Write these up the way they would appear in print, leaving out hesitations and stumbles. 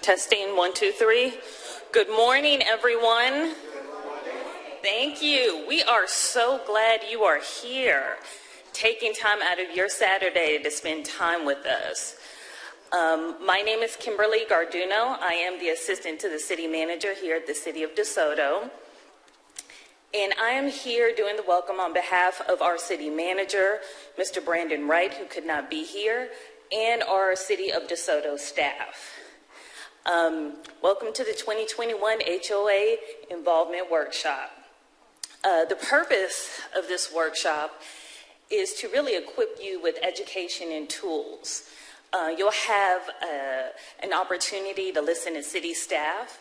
Testing, 1, 2, 3. Good morning, everyone. Thank you. We are so glad you are here, taking time out of your Saturday to spend time with us. My name is Kimberly Garduno. I am the assistant to the city manager here at the city of DeSoto. And I am here doing the welcome on behalf of our city manager, Mr. Brandon Wright, who could not be here, and our city of DeSoto staff. Welcome to the 2021 HOA Involvement Workshop. The purpose of this workshop is to really equip you with education and tools. You'll have an opportunity to listen to city staff,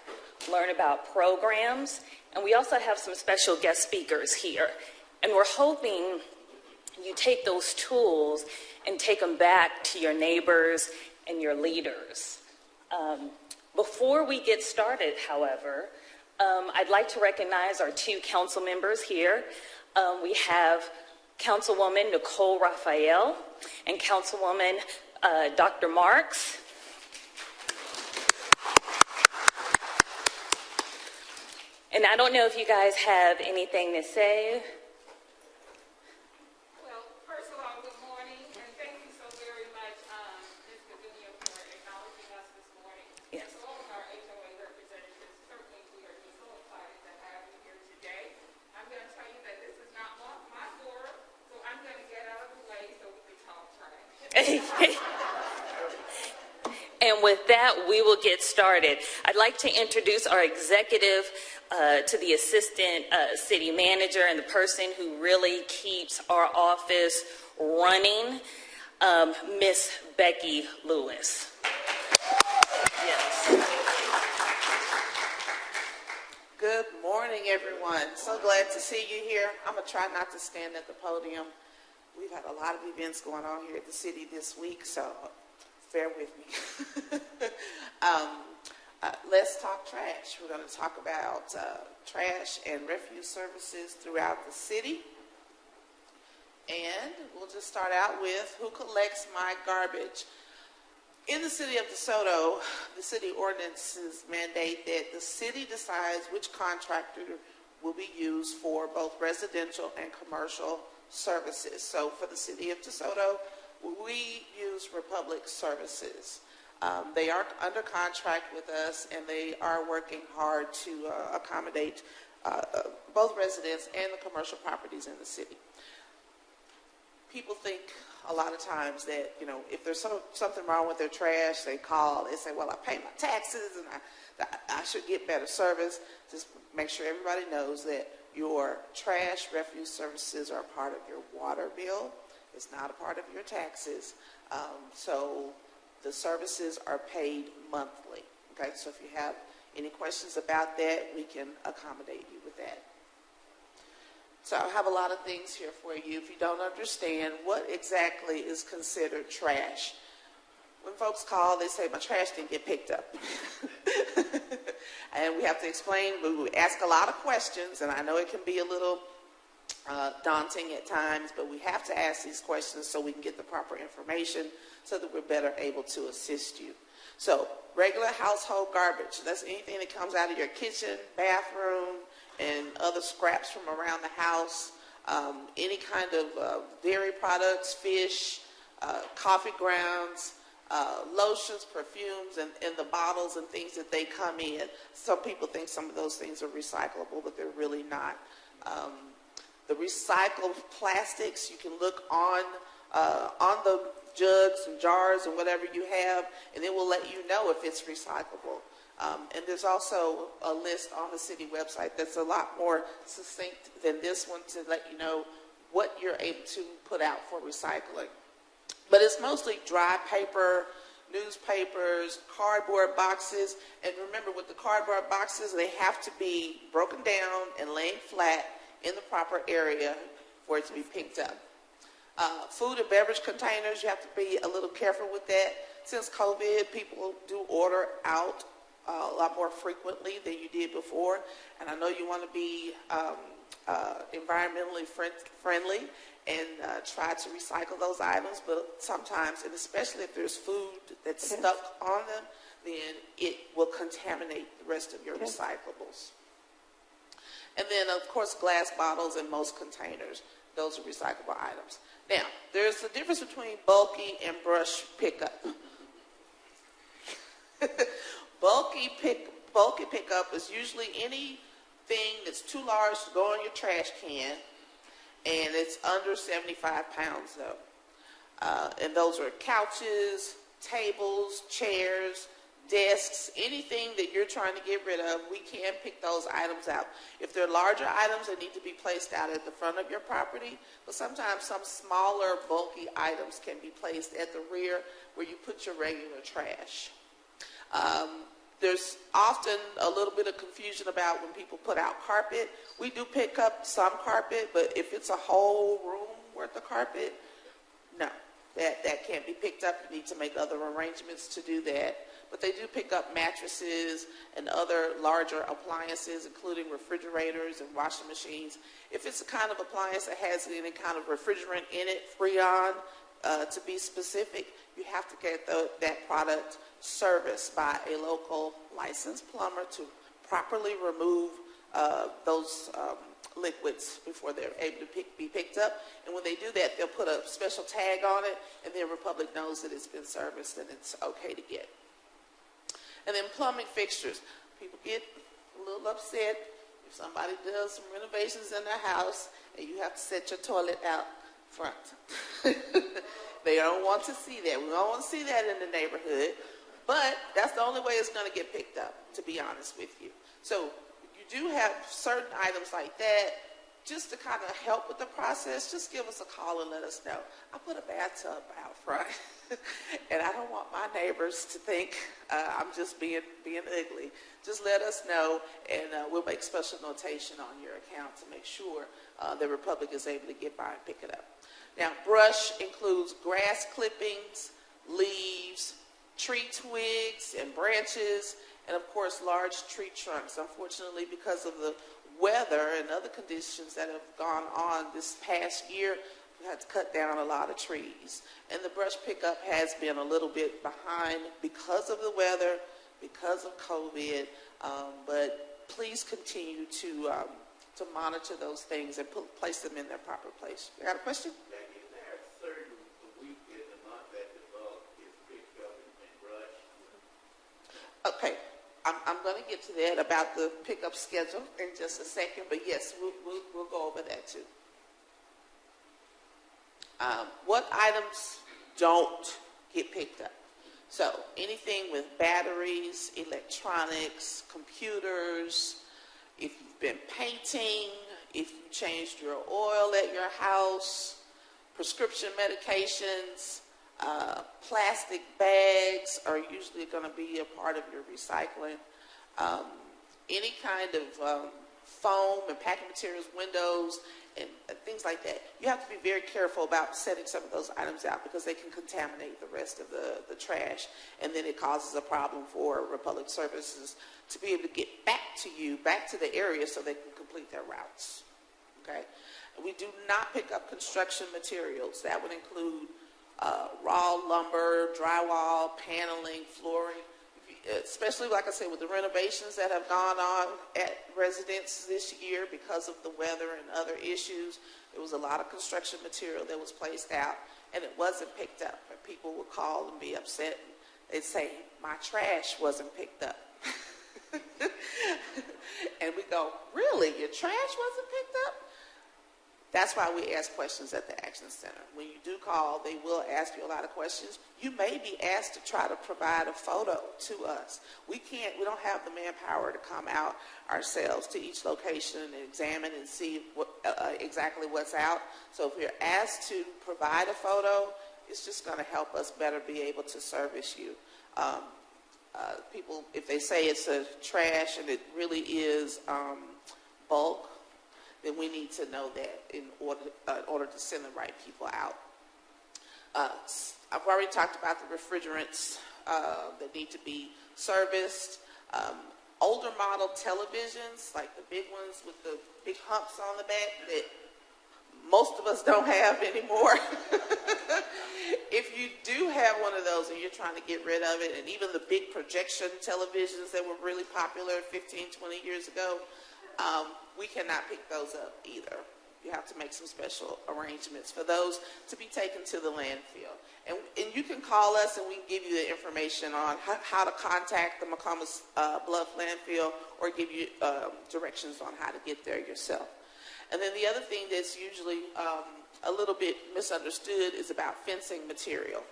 learn about programs, and we also have some special guest speakers here. And we're hoping you take those tools and take them back to your neighbors and your leaders. Before we get started, however, I'd like to recognize our two council members here. We have Councilwoman Nicole Raphael and Councilwoman Dr. Marks. And I don't know if you guys have anything to say. Well, first of all, good morning, and thank you so very much, Ms. Gavinia, for acknowledging us this morning. Yes. To all of our HOA representatives, certainly we are just so excited to have you here today. I'm going to tell you that this is not my forum, so I'm going to get out of the way so we can talk trash. And with that, we will get started. I'd like to introduce our executive to the assistant city manager and the person who really keeps our office running, Miss Becky Lewis. Yes. Good morning, everyone. So glad to see you here. I'm going to try not to stand at the podium. We've had a lot of events going on here at the city this week, so bear with me. Let's talk trash. We're going to talk about trash and refuse services throughout the city. And we'll just start out with who collects my garbage. In the city of DeSoto, the city ordinances mandate that the city decides which contractor will be used for both residential and commercial services. So for the city of DeSoto, we use Republic Services. They are under contract with us, and they are working hard to accommodate both residents and the commercial properties in the city. People think a lot of times that, you know, if there's something wrong with their trash, they call, they say, well, I pay my taxes and I should get better service. Just make sure everybody knows that your trash refuse services are part of your water bill. It's not a part of your taxes. So the services are paid monthly. Okay, so if you have any questions about that, we can accommodate you with that. So I have a lot of things here for you. If you don't understand what exactly is considered trash, when folks call, they say, my trash didn't get picked up. And we have to explain, we ask a lot of questions, and I know it can be a little daunting at times, but we have to ask these questions so we can get the proper information so that we're better able to assist you. So regular household garbage, that's anything that comes out of your kitchen, bathroom, and other scraps from around the house, any kind of dairy products, fish, coffee grounds, lotions, perfumes, and the bottles and things that they come in. Some people think some of those things are recyclable, but they're really not. The recycled plastics, you can look on the jugs and jars and whatever you have, and it will let you know if it's recyclable. And there's also a list on the city website that's a lot more succinct than this one to let you know what you're able to put out for recycling. But it's mostly dry paper, newspapers, cardboard boxes. And remember, with the cardboard boxes, they have to be broken down and laid flat in the proper area for it to be picked up. Food and beverage containers, you have to be a little careful with that. Since COVID, people do order out a lot more frequently than you did before. And I know you want to be environmentally friendly and try to recycle those items, but sometimes, and especially if there's food that's stuck on them, then it will contaminate the rest of your recyclables. And then, of course, glass bottles and most containers. Those are recyclable items. Now, there's a difference between bulky and brush pickup. Bulky pickup is usually anything that's too large to go in your trash can, and it's under 75 pounds, though. And those are couches, tables, chairs, desks, anything that you're trying to get rid of, we can pick those items out. If they're larger items, they need to be placed out at the front of your property, but sometimes some smaller, bulky items can be placed at the rear where you put your regular trash. There's often a little bit of confusion about when people put out carpet. We do pick up some carpet, but if it's a whole room worth of carpet, no, that can't be picked up. You need to make other arrangements to do that. But they do pick up mattresses and other larger appliances, including refrigerators and washing machines. If it's a kind of appliance that has any kind of refrigerant in it, Freon, to be specific, you have to get that product serviced by a local licensed plumber to properly remove those liquids before they're able to be picked up. And when they do that, they'll put a special tag on it, and then Republic knows that it's been serviced and it's okay to get. And then plumbing fixtures. People get a little upset if somebody does some renovations in their house and you have to set your toilet out front. They don't want to see that. We don't want to see that in the neighborhood. But that's the only way it's going to get picked up, to be honest with you. So you do have certain items like that. Just to kind of help with the process, just give us a call and let us know. I put a bathtub out front, and I don't want my neighbors to think I'm just being ugly. Just let us know, and we'll make special notation on your account to make sure the Republic is able to get by and pick it up. Now, brush includes grass clippings, leaves, tree twigs and branches, and of course large tree trunks. Unfortunately, because of the weather and other conditions that have gone on this past year, we had to cut down a lot of trees. And the brush pickup has been a little bit behind because of the weather, because of COVID, but please continue to monitor those things and place them in their proper place. You got a question? Is there a certain week in the month that the bulk is picked up and brushed? Okay. I'm going to get to that about the pickup schedule in just a second, but yes, we'll go over that too. What items don't get picked up? So anything with batteries, electronics, computers, if you've been painting, if you changed your oil at your house, prescription medications, plastic bags are usually going to be a part of your recycling. Any kind of foam and packing materials, windows, and things like that. You have to be very careful about setting some of those items out because they can contaminate the rest of the trash, and then it causes a problem for Republic Services to be able to get back to you, back to the area so they can complete their routes. Okay? We do not pick up construction materials. That would include raw lumber, drywall, paneling, flooring, especially, like I said, with the renovations that have gone on at residences this year because of the weather and other issues. There was a lot of construction material that was placed out, and it wasn't picked up. And people would call and be upset. They'd say, my trash wasn't picked up. And we go, really? Your trash wasn't picked up? That's why we ask questions at the Action Center. When you do call, they will ask you a lot of questions. You may be asked to try to provide a photo to us. We don't have the manpower to come out ourselves to each location and examine and see exactly what's out. So if you're asked to provide a photo, it's just going to help us better be able to service you. People, if they say it's a trash and it really is bulk, then we need to know that in order to send the right people out. I've already talked about the refrigerants that need to be serviced. Older model televisions, like the big ones with the big humps on the back that most of us don't have anymore. If you do have one of those and you're trying to get rid of it, and even the big projection televisions that were really popular 15, 20 years ago, we cannot pick those up either. You have to make some special arrangements for those to be taken to the landfill. And you can call us and we can give you the information on how to contact the McComas Bluff landfill, or give you directions on how to get there yourself. And then the other thing that's usually a little bit misunderstood is about fencing material.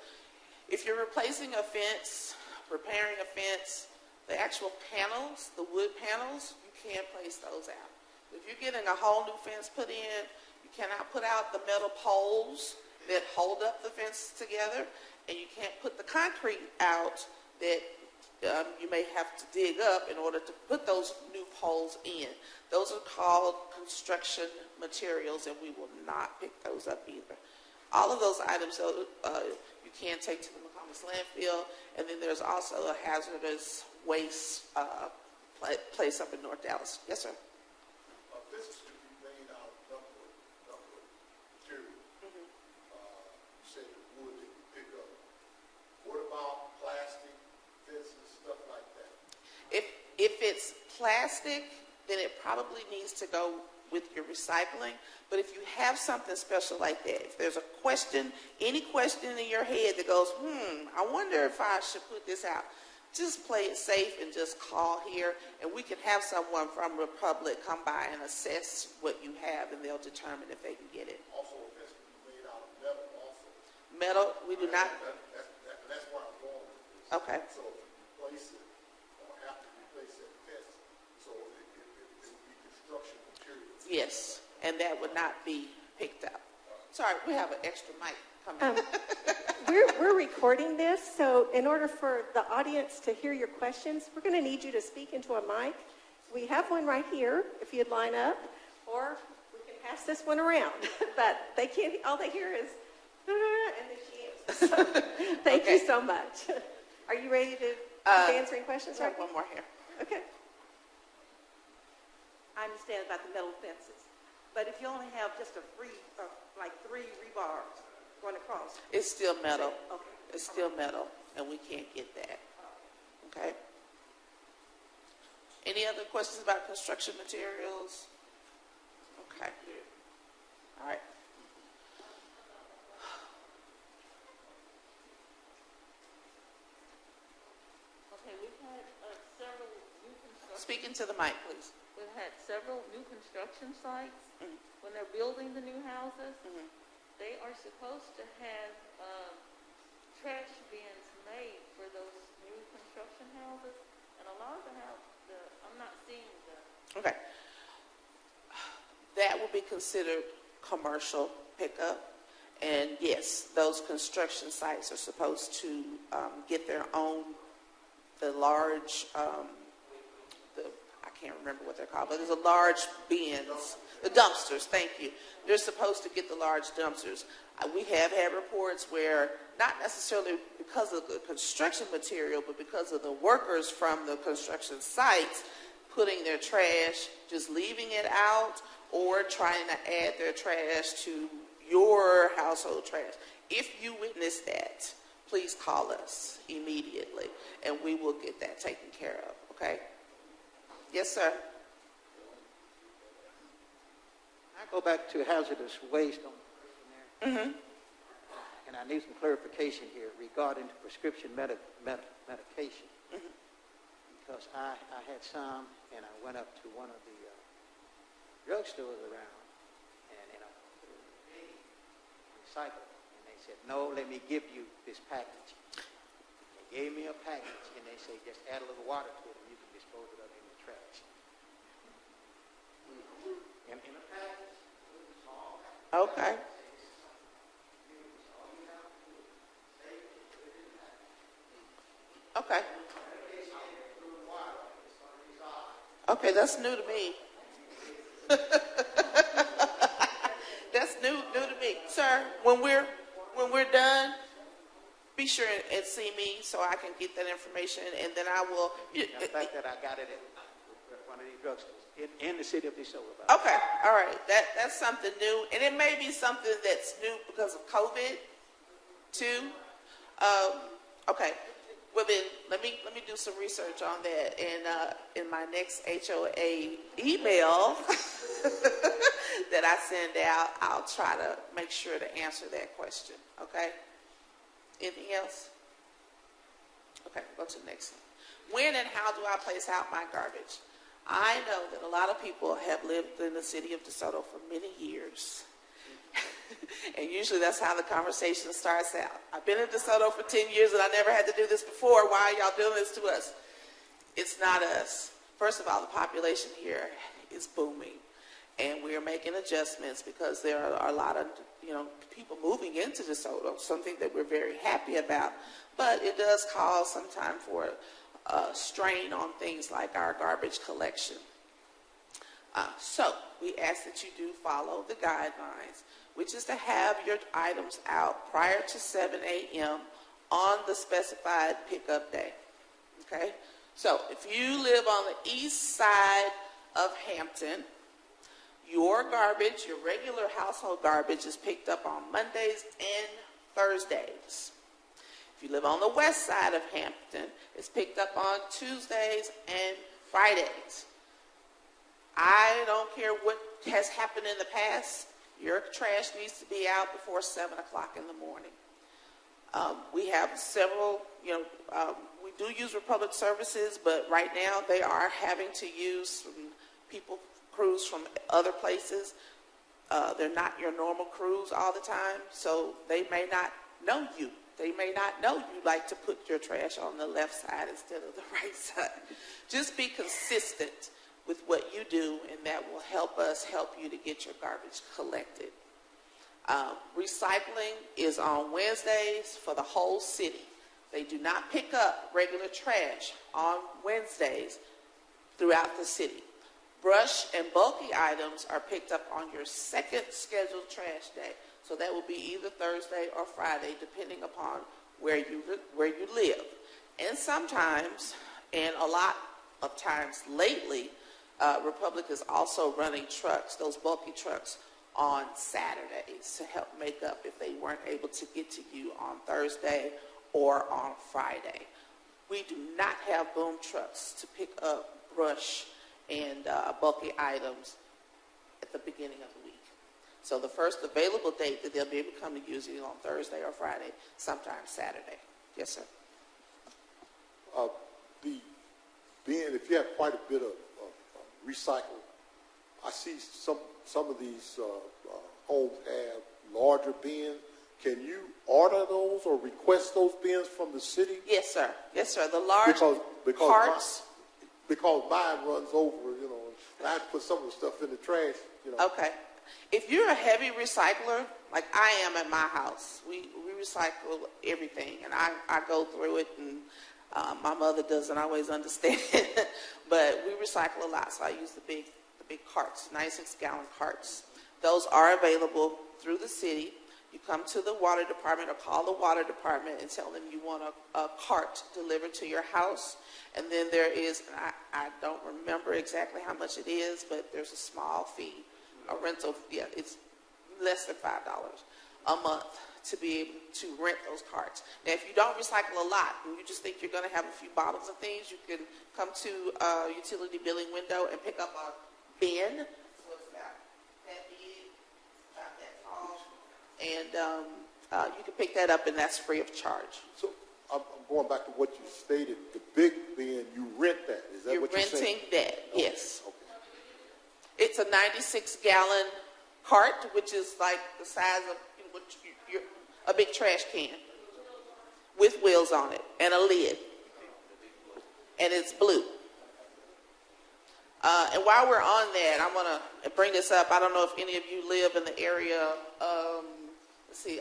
If you're replacing a fence, repairing a fence, the actual panels, the wood panels, you can't place those out. If you're getting a whole new fence put in, you cannot put out the metal poles that hold up the fence together, and you can't put the concrete out that you may have to dig up in order to put those new poles in. Those are called construction materials, and we will not pick those up either. All of those items you can take to the McComas landfill, and then there's also a hazardous waste place up in North Dallas. Yes, sir. This is to be made out of Duckworth material. You said the wood that you pick up. What about plastic fences, stuff like that? If it's plastic, then it probably needs to go with your recycling. But if you have something special like that, if there's a question, any question in your head that goes, I wonder if I should put this out, just play it safe and just call here, and we can have someone from Republic come by and assess what you have, and they'll determine if they can get it. Also, a fence can be made out of metal also. Metal, we do not. That's where I'm going with this. Okay. So if you replace it, or have to replace that fence, so it would be construction material. Yes, and that would not be picked up. Sorry, we have an extra mic coming. We're recording this, so in order for the audience to hear your questions, we're going to need you to speak into a mic. We have one right here, if you'd line up, or we can pass this one around. But they can't. All they hear is, and then she answers. So, thank you so much. Are you ready to keep answering questions? Sorry, one more here. Okay. I understand about the metal fences, but if you only have just like three rebars going across, It's still metal. Okay. It's still metal, and we can't get that. Okay? Any other questions about construction materials? Okay. All right. Okay, we've had several new construction. Speak into the mic, please. We've had several new construction sites. When they're building the new houses, they are supposed to have trash bins made for those new construction houses, and a lot of the houses, I'm not seeing the. Okay. That will be considered commercial pickup. And yes, those construction sites are supposed to get their own, the large, I can't remember what they're called, but there's a large bins, the dumpsters, thank you. They're supposed to get the large dumpsters. We have had reports where, not necessarily because of the construction material, but because of the workers from the construction sites putting their trash, just leaving it out, or trying to add their trash to your household trash. If you witness that, please call us immediately, and we will get that taken care of, okay? Yes, sir. I go back to hazardous waste on the question there. And I need some clarification here regarding prescription medication. Because I had some, and I went up to one of the drugstores around, and recycle, and they said, no, let me give you this package. They gave me a package, and they say, just add a little water to it, and you can dispose it of in the trash. In a package, small package. Okay. Okay. Okay, that's new to me. That's new to me, sir. When we're done, be sure and see me so I can get that information, and then I will. The fact that I got it at one of these drugstores in the city of DeSoto. Okay, all right. That's something new, and it may be something that's new because of COVID 2? Okay. Well then, let me do some research on that, and in my next HOA email that I send out, I'll try to make sure to answer that question. Okay. Anything else? Okay, go to the next one. When and how do I place out my garbage? I know that a lot of people have lived in the city of DeSoto for many years. And usually that's how the conversation starts out. I've been in DeSoto for 10 years and I never had to do this before. Why are y'all doing this to us? It's not us. First of all, the population here is booming. And we are making adjustments because there are a lot of, people moving into DeSoto, something that we're very happy about. But it does cause some time for strain on things like our garbage collection. So we ask that you do follow the guidelines, which is to have your items out prior to 7 a.m. on the specified pickup day. Okay? So if you live on the east side of Hampton, your garbage, your regular household garbage, is picked up on Mondays and Thursdays. If you live on the west side of Hampton, it's picked up on Tuesdays and Fridays. I don't care what has happened in the past. Your trash needs to be out before 7 o'clock in the morning. We have several, we do use Republic Services, but right now they are having to use crews from other places. They're not your normal crews all the time, so they may not know you. They may not know you like to put your trash on the left side instead of the right side. Just be consistent with what you do, and that will help us help you to get your garbage collected. Recycling is on Wednesdays for the whole city. They do not pick up regular trash on Wednesdays throughout the city. Brush and bulky items are picked up on your second scheduled trash day. So that will be either Thursday or Friday, depending upon where you live. And sometimes, and a lot of times lately, Republic is also running trucks, those bulky trucks, on Saturdays to help make up if they weren't able to get to you on Thursday or on Friday. We do not have boom trucks to pick up brush and bulky items at the beginning of the week. So the first available date that they'll be able to come to use is on Thursday or Friday, sometimes Saturday. Yes, sir. If you have quite a bit of recycle, I see some of these homes have larger bins. Can you order those or request those bins from the city? Yes, sir. Yes, sir. The large carts. Because mine runs over, and I have to put some of the stuff in the trash, Okay. If you're a heavy recycler, like I am at my house, we recycle everything, and I go through it, and my mother doesn't always understand, but we recycle a lot, so I use the big carts, 96-gallon carts. Those are available through the city. You come to the water department or call the water department and tell them you want a cart delivered to your house. And then there is, I don't remember exactly how much it is, but there's a small fee, a rental. Yeah, it's less than $5 a month to be able to rent those carts. Now, if you don't recycle a lot and you just think you're going to have a few bottles of things, you can come to a utility billing window and pick up a bin. So it's about that big, about that tall. And you can pick that up, and that's free of charge. So I'm going back to what you stated. The big bin, you rent that. Is that what you're saying? You're renting that, yes. Okay. It's a 96-gallon cart, which is like the size of a big trash can with wheels on it and a lid. And it's blue. And while we're on that, I want to bring this up. I don't know if any of you live in the area,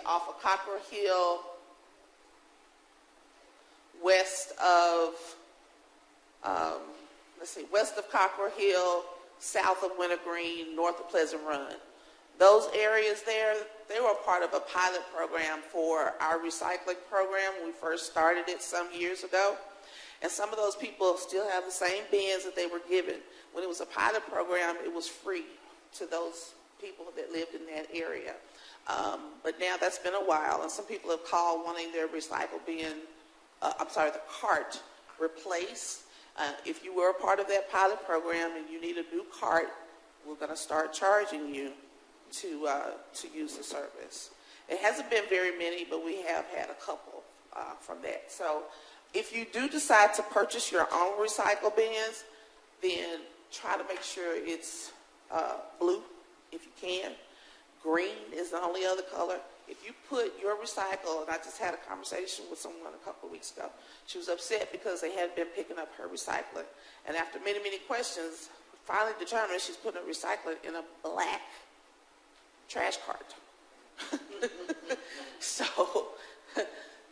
off of Cockrell Hill, west of Cockrell Hill, south of Wintergreen, north of Pleasant Run. Those areas there, they were part of a pilot program for our recycling program. We first started it some years ago. And some of those people still have the same bins that they were given. When it was a pilot program, it was free to those people that lived in that area. But now that's been a while, and some people have called wanting their recycle bin, the cart replaced. If you were a part of that pilot program and you need a new cart, we're going to start charging you to use the service. It hasn't been very many, but we have had a couple from that. So if you do decide to purchase your own recycle bins, then try to make sure it's blue if you can. Green is the only other color. If you put your recycle, and I just had a conversation with someone a couple of weeks ago, she was upset because they hadn't been picking up her recycling. And after many, many questions, finally determined she's putting her recycling in a black trash cart. So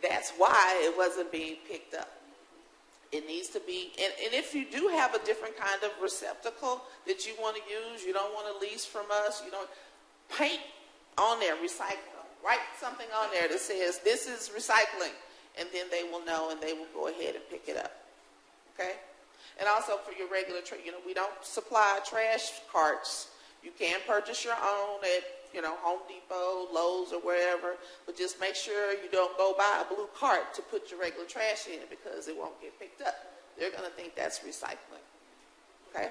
that's why it wasn't being picked up. It needs to be, and if you do have a different kind of receptacle that you want to use, you don't want to lease from us, you don't, paint on there, recycle. Write something on there that says, this is recycling, and then they will know and they will go ahead and pick it up. Okay? And also for your regular, we don't supply trash carts. You can purchase your own at, Home Depot, Lowe's, or wherever, but just make sure you don't go buy a blue cart to put your regular trash in because it won't get picked up. They're going to think that's recycling. Okay?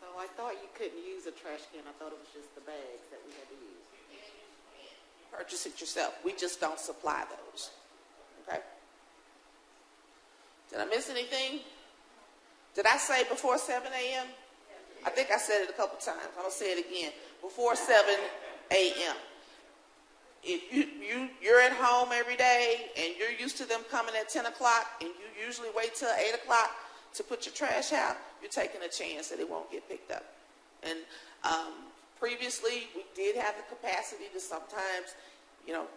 So I thought you couldn't use a trash can. I thought it was just the bags that we had to use. Purchase it yourself. We just don't supply those. Okay? Did I miss anything? Did I say before 7 a.m.? I think I said it a couple times. I'm going to say it again. Before 7 a.m. If you're at home every day and you're used to them coming at 10 o'clock and you usually wait till 8 o'clock to put your trash out, you're taking a chance that it won't get picked up. And previously, we did have the capacity to sometimes,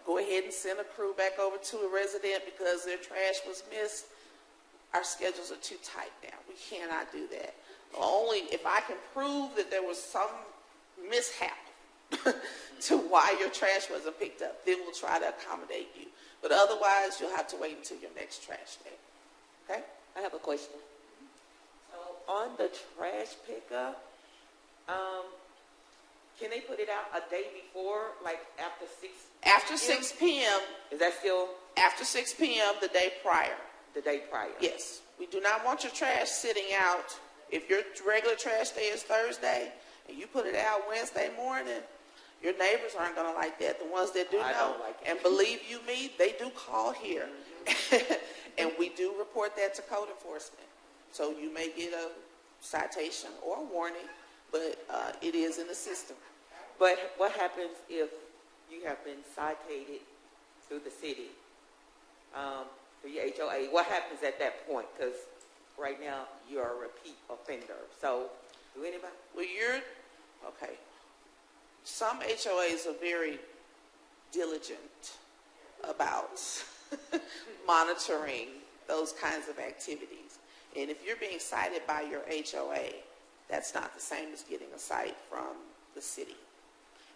go ahead and send a crew back over to a resident because their trash was missed. Our schedules are too tight now. We cannot do that. Only if I can prove that there was some mishap to why your trash wasn't picked up, then we'll try to accommodate you. But otherwise, you'll have to wait until your next trash day. Okay? I have a question. So on the trash pickup, can they put it out a day before, like after 6? After 6 p.m. Is that still? After 6 p.m. the day prior. The day prior? Yes. We do not want your trash sitting out. If your regular trash day is Thursday and you put it out Wednesday morning, your neighbors aren't going to like that. The ones that do know. Like it. And believe you me, they do call here. And we do report that to code enforcement. So you may get a citation or a warning, but it is in the system. But what happens if you have been cited through the city, through your HOA? What happens at that point? Because right now you're a repeat offender. So do anybody? Well, okay. Some HOAs are very diligent about monitoring those kinds of activities. And if you're being cited by your HOA, that's not the same as getting a cite from the city.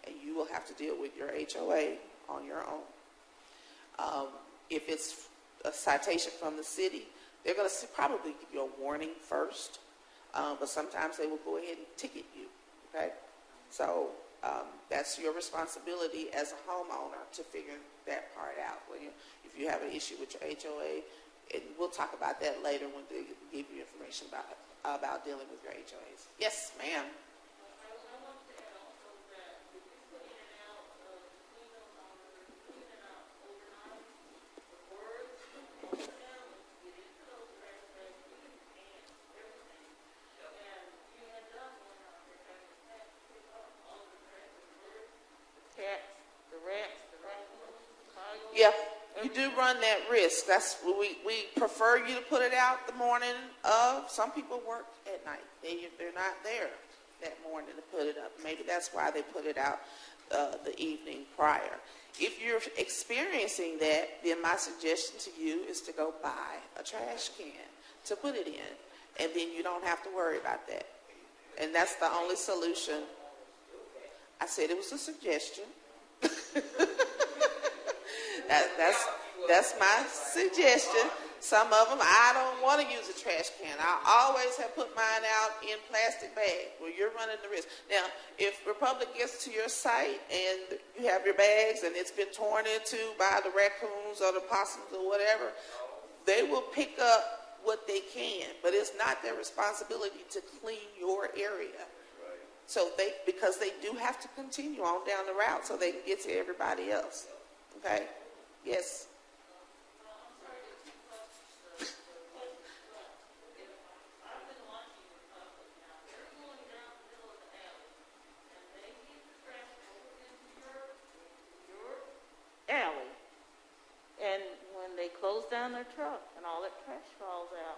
And you will have to deal with your HOA on your own. If it's a citation from the city, they're going to probably give you a warning first, but sometimes they will go ahead and ticket you. Okay? So that's your responsibility as a homeowner to figure that part out. If you have an issue with your HOA, and we'll talk about that later when they give you information about dealing with your HOAs. Yes, ma'am. Yeah, you do run that risk. That's we prefer you to put it out the morning of. Some people work at night. They're not there that morning to put it up. Maybe that's why they put it out the evening prior. If you're experiencing that, then my suggestion to you is to go buy a trash can to put it in, and then you don't have to worry about that. And that's the only solution. I said it was a suggestion. That's That's my suggestion. Some of them, I don't want to use a trash can. I always have put mine out in plastic bags where you're running the risk. Now, if Republic gets to your site and you have your bags and it's been torn into by the raccoons or the possums or whatever, they will pick up what they can, but it's not their responsibility to clean your area. So because they do have to continue on down the route so they can get to everybody else. Okay? Yes. Alley, and when they close down their truck and all that trash falls out,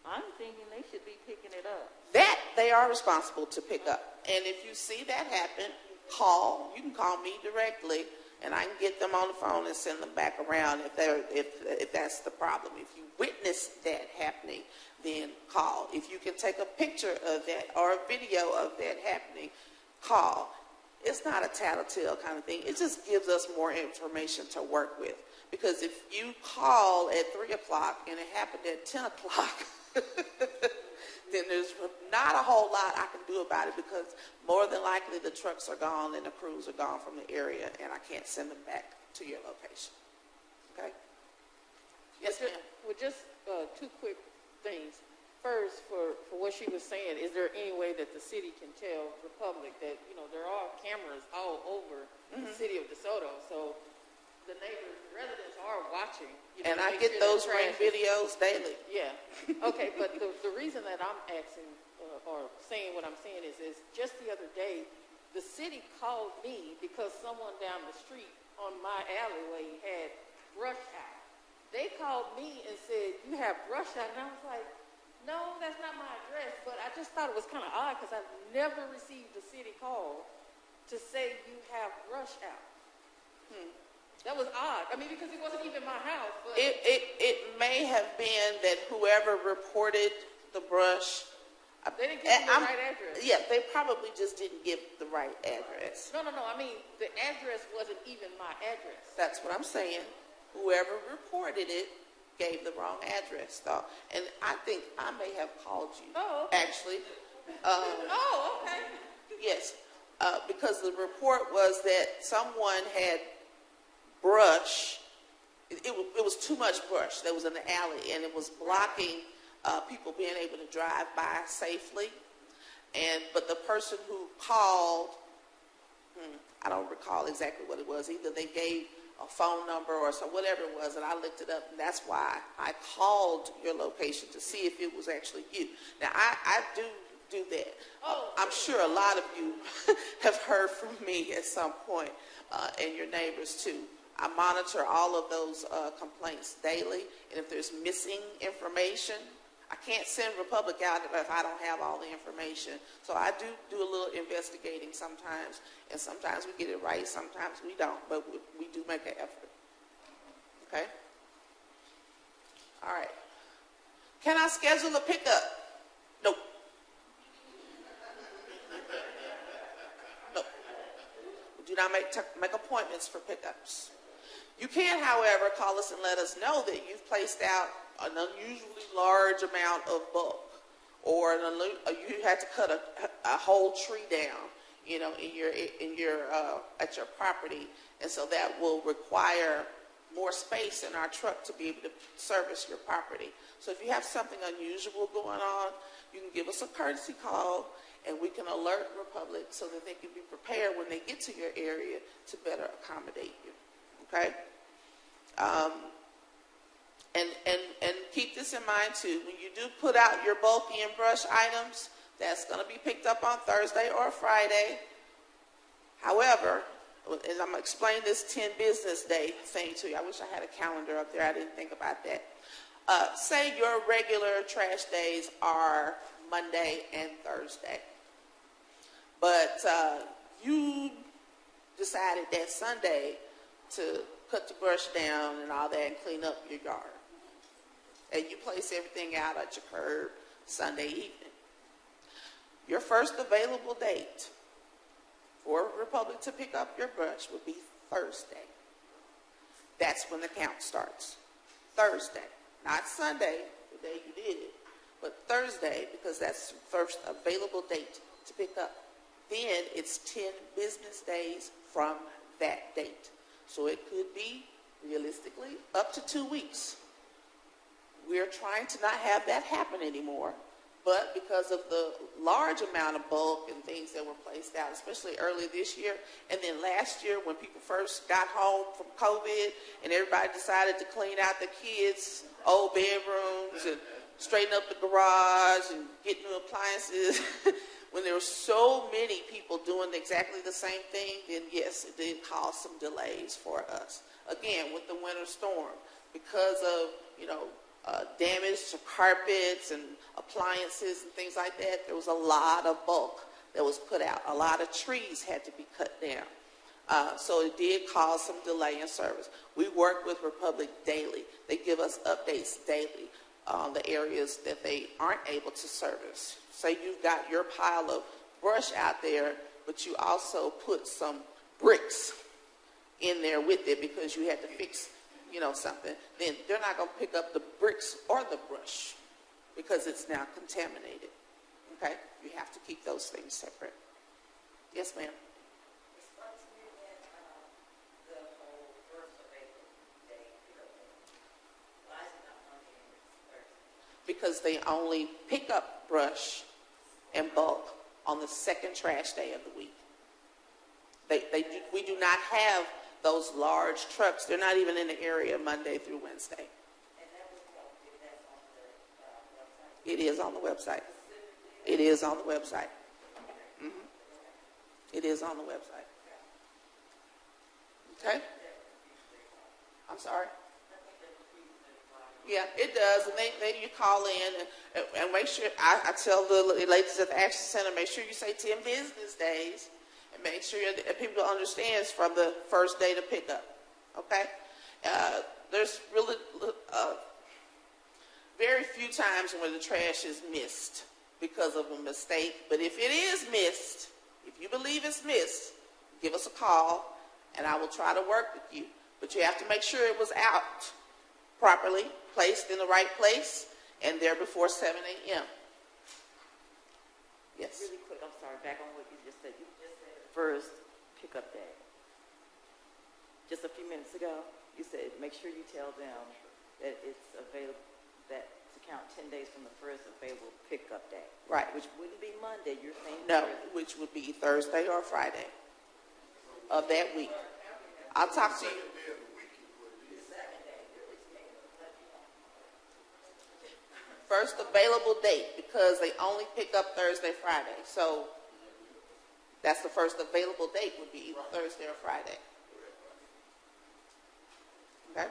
I'm thinking they should be picking it up. That they are responsible to pick up. And if you see that happen, call. You can call me directly, and I can get them on the phone and send them back around if that's the problem. If you witness that happening, then call. If you can take a picture of that or a video of that happening, call. It's not a tattletale kind of thing. It just gives us more information to work with. Because if you call at 3 o'clock and it happened at 10 o'clock, then there's not a whole lot I can do about it, because more than likely the trucks are gone and the crews are gone from the area, and I can't send them back to your location. Okay? Yes, ma'am. Well, just two quick things. First, for what she was saying, is there any way that the city can tell Republic that, there are cameras all over the city of DeSoto, so the neighbors, the residents are watching. And I get those Ring videos daily. Yeah. Okay, but the reason that I'm asking or saying what I'm saying is just the other day, the city called me because someone down the street on my alleyway had brush out. They called me and said, "You have brush out," and I was like, "No, that's not my address," but I just thought it was kind of odd because I've never received a city call to say you have brush out. That was odd. I mean, because it wasn't even my house. But It may have been that whoever reported the brush, they didn't give me the right address. Yeah, they probably just didn't give the right address. No. I mean, the address wasn't even my address. That's what I'm saying. Whoever reported it gave the wrong address, though. And I think I may have called you. Oh, okay. Actually. Okay. Yes, because the report was that someone had brush. It was too much brush that was in the alley, and it was blocking people being able to drive by safely. But the person who called, I don't recall exactly what it was. Either they gave a phone number or whatever it was, and I looked it up, and that's why I called your location to see if it was actually you. Now, I do that. I'm sure a lot of you have heard from me at some point, and your neighbors too. I monitor all of those complaints daily, and if there's missing information, I can't send Republic out if I don't have all the information. So I do a little investigating sometimes, and sometimes we get it right, sometimes we don't, but we do make an effort. Okay? All right. Can I schedule a pickup? Nope. Nope. We do not make appointments for pickups. You can, however, call us and let us know that you've placed out an unusually large amount of bulk, or you had to cut a whole tree down, in your at your property, and so that will require more space in our truck to be able to service your property. So if you have something unusual going on, you can give us a courtesy call, and we can alert Republic so that they can be prepared when they get to your area to better accommodate you. Okay? And keep this in mind too. When you do put out your bulky and brush items, that's going to be picked up on Thursday or Friday. However, and I'm going to explain this 10 business day thing to you. I wish I had a calendar up there. I didn't think about that. Say your regular trash days are Monday and Thursday. But you decided that Sunday to cut the brush down and all that and clean up your yard. And you place everything out at your curb Sunday evening. Your first available date for Republic to pick up your brush would be Thursday. That's when the count starts. Thursday, not Sunday, the day you did it, but Thursday, because that's the first available date to pick up. Then it's 10 business days from that date. So it could be, realistically, up to 2 weeks. We're trying to not have that happen anymore, but because of the large amount of bulk and things that were placed out, especially early this year, and then last year when people first got home from COVID and everybody decided to clean out the kids' old bedrooms and straighten up the garage and get new appliances, when there were so many people doing exactly the same thing, then yes, it did cause some delays for us. Again, with the winter storm, because of, damage to carpets and appliances and things like that, there was a lot of bulk that was put out. A lot of trees had to be cut down. So it did cause some delay in service. We work with Republic daily. They give us updates daily on the areas that they aren't able to service. Say you've got your pile of brush out there, but you also put some bricks in there with it because you had to fix something, then they're not going to pick up the bricks or the brush because it's now contaminated. Okay? You have to keep those things separate. Yes, ma'am? Because they only pick up brush and bulk on the second trash day of the week. We do not have those large trucks. They're not even in the area Monday through Wednesday. And that would help if that's on the website. It is on the website. It is on the website. Mm-hmm. It is on the website. Okay? I'm sorry? Yeah, it does. And then you call in and make sure, I tell the ladies at the Action Center, make sure you say 10 business days. And make sure that people understand from the first day to pick up. Okay? There's really very few times when the trash is missed because of a mistake. But if it is missed, if you believe it's missed, give us a call and I will try to work with you. But you have to make sure it was out properly, placed in the right place, and there before 7 a.m. Yes? Really quick, I'm sorry, back on what you just said. You just said first pickup day. Just a few minutes ago, you said make sure you tell them that it's available, that to count 10 days from the first available pickup day. Right. Which wouldn't be Monday, you're saying? No, Thursday. which would be Thursday or Friday of that week. I'll talk to you. First available date, because they only pick up Thursday, Friday. So that's the first available date would be either Thursday or Friday. Okay?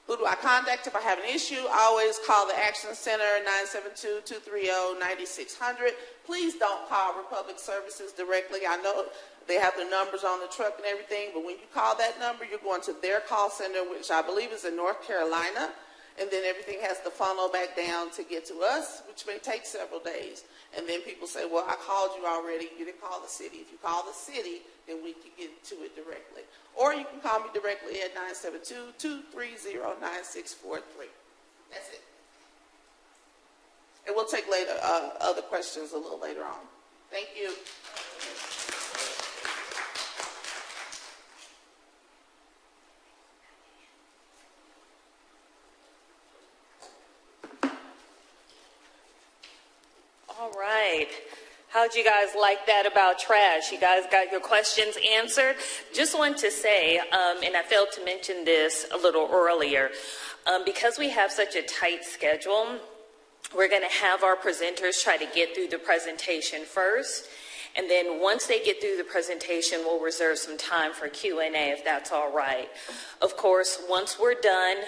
Who do I contact if I have an issue? I always call the Action Center, 972-230-9600. Please don't call Republic Services directly. I know they have the numbers on the truck and everything, but when you call that number, you're going to their call center, which I believe is in North Carolina. And then everything has to funnel back down to get to us, which may take several days. And then people say, well, I called you already. You didn't call the city. If you call the city, then we can get to it directly. Or you can call me directly at 972-230-9643. That's it. And we'll take other questions a little later on. Thank you. All right. How'd you guys like that about trash? You guys got your questions answered? Just want to say, and I failed to mention this a little earlier, because we have such a tight schedule, we're going to have our presenters try to get through the presentation first. And then once they get through the presentation, we'll reserve some time for Q&A if that's all right. Of course, once we're done,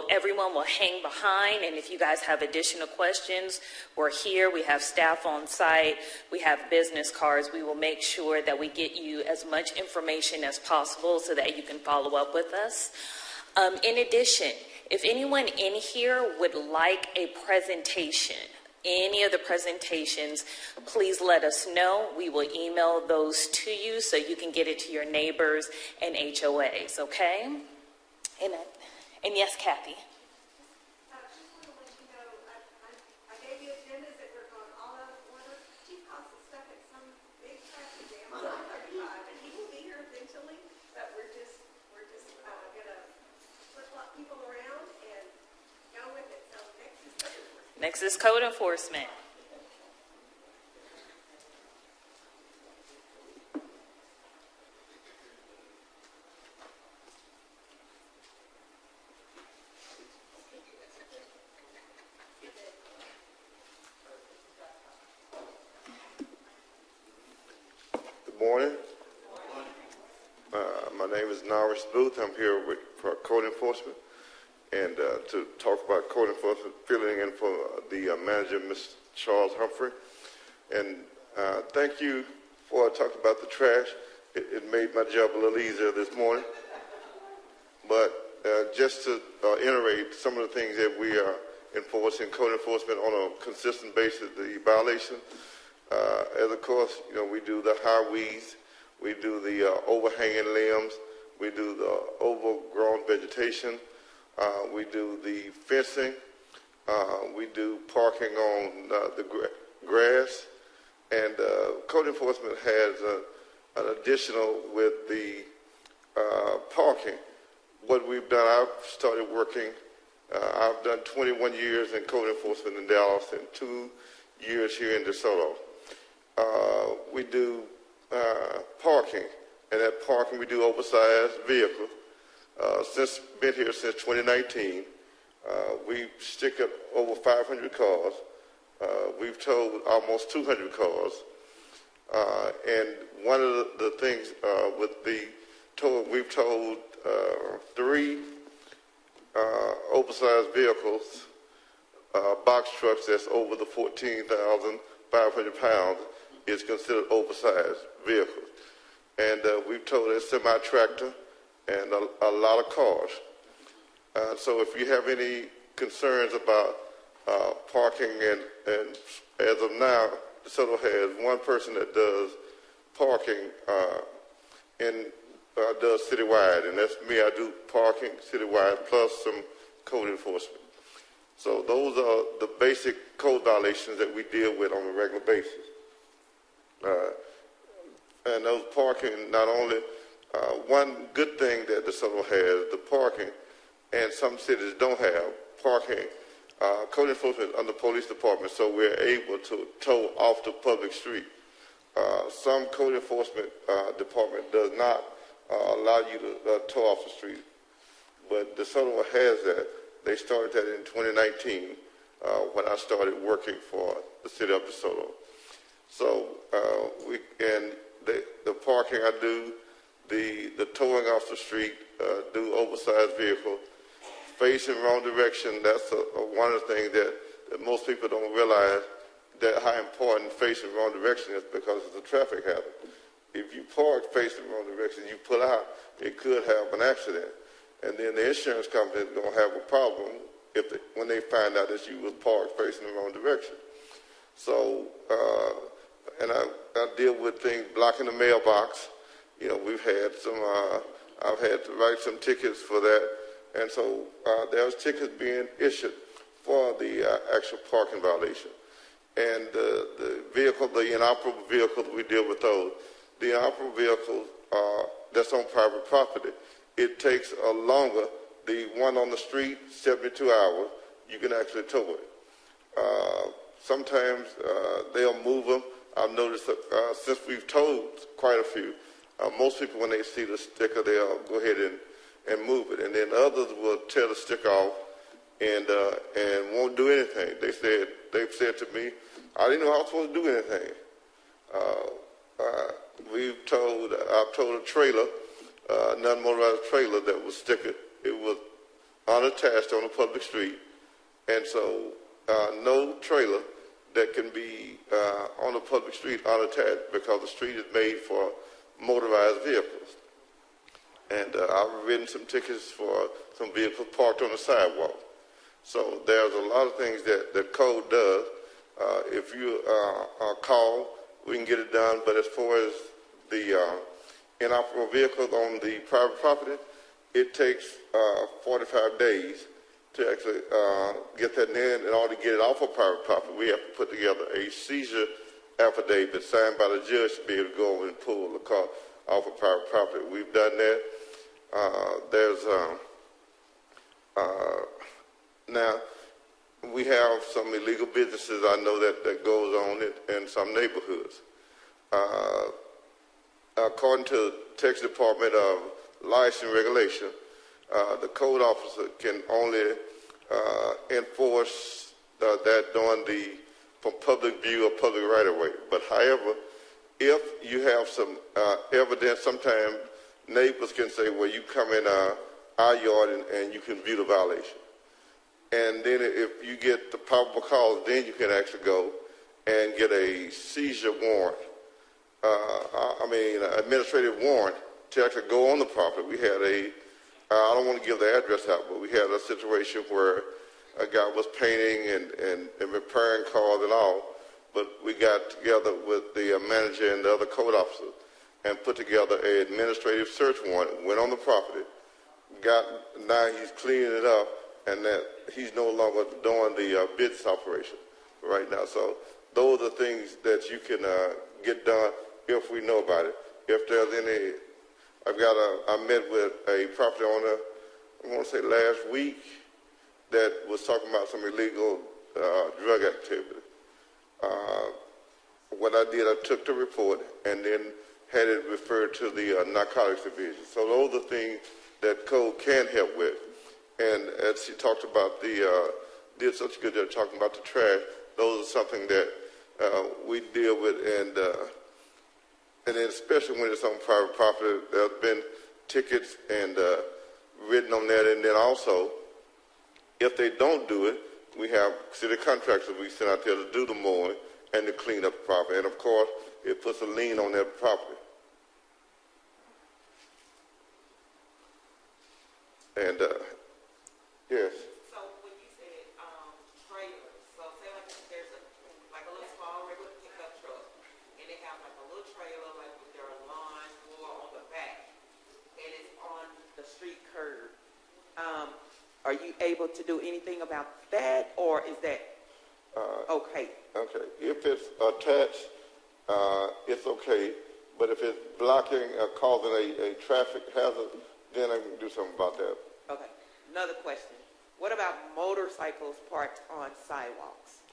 everyone will hang behind. And if you guys have additional questions, we're here. We have staff on site. We have business cards. We will make sure that we get you as much information as possible so that you can follow up with us. In addition, if anyone in here would like a presentation, any of the presentations, please let us know. We will email those to you so you can get it to your neighbors and HOAs, okay? And yes, Kathy. I just want to let you know, I gave you agendas that were going all out of order. Chief Cost is stuck at some big traffic jam on I-35, and he will be here eventually, but we're just gonna flip-flop people around and go with it. So next is code enforcement. Next is code enforcement. Good morning. My name is Norris Booth. I'm here for code enforcement and to talk about code enforcement, filling in for the manager, Mr. Charles Humphrey. And thank you for talking about the trash. It made my job a little easier this morning. But just to iterate some of the things that we are enforcing, code enforcement on a consistent basis, the violation. As of course, we do the high weeds, we do the overhanging limbs, we do the overgrown vegetation, we do the fencing, we do parking on the grass, and code enforcement has an additional with the parking. What we've done, I've started working, I've done 21 years in code enforcement in Dallas and 2 years here in DeSoto. We do parking, and at parking we do oversized vehicles. Been here since 2019. We stick at over 500 cars. We've towed almost 200 cars. And one of the things with the tow, we've towed 3 oversized vehicles, box trucks that's over the 14,500 pounds is considered oversized vehicles. And we've towed a semi-tractor and a lot of cars. So if you have any concerns about parking, and as of now, DeSoto has one person that does parking and does citywide, and that's me. I do parking citywide plus some code enforcement. So those are the basic code violations that we deal with on a regular basis. And those parking, not only, one good thing that DeSoto has, the parking, and some cities don't have, parking, code enforcement under police department, so we're able to tow off the public street. Some code enforcement department does not allow you to tow off the street, but DeSoto has that. They started that in 2019 when I started working for the city of DeSoto. So the parking I do, the towing off the street, do oversized vehicles, facing wrong direction. That's one of the things that most people don't realize, that how important facing wrong direction is, because it's a traffic hazard. If you park facing the wrong direction, you pull out, it could have an accident. And then the insurance company is going to have a problem when they find out that you was parked facing the wrong direction. So, and I deal with things blocking the mailbox. We've had some, I've had to write some tickets for that. And so there's tickets being issued for the actual parking violation. And the vehicle, the inoperable vehicles, we deal with those. The inoperable vehicles that's on private property, it takes longer. The one on the street, 72 hours, you can actually tow it. Sometimes they'll move them. I've noticed that since we've towed quite a few, most people, when they see the sticker, they'll go ahead and move it. And then others will tear the sticker off and won't do anything. They've said to me, I didn't know I was supposed to do anything. I've towed a trailer, non-motorized trailer that was stickered. It was unattached on a public street. And so no trailer that can be on a public street unattached, because the street is made for motorized vehicles. And I've written some tickets for some vehicles parked on the sidewalk. So there's a lot of things that code does. If you call, we can get it done. But as far as the inoperable vehicles on the private property, it takes 45 days to actually get that in. In order to get it off of private property, we have to put together a seizure affidavit signed by the judge to be able to go over and pull the car off of private property. We've done that. Now, we have some illegal businesses I know that goes on in some neighborhoods. According to the Texas Department of License Regulation, the code officer can only enforce that from public view or public right-of-way. But however, if you have some evidence, sometimes neighbors can say, well, you come in our yard and you can view the violation. And then if you get the probable cause, then you can actually go and get a seizure warrant, administrative warrant to actually go on the property. We had I don't want to give the address out, but we had a situation where a guy was painting and repairing cars and all, but we got together with the manager and the other code officer and put together an administrative search warrant, went on the property, now he's cleaning it up, and that he's no longer doing the business operation right now. So those are things that you can get done if we know about it. If there's any, I met with a property owner, I want to say last week, that was talking about some illegal drug activity. What I did, I took the report and then had it referred to the narcotics division. So those are things that code can help with. And as she talked about did such a good job talking about the trash, those are something that we deal with, and then especially when it's on private property, there have been tickets and written on that, and then also, if they don't do it, we have city contractors we send out there to do the mowing and to clean up the property, and of course, it puts a lien on that property. And yes. So when you said trailers, so say like there's a little small regular pickup truck, and they have like a little trailer like with their lawn mower on the back, and it's on the street curb. Are you able to do anything about that, or is that okay? Okay. If it's attached, it's okay. But if it's blocking or causing a traffic hazard, then I can do something about that. Okay. Another question. What about motorcycles parked on sidewalks?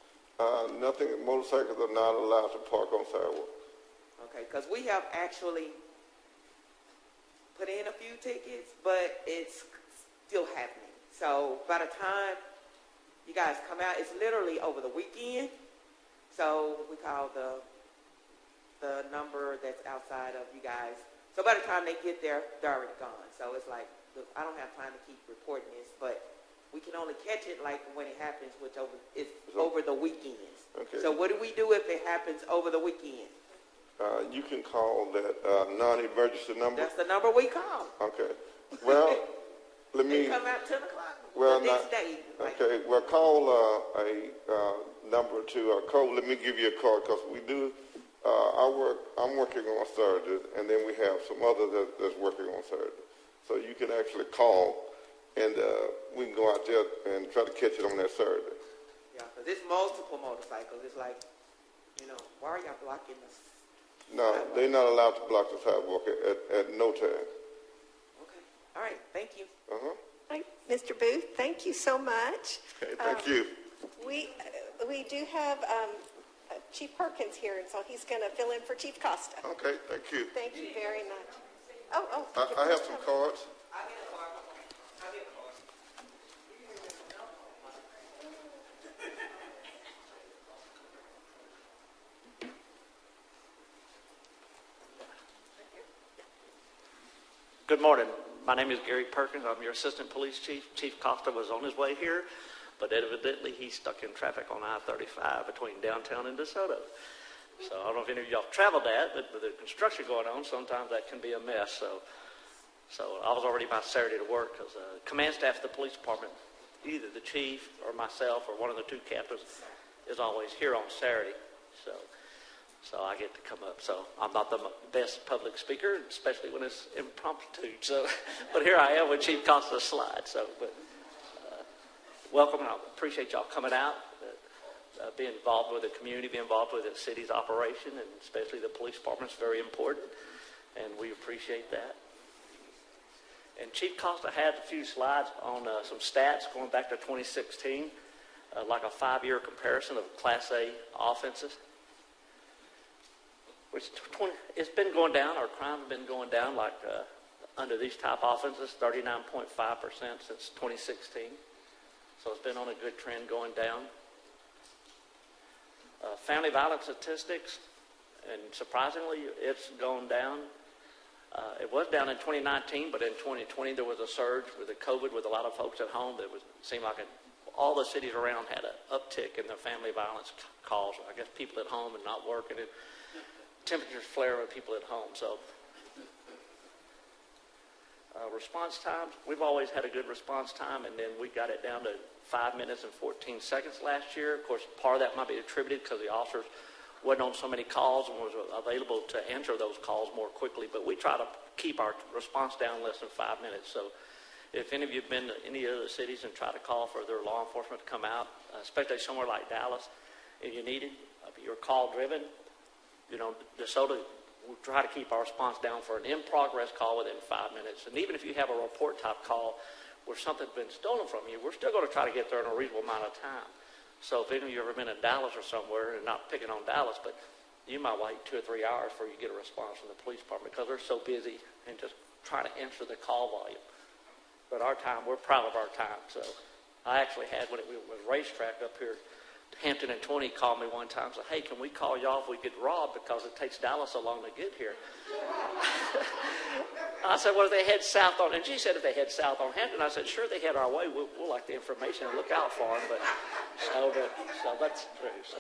Nothing. Motorcycles are not allowed to park on sidewalks. Okay, because we have actually put in a few tickets, but it's still happening. So by the time you guys come out, it's literally over the weekend. So we call the number that's outside of you guys. So by the time they get there, they're already gone. So it's like, I don't have time to keep reporting this, but we can only catch it like when it happens, which it's over the weekends. Okay. So what do we do if it happens over the weekend? You can call that non-emergency number. That's the number we call. Okay. Well, let me. They come out 10 o'clock Well, the next day. Okay. Well, call a number to code. Let me give you a call because we do. I'm working on Saturday, and then we have some others that's working on Saturday. So you can actually call, and we can go out there and try to catch it on that Saturday. Yeah, because it's multiple motorcycles. It's like, why are y'all blocking this? No, they're not allowed to block the sidewalk at no time. Okay. All right. Thank you. Uh-huh. Right, Mr. Booth, thank you so much. Okay, thank you. We do have Chief Perkins here, and so he's going to fill in for Chief Costa. Okay, thank you. Thank you very much. Oh. I have some cards. Good morning. My name is Gary Perkins. I'm your Assistant Police Chief. Chief Costa was on his way here, but evidently he's stuck in traffic on I-35 between downtown and DeSoto. So I don't know if any of y'all traveled that, but with the construction going on, sometimes that can be a mess. So I was already by Saturday to work because command staff of the police department, either the chief or myself or one of the two captains, is always here on Saturday. So I get to come up. So I'm not the best public speaker, especially when it's impromptu. So, but here I am with Chief Costa's slide. So, but welcome, and I appreciate y'all coming out, being involved with the community, being involved with the city's operation, and especially the police department is very important, and we appreciate that. And Chief Costa had a few slides on some stats going back to 2016, like a 5-year comparison of Class A offenses. It's been going down. Our crime has been going down like under these type offenses, 39.5% since 2016. So it's been on a good trend going down. Family violence statistics, and surprisingly, it's gone down. It was down in 2019, but in 2020 there was a surge with the COVID, with a lot of folks at home. It seemed like all the cities around had an uptick in their family violence calls. I guess people at home and not working, and temperatures flare with people at home. So response times, we've always had a good response time, and then we got it down to 5 minutes and 14 seconds last year. Of course, part of that might be attributed because the officers wasn't on so many calls and was available to answer those calls more quickly. But we try to keep our response down less than 5 minutes. So if any of you have been to any other cities and try to call for their law enforcement to come out, especially somewhere like Dallas, if you need it, if you're call driven, DeSoto, we try to keep our response down for an in-progress call within 5 minutes. And even if you have a report-type call where something's been stolen from you, we're still going to try to get there in a reasonable amount of time. So if any of you have ever been in Dallas or somewhere, and not picking on Dallas, but you might wait 2 or 3 hours before you get a response from the police department because they're so busy and just trying to answer the call volume. But our time, we're proud of our time. So I actually had, when it was racetrack up here, Hampton and 20 called me one time and said, hey, can we call y'all if we get robbed because it takes Dallas so long to get here? I said, well, if they head south on, and she said if they head south on Hampton, I said, sure, they head our way. We'll like the information and look out for them. But so that's true. So.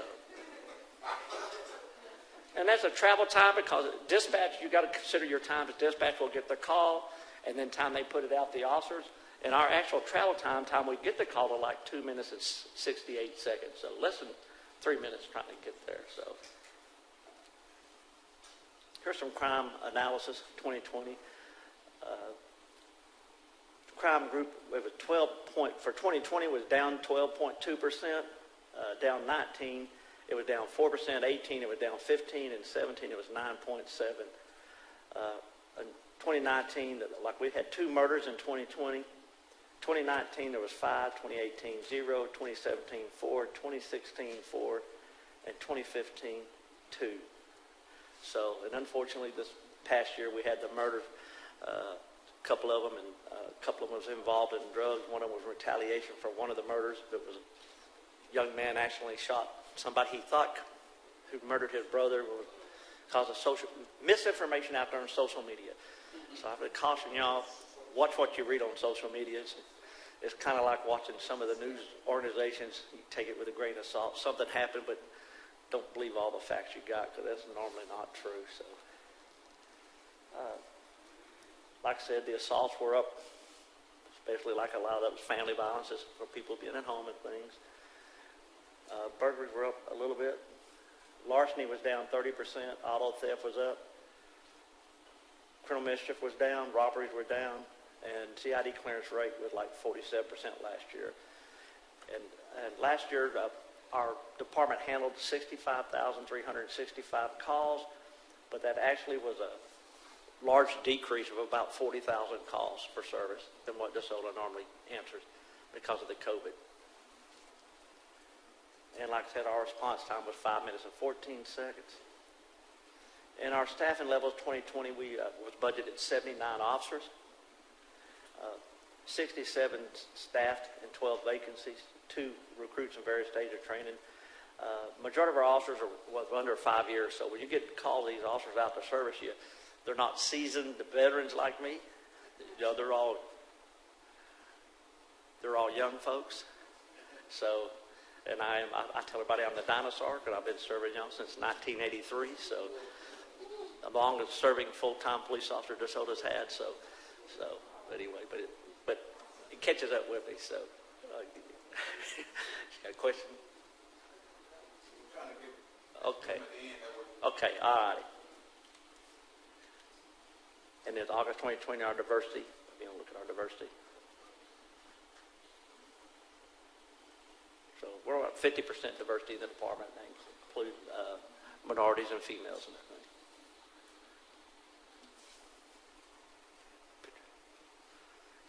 And that's a travel time because dispatch, you got to consider your time as dispatch will get the call, and then time they put it out the officers. And our actual travel time we get the call to like 2 minutes and 68 seconds. So less than 3 minutes trying to get there. So here's some crime analysis 2020. Crime group, we have a for 2020 was down 12.2%, down 19. It was down 4%, 18, it was down 15, and 17, it was 9.7. In 2019, like we had 2 murders in 2020. 2019, there was 5, 2018, 0, 2017, 4, 2016, 4, and 2015, 2. So, and unfortunately, this past year we had the murders, a couple of them, and a couple of them was involved in drugs. One of them was retaliation for one of the murders. It was a young man actually shot somebody he thought who murdered his brother because of misinformation out there on social media. So I would caution y'all, watch what you read on social media. It's kind of like watching some of the news organizations. You take it with a grain of salt. Something happened, but don't believe all the facts you got because that's normally not true. So, like I said, the assaults were up, especially like a lot of those family violences for people being at home and things. Burglaries were up a little bit. Larceny was down 30%. Auto theft was up. Criminal mischief was down. Robberies were down. And CID clearance rate was like 47% last year. And last year, our department handled 65,365 calls, but that actually was a large decrease of about 40,000 calls for service than what DeSoto normally answers because of the COVID. And like I said, our response time was 5 minutes and 14 seconds. And our staffing levels 2020, we was budgeted 79 officers, 67 staffed and 12 vacancies, 2 recruits in various stages of training. Majority of our officers was under 5 years, so when you get called these officers out to service, they're not seasoned veterans like me. They're all young folks. So, and I tell everybody I'm the dinosaur because I've been serving y'all since 1983. So, the longest serving full-time police officer DeSoto's had. So anyway, but it catches up with me. So, got a question? Okay. Okay, all right. And then August 2020, our diversity. Look at our diversity. So we're about 50% diversity in the department. That includes minorities and females and everything.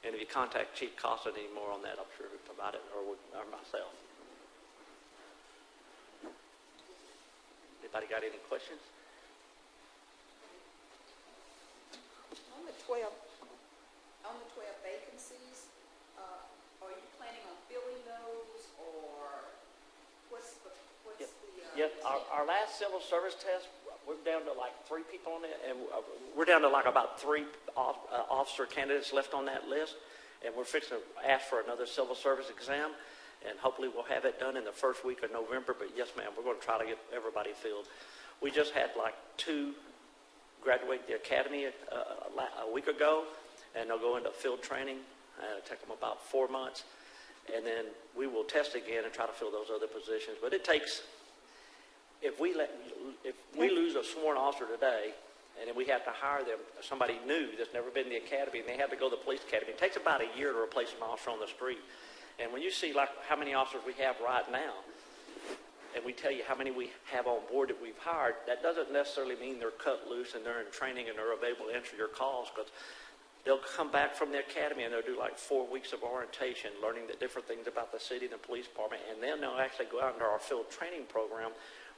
And if you contact Chief Costa any more on that, I'm sure he'll provide it, or myself. Anybody got any questions? On the 12 vacancies, are you planning on filling those, or what's the? Yep. Our last civil service test, we're down to like 3 people on it, and we're down to like about 3 officer candidates left on that list, and we're fixing to ask for another civil service exam, and hopefully we'll have it done in the first week of November. But yes, ma'am, we're going to try to get everybody filled. We just had like 2 graduate the academy a week ago, and they'll go into field training. It'll take them about 4 months, and then we will test again and try to fill those other positions. But it takes, if we lose a sworn officer today, and then we have to hire them, somebody new that's never been in the academy, and they have to go to the police academy, it takes about a year to replace an officer on the street. And when you see like how many officers we have right now, and we tell you how many we have on board that we've hired, that doesn't necessarily mean they're cut loose and they're in training and they're available to answer your calls, because they'll come back from the academy and they'll do like 4 weeks of orientation, learning the different things about the city and the police department, and then they'll actually go out into our field training program,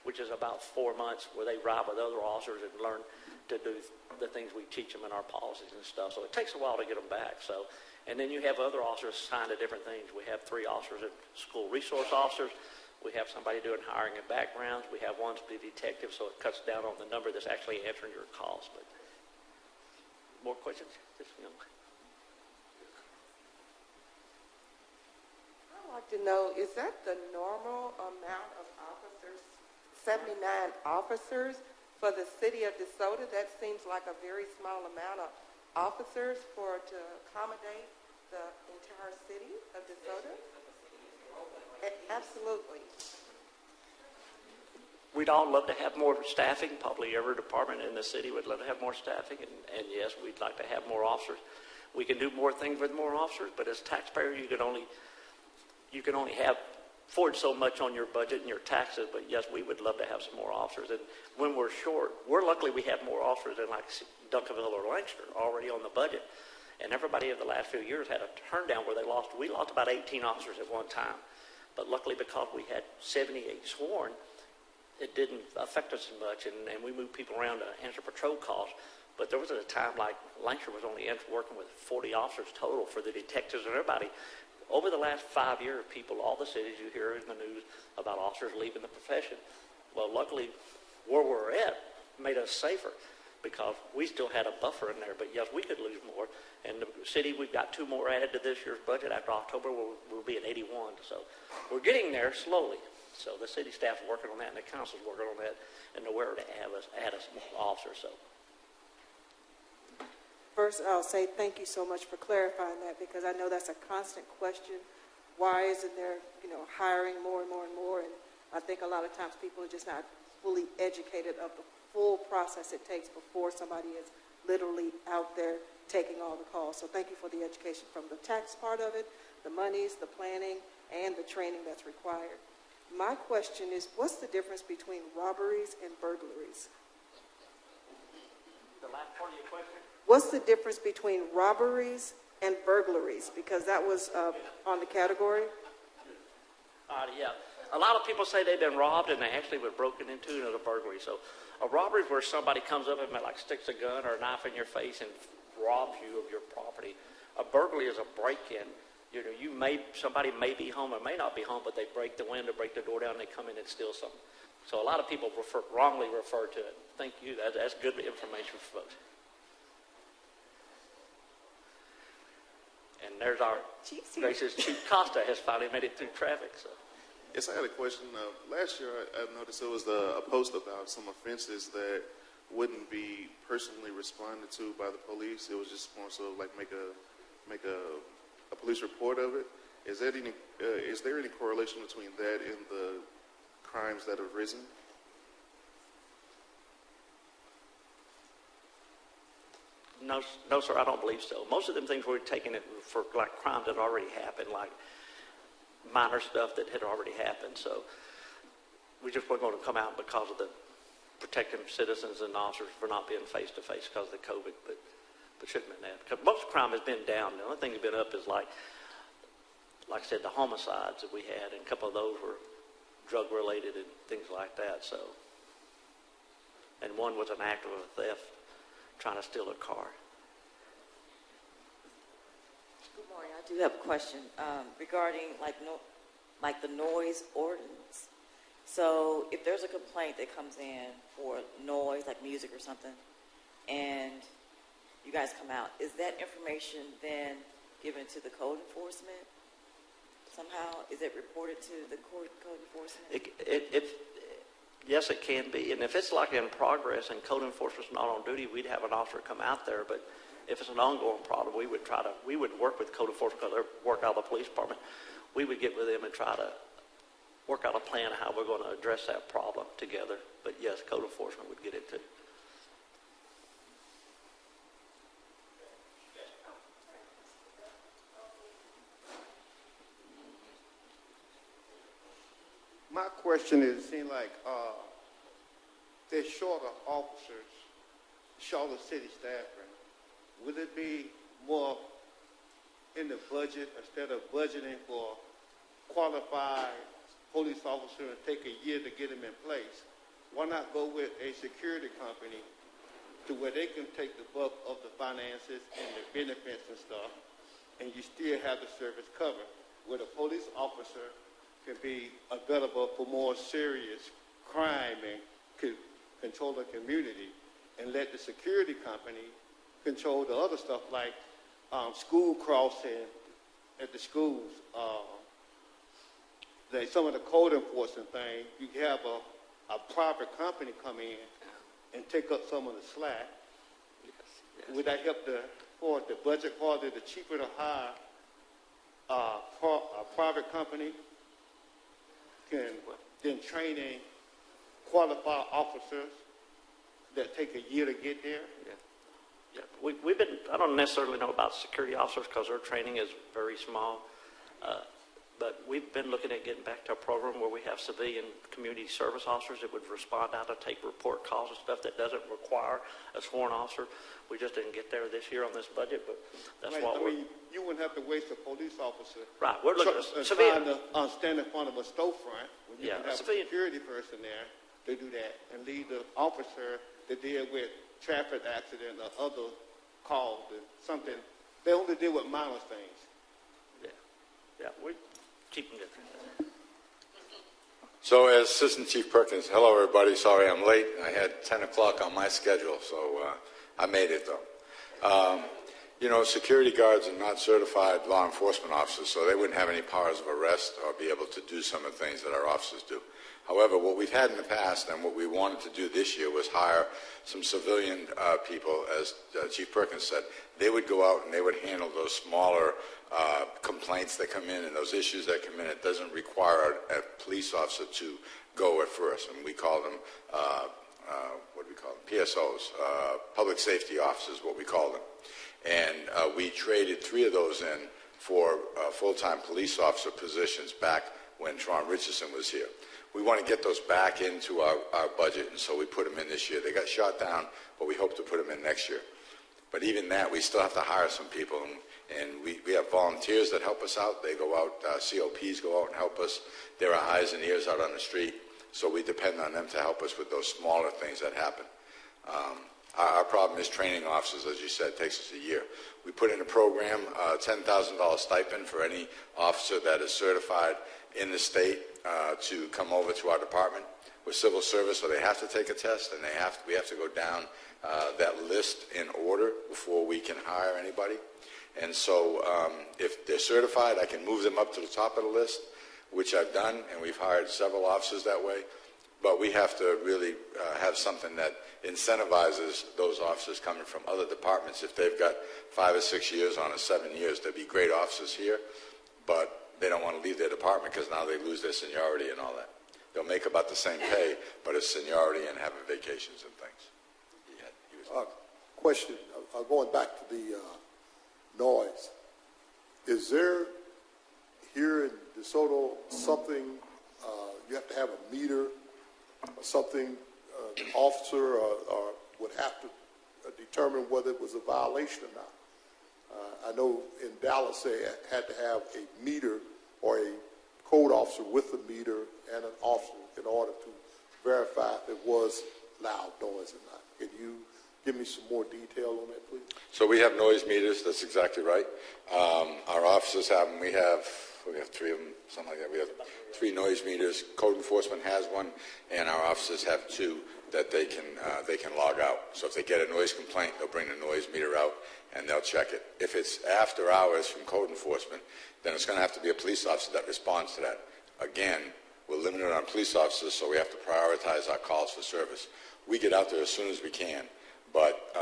which is about 4 months, where they ride with other officers and learn to do the things we teach them in our policies and stuff. So it takes a while to get them back. So, and then you have other officers assigned to different things. We have 3 officers at school resource officers. We have somebody doing hiring and backgrounds. We have one to be detective, so it cuts down on the number that's actually answering your calls. But more questions? I'd like to know, is that the normal amount of officers, 79 officers for the city of DeSoto? That seems like a very small amount of officers to accommodate the entire city of DeSoto? Absolutely. We'd all love to have more staffing. Probably every department in the city would love to have more staffing. And yes, we'd like to have more officers. We can do more things with more officers, but as taxpayers, you can only afford so much on your budget and your taxes. But yes, we would love to have some more officers. And when we're short, luckily we have more officers than like Duncanville or Lancaster already on the budget. And everybody in the last few years had a turn down where we lost about 18 officers at one time. But luckily, because we had 78 sworn, it didn't affect us as much, and we moved people around to answer patrol calls. But there was a time like Lancaster was only working with 40 officers total for the detectives and everybody. Over the last 5 years, all the cities you hear in the news about officers leaving the profession. Well, luckily, where we're at made us safer, because we still had a buffer in there. But yes, we could lose more. And the city, we've got 2 more added to this year's budget. After October, we'll be at 81. So we're getting there slowly. So the city staff's working on that, and the council's working on that, and nowhere to add us more officers. So. First, I'll say thank you so much for clarifying that, because I know that's a constant question. Why isn't there, hiring more and more and more? And I think a lot of times people are just not fully educated of the full process it takes before somebody is literally out there taking all the calls. So thank you for the education from the tax part of it, the monies, the planning, and the training that's required. My question is, what's the difference between robberies and burglaries? The last part of your question? What's the difference between robberies and burglaries? Because that was on the category. Yeah. A lot of people say they've been robbed and they actually were broken into in a burglary. So a robbery is where somebody comes up and sticks a gun or a knife in your face and robs you of your property. A burglary is a break-in. Somebody may be home or may not be home, but they break the window, break the door down, and they come in and steal something. So a lot of people wrongly refer to it. Thank you. That's good information for folks. And there's our gracious Chief Costa has finally made it through traffic. So. Yes, I had a question. Last year, I noticed there was a post about some offenses that wouldn't be personally responded to by the police. It was just more so like make a police report of it. Is there any correlation between that and the crimes that have risen? No, sir, I don't believe so. Most of them things we're taking it for like crimes that already happened, like minor stuff that had already happened. So we just weren't going to come out because of the protecting citizens and officers for not being face to face because of the COVID, but shouldn't have been that. Because most crime has been down. The only thing that's been up is like I said, the homicides that we had, and a couple of those were drug related and things like that. So, and one was an act of a theft, trying to steal a car. Good morning. I do have a question regarding like the noise ordinance. So if there's a complaint that comes in for noise, like music or something, and you guys come out, is that information then given to the code enforcement somehow? Is it reported to the code enforcement? Yes, it can be. And if it's like in progress and code enforcement's not on duty, we'd have an officer come out there. But if it's an ongoing problem, we would work with code enforcement because they work out of the police department. We would get with them and try to work out a plan of how we're going to address that problem together. But yes, code enforcement would get it too. My question is, it seems like they're short of officers, short of city staffing. Would it be more in the budget instead of budgeting for qualified police officer and take a year to get them in place? Why not go with a security company to where they can take the bulk of the finances and the benefits and stuff, and you still have the service covered, where the police officer can be available for more serious crime and could control the community, and let the security company control the other stuff like school crossing at the schools. Like some of the code enforcement things, you have a private company come in and take up some of the slack. Yes. Would that help for the budget part? Is it cheaper to hire a private company than training qualified officers that take a year to get there? Yeah. We've been, I don't necessarily know about security officers because their training is very small. But we've been looking at getting back to a program where we have civilian community service officers that would respond out to take report calls and stuff that doesn't require a sworn officer. We just didn't get there this year on this budget, but that's right. what you wouldn't have to waste a police officer. Right. We're looking at trying to stand in front of a storefront when you can have a civilian security person there to do that and leave the officer to deal with traffic accident or other calls and something. They only deal with minor things. Yeah. We keep them different. So as Assistant Chief Perkins, hello everybody, sorry I'm late. I had 10 o'clock on my schedule, so I made it though. You know, security guards are not certified law enforcement officers, so they wouldn't have any powers of arrest or be able to do some of the things that our officers do. However, what we've had in the past and what we wanted to do this year was hire some civilian people, as Chief Perkins said. They would go out and they would handle those smaller complaints that come in and those issues that come in. It doesn't require a police officer to go at first, and we call them, what do we call them? PSOs, public safety officers, what we call them. And we traded 3 of those in for full-time police officer positions back when Tron Richardson was here. We want to get those back into our budget, and so we put them in this year. They got shot down, but we hope to put them in next year. But even that, we still have to hire some people, and we have volunteers that help us out. They go out, COPs go out and help us. There are eyes and ears out on the street, so we depend on them to help us with those smaller things that happen. Our problem is training officers, as you said, it takes us a year. We put in a program, $10,000 stipend for any officer that is certified in the state to come over to our department. We're civil service, so they have to take a test, and we have to go down that list in order before we can hire anybody. And so if they're certified, I can move them up to the top of the list, which I've done, and we've hired several officers that way. But we have to really have something that incentivizes those officers coming from other departments. If they've got 5 or 6 years on or 7 years, they'd be great officers here, but they don't want to leave their department because now they lose their seniority and all that. They'll make about the same pay, but it's seniority and having vacations and things. question, going back to the noise. Is there here in DeSoto something, you have to have a meter or something, the officer would have to determine whether it was a violation or not? I know in Dallas they had to have a meter or a code officer with a meter and an officer in order to verify if it was loud noise or not. Can you give me some more detail on that, please? So we have noise meters. That's exactly right. Our officers have them. We have 3 of them, something like that. We have 3 noise meters. Code enforcement has one, and our officers have 2 that they can log out. So if they get a noise complaint, they'll bring the noise meter out and they'll check it. If it's after hours from code enforcement, then it's going to have to be a police officer that responds to that. Again, we're limited on police officers, so we have to prioritize our calls for service. We get out there as soon as we can, but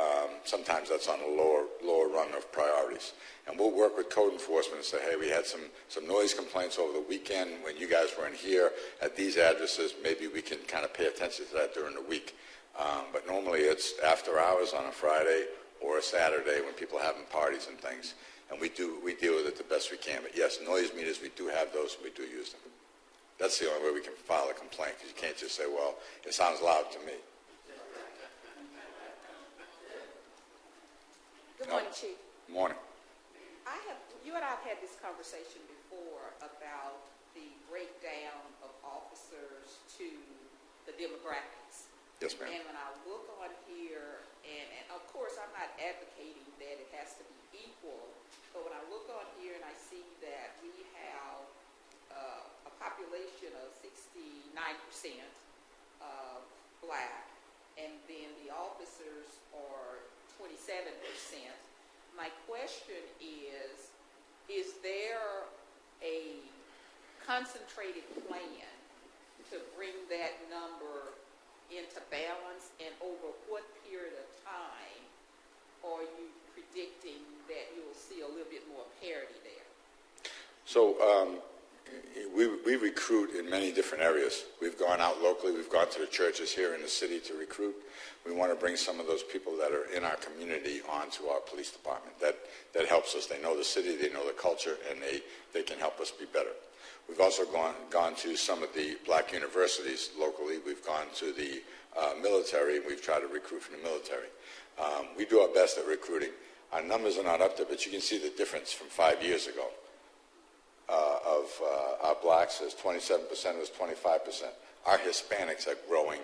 sometimes that's on a lower run of priorities. And we'll work with code enforcement and say, hey, we had some noise complaints over the weekend when you guys weren't here at these addresses. Maybe we can kind of pay attention to that during the week. But normally it's after hours on a Friday or a Saturday when people are having parties and things. And we deal with it the best we can. But yes, noise meters, we do have those, and we do use them. That's the only way we can file a complaint, because you can't just say, well, it sounds loud to me. Good morning, Chief. Morning. You and I have had this conversation before about the breakdown of officers to the demographics. Yes, ma'am. And when I look on here, and of course I'm not advocating that it has to be equal, but when I look on here and I see that we have a population of 69% black, and then the officers are 27%. My question is there a concentrated plan to bring that number into balance, and over what period of time are you predicting that you'll see a little bit more parity there? So we recruit in many different areas. We've gone out locally. We've gone to the churches here in the city to recruit. We want to bring some of those people that are in our community onto our police department. That helps us. They know the city, they know the culture, and they can help us be better. We've also gone to some of the black universities locally. We've gone to the military, and we've tried to recruit from the military. We do our best at recruiting. Our numbers are not up there, but you can see the difference from 5 years ago. Of our blacks is 27%, it was 25%. Our Hispanics are growing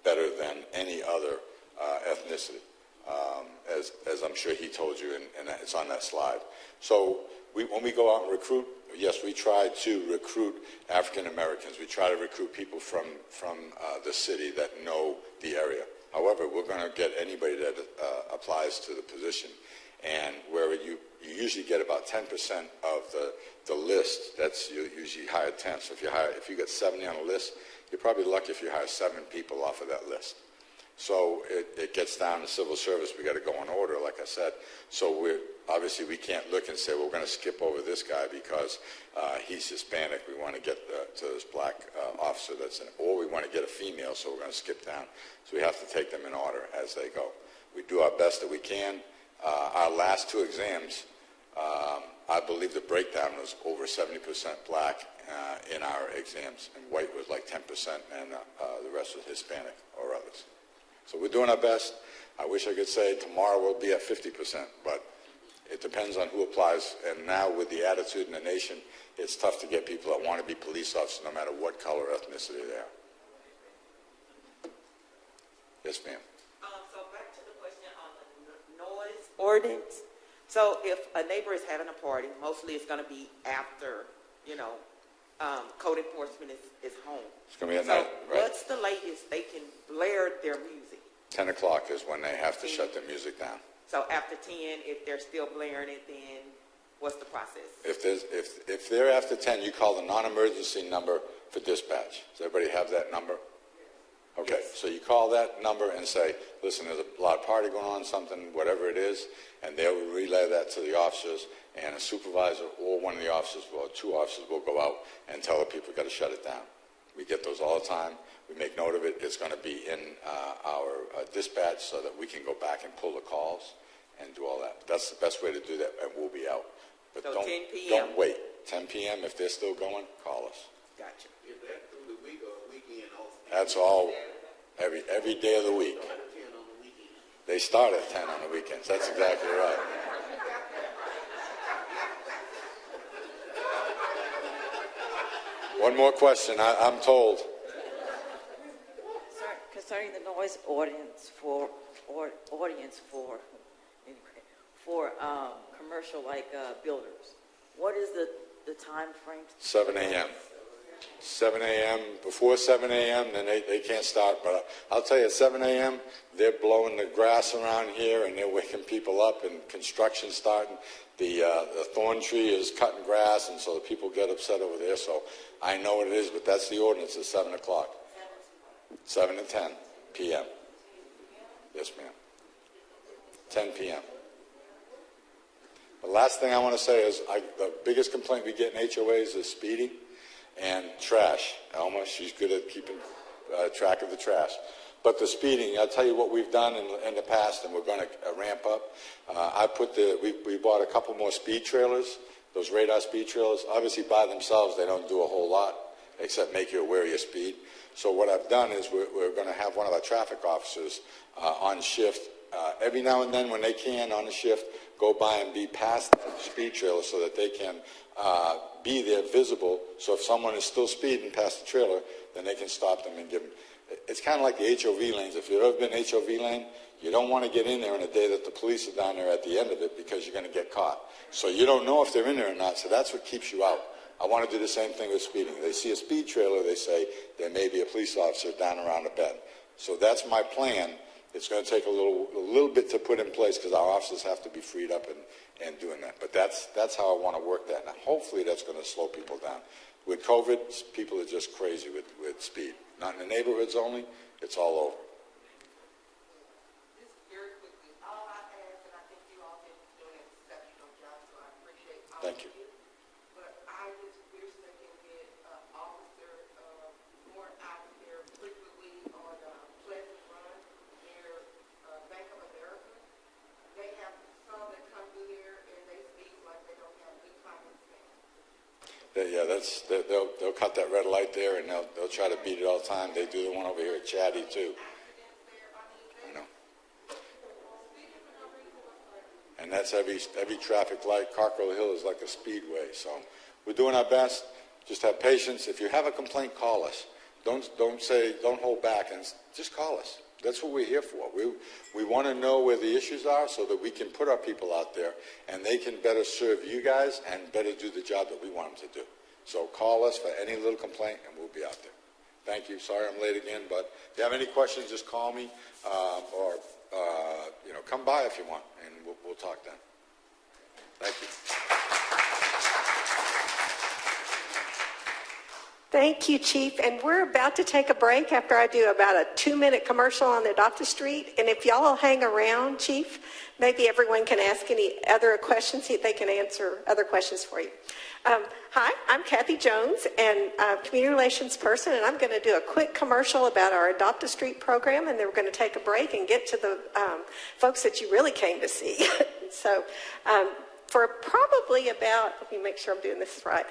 better than any other ethnicity, as I'm sure he told you, and it's on that slide. So when we go out and recruit, yes, we try to recruit African Americans. We try to recruit people from the city that know the area. However, we're going to get anybody that applies to the position, and where you usually get about 10% of the list. That's you usually hire 10. So if you get 70 on a list, you're probably lucky if you hire 7 people off of that list. So it gets down to civil service. We got to go in order, like I said. So obviously we can't look and say, well, we're going to skip over this guy because he's Hispanic. We want to get to this black officer that's in it, or we want to get a female, so we're going to skip down. So we have to take them in order as they go. We do our best that we can. Our last 2 exams, I believe the breakdown was over 70% black in our exams, and white was like 10%, and the rest was Hispanic or others. So we're doing our best. I wish I could say tomorrow we'll be at 50%, but it depends on who applies. And now with the attitude in the nation, it's tough to get people that want to be police officers no matter what color or ethnicity they are. Yes, ma'am. So back to the question on the noise ordinance. So if a neighbor is having a party, mostly it's going to be after, code enforcement is home. It's going to be at night, right? What's the latest they can blare their music? 10 o'clock is when they have to shut their music down. So after 10, if they're still blaring it, then what's the process? If they're after 10, you call the non-emergency number for dispatch. Does everybody have that number? Okay, yes. So you call that number and say, listen, there's a loud party going on, something, whatever it is, and they'll relay that to the officers, and a supervisor or one of the officers, or 2 officers will go out and tell the people got to shut it down. We get those all the time. We make note of it. It's going to be in our dispatch so that we can go back and pull the calls and do all that. That's the best way to do that, and we'll be out. But So don't, 10 p.m. don't wait. 10 p.m. If they're still going, call us. Gotcha. Is that through the week or weekend also? That's all, every day of the week. 10 on the weekend. They start at 10 on the weekends. That's exactly right. One more question. I'm told. Concerning the noise ordinance for commercial builders, what is the time frame? 7 a.m. 7 a.m. Before 7 a.m., then they can't start. But I'll tell you, at 7 a.m., they're blowing the grass around here, and they're waking people up, and construction starting. The thorn tree is cutting grass, and so the people get upset over there. So I know what it is, but that's the ordinance at 7 o'clock. 7 to 10 p.m. Yes, ma'am. 10 p.m. The last thing I want to say is the biggest complaint we get in HOAs is speeding and trash. Elma, she's good at keeping track of the trash. But the speeding, I'll tell you what we've done in the past, and we're going to ramp up. We bought a couple more speed trailers, those radar speed trailers. Obviously, by themselves, they don't do a whole lot except make you aware of your speed. So what I've done is we're going to have one of our traffic officers on shift every now and then when they can on the shift, go by and be past the speed trailer so that they can be there visible. So if someone is still speeding past the trailer, then they can stop them and give them. It's kind of like the HOV lanes. If you've ever been HOV lane, you don't want to get in there on a day that the police are down there at the end of it because you're going to get caught. So you don't know if they're in there or not, so that's what keeps you out. I want to do the same thing with speeding. They see a speed trailer, they say there may be a police officer down around the bend. So that's my plan. It's going to take a little bit to put in place because our officers have to be freed up and doing that. But that's how I want to work that. Now, hopefully that's going to slow people down. With COVID, people are just crazy with speed. Not in the neighborhoods only, it's all over. Just very quickly, all I ask, and I think you all have been doing an exceptional job, so I appreciate all Thank you. of you. But I just wish they can get officer more out there frequently on Pleasant Run near Bank of America. They have some that come through there and they speak like they don't have good common sense. Yeah, they'll cut that red light there, and they'll try to beat it all the time. They do the one over here at Chatty too. I know. And that's every traffic light. Cockrell Hill is like a speedway. So we're doing our best. Just have patience. If you have a complaint, call us. Don't hold back, and just call us. That's what we're here for. We want to know where the issues are so that we can put our people out there and they can better serve you guys and better do the job that we want them to do. So call us for any little complaint and we'll be out there. Thank you. Sorry I'm late again, but if you have any questions, just call me or come by if you want, and we'll talk then. Thank you. Thank you, Chief. And we're about to take a break after I do about a 2-minute commercial on the Adopt a Street. And if y'all will hang around, Chief, maybe everyone can ask any other questions. See if they can answer other questions for you. Hi, I'm Kathy Jones, and Community Relations person, and I'm going to do a quick commercial about our Adopt a Street program, and then we're going to take a break and get to the folks that you really came to see. So for probably about, let me make sure I'm doing this right.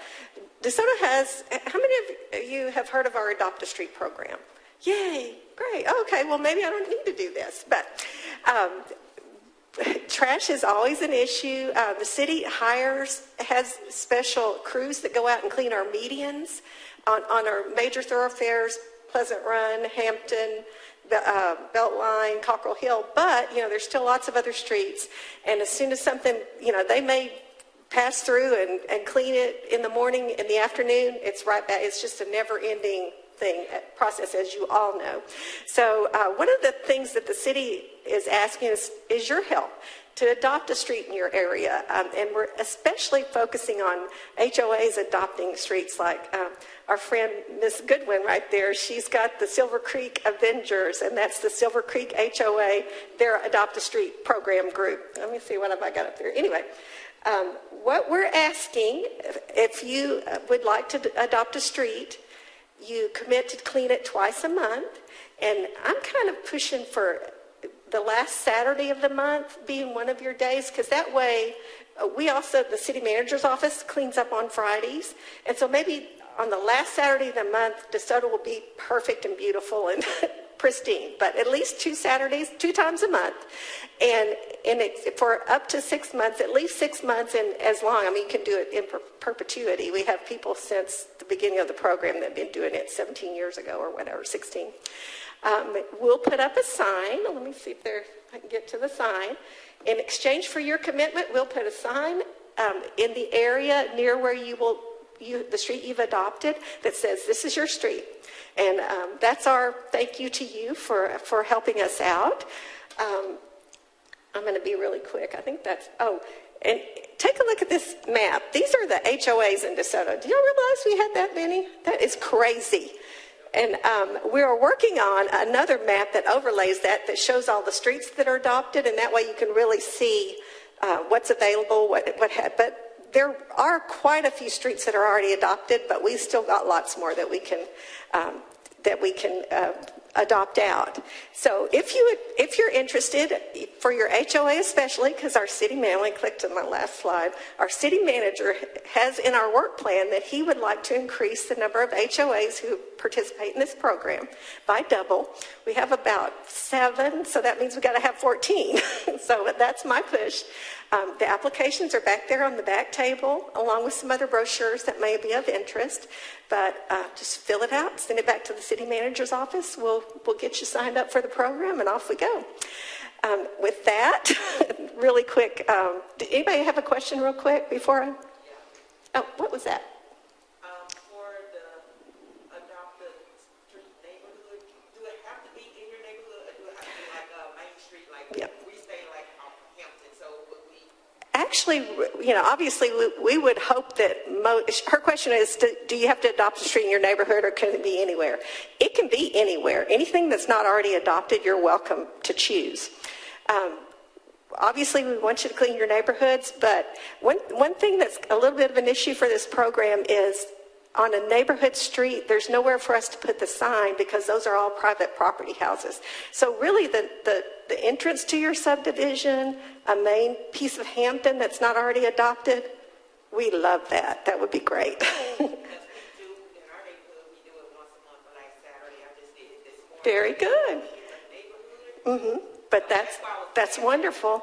DeSoto has, how many of you have heard of our Adopt a Street program? Yay, great. Okay, well, maybe I don't need to do this. But trash is always an issue. The city has special crews that go out and clean our medians on our major thoroughfares, Pleasant Run, Hampton, Beltline, Cockrell Hill. But, there's still lots of other streets. And as soon as something, they may pass through and clean it in the morning, in the afternoon, it's right back. It's just a never-ending process, as you all know. So one of the things that the city is asking is your help to adopt a street in your area. And we're especially focusing on HOAs adopting streets, like our friend Miss Goodwin right there. She's got the Silver Creek Avengers, and that's the Silver Creek HOA, their Adopt a Street program group. Let me see, what have I got up there? Anyway, what we're asking, if you would like to adopt a street, You commit to clean it twice a month, and I'm kind of pushing for the last Saturday of the month being one of your days, because that way we also, the city manager's office cleans up on Fridays, and so maybe on the last Saturday of the month, DeSoto will be perfect and beautiful and pristine, but at least 2 Saturdays, 2 times a month, and for up to 6 months, at least 6 months, and as long, I mean, you can do it in perpetuity. We have people since the beginning of the program that have been doing it 17 years ago or whatever, 16. We'll put up a sign. Let me see if I can get to the sign. In exchange for your commitment, we'll put a sign in the area near where the street you've adopted that says, this is your street. And that's our thank you to you for helping us out. I'm going to be really quick. I think and take a look at this map. These are the HOAs in DeSoto. Do you realize we had that many? That is crazy. And we are working on another map that overlays that shows all the streets that are adopted, and that way you can really see what's available, but there are quite a few streets that are already adopted, but we still got lots more that we can adopt out. So if you're interested, for your HOA especially, because our city manager, I clicked on my last slide, our city manager has in our work plan that he would like to increase the number of HOAs who participate in this program by double. We have about 7, so that means we got to have 14. So that's my push. The applications are back there on the back table, along with some other brochures that may be of interest. But just fill it out, send it back to the city manager's office. We'll get you signed up for the program, and off we go. With that, really quick, did anybody have a question real quick before I? Oh, what was that? For the adopted street neighborhood, do it have to be in your neighborhood, or do it have to be like Main Street, like we stay like Hampton, so would we? Actually, obviously we would hope that her question is, do you have to adopt a street in your neighborhood, or can it be anywhere? It can be anywhere. Anything that's not already adopted, you're welcome to choose. Obviously, we want you to clean your neighborhoods, but one thing that's a little bit of an issue for this program is on a neighborhood street, there's nowhere for us to put the sign because those are all private property houses. So really the entrance to your subdivision, a main piece of Hampton that's not already adopted, we love that. That would be great. Very good. Mm-hmm. But that's wonderful.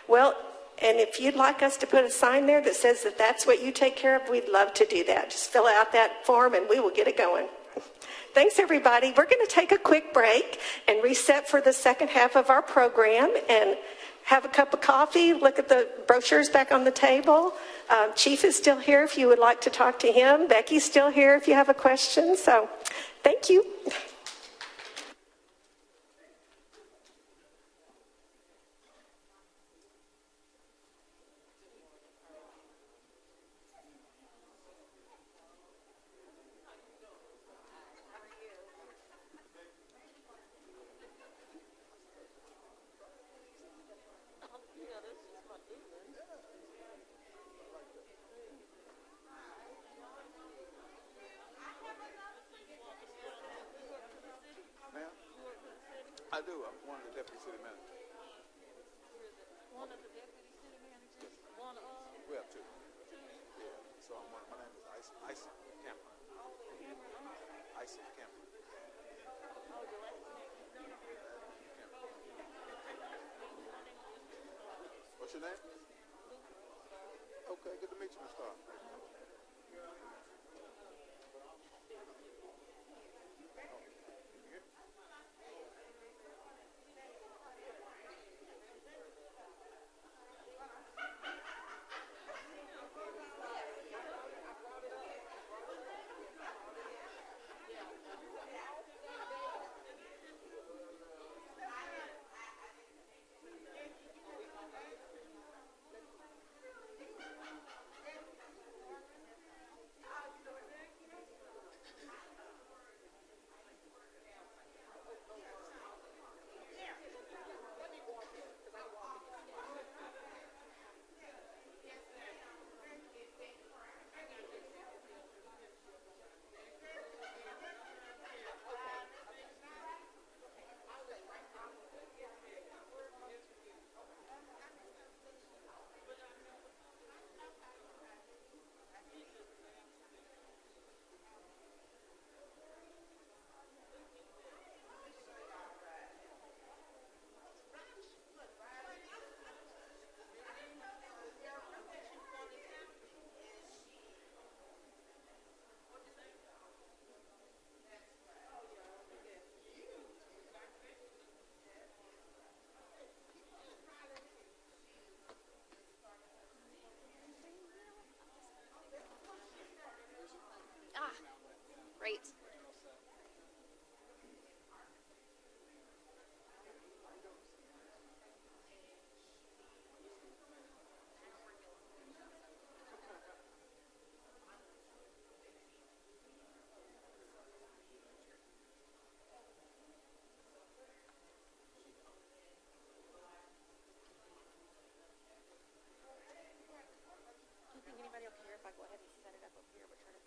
Well, and if you'd like us to put a sign there that says that that's what you take care of, we'd love to do that. Just fill out that form and we will get it going. Thanks, everybody. We're going to take a quick break and reset for the second half of our program and have a cup of coffee, look at the brochures back on the table. Chief is still here if you would like to talk to him. Becky's still here if you have a question. So thank you. I do. I'm one of the deputy city managers. One of the deputy city managers? One of? We have 2. Yeah. So my name is Ice Cameron. Ice Cameron. Oh, your last name? What's your name? Okay, good to meet you, Ms. Starr.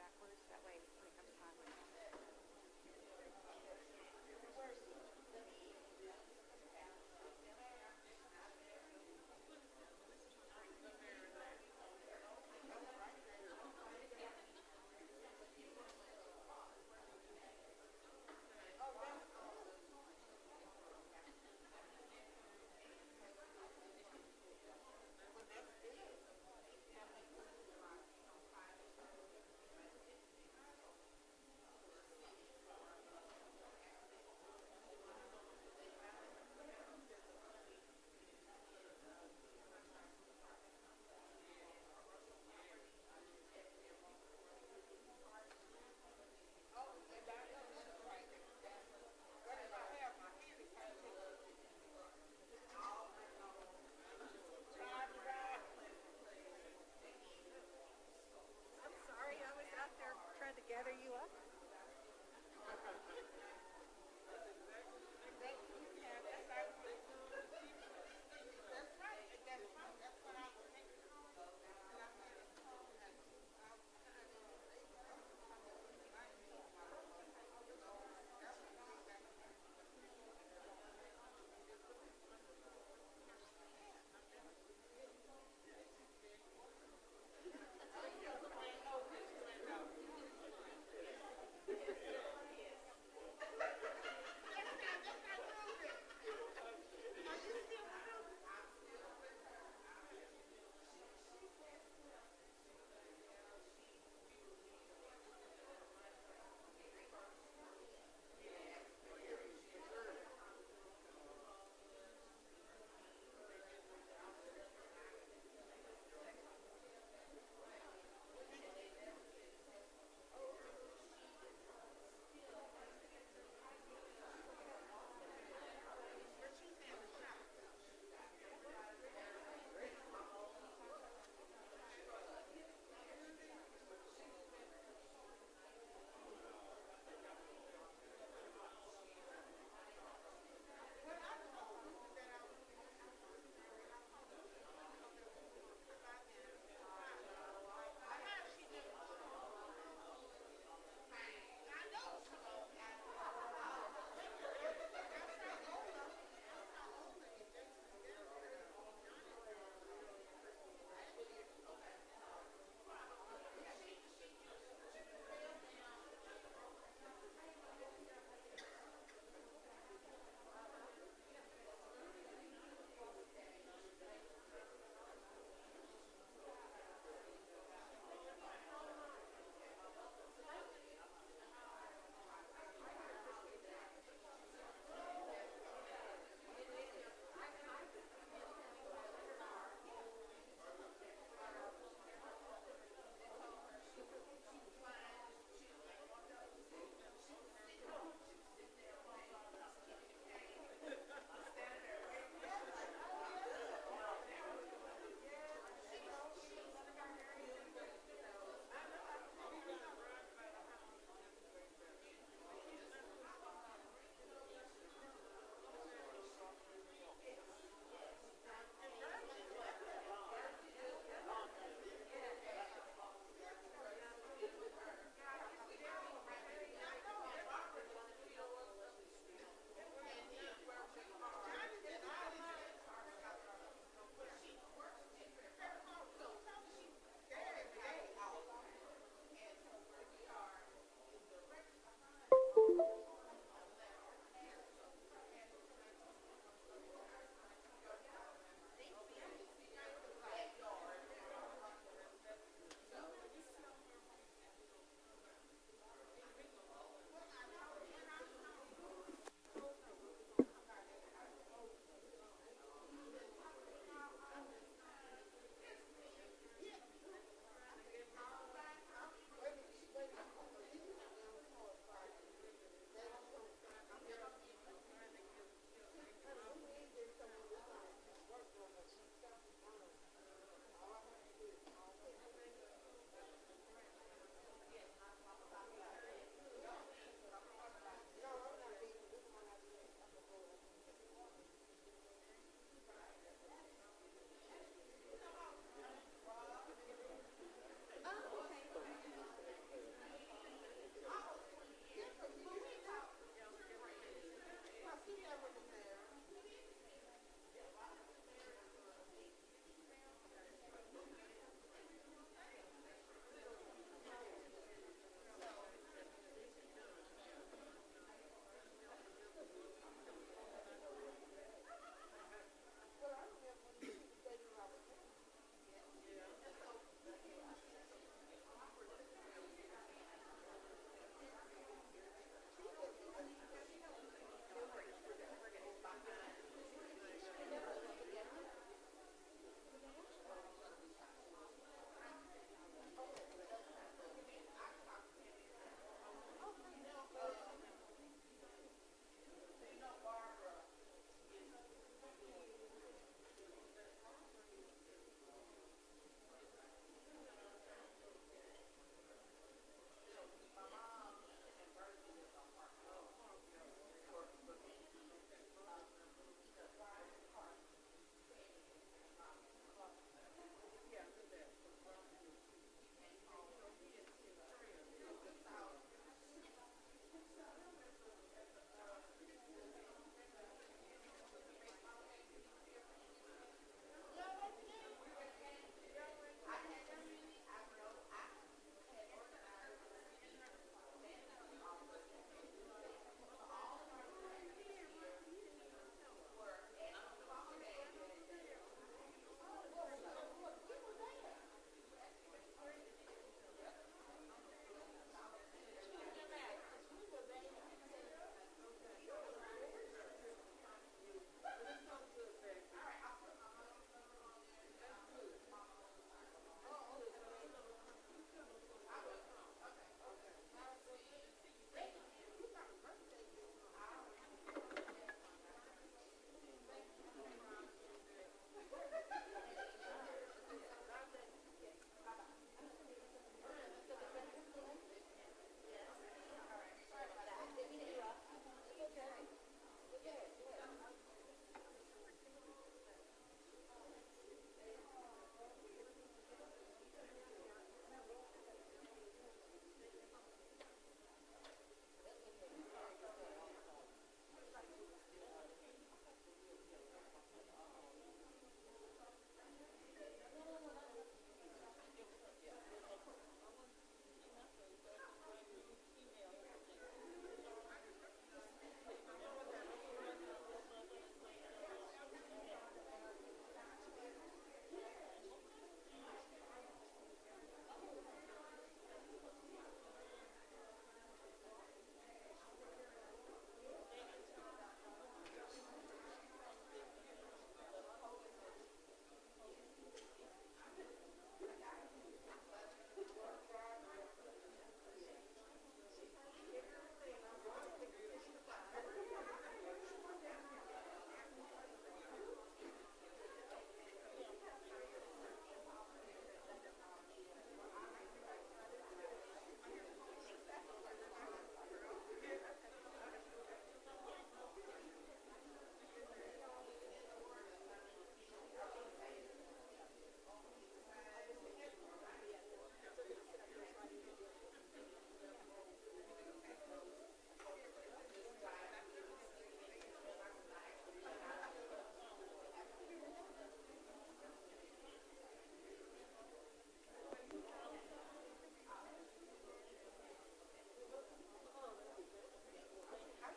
backwards, that way when it comes time.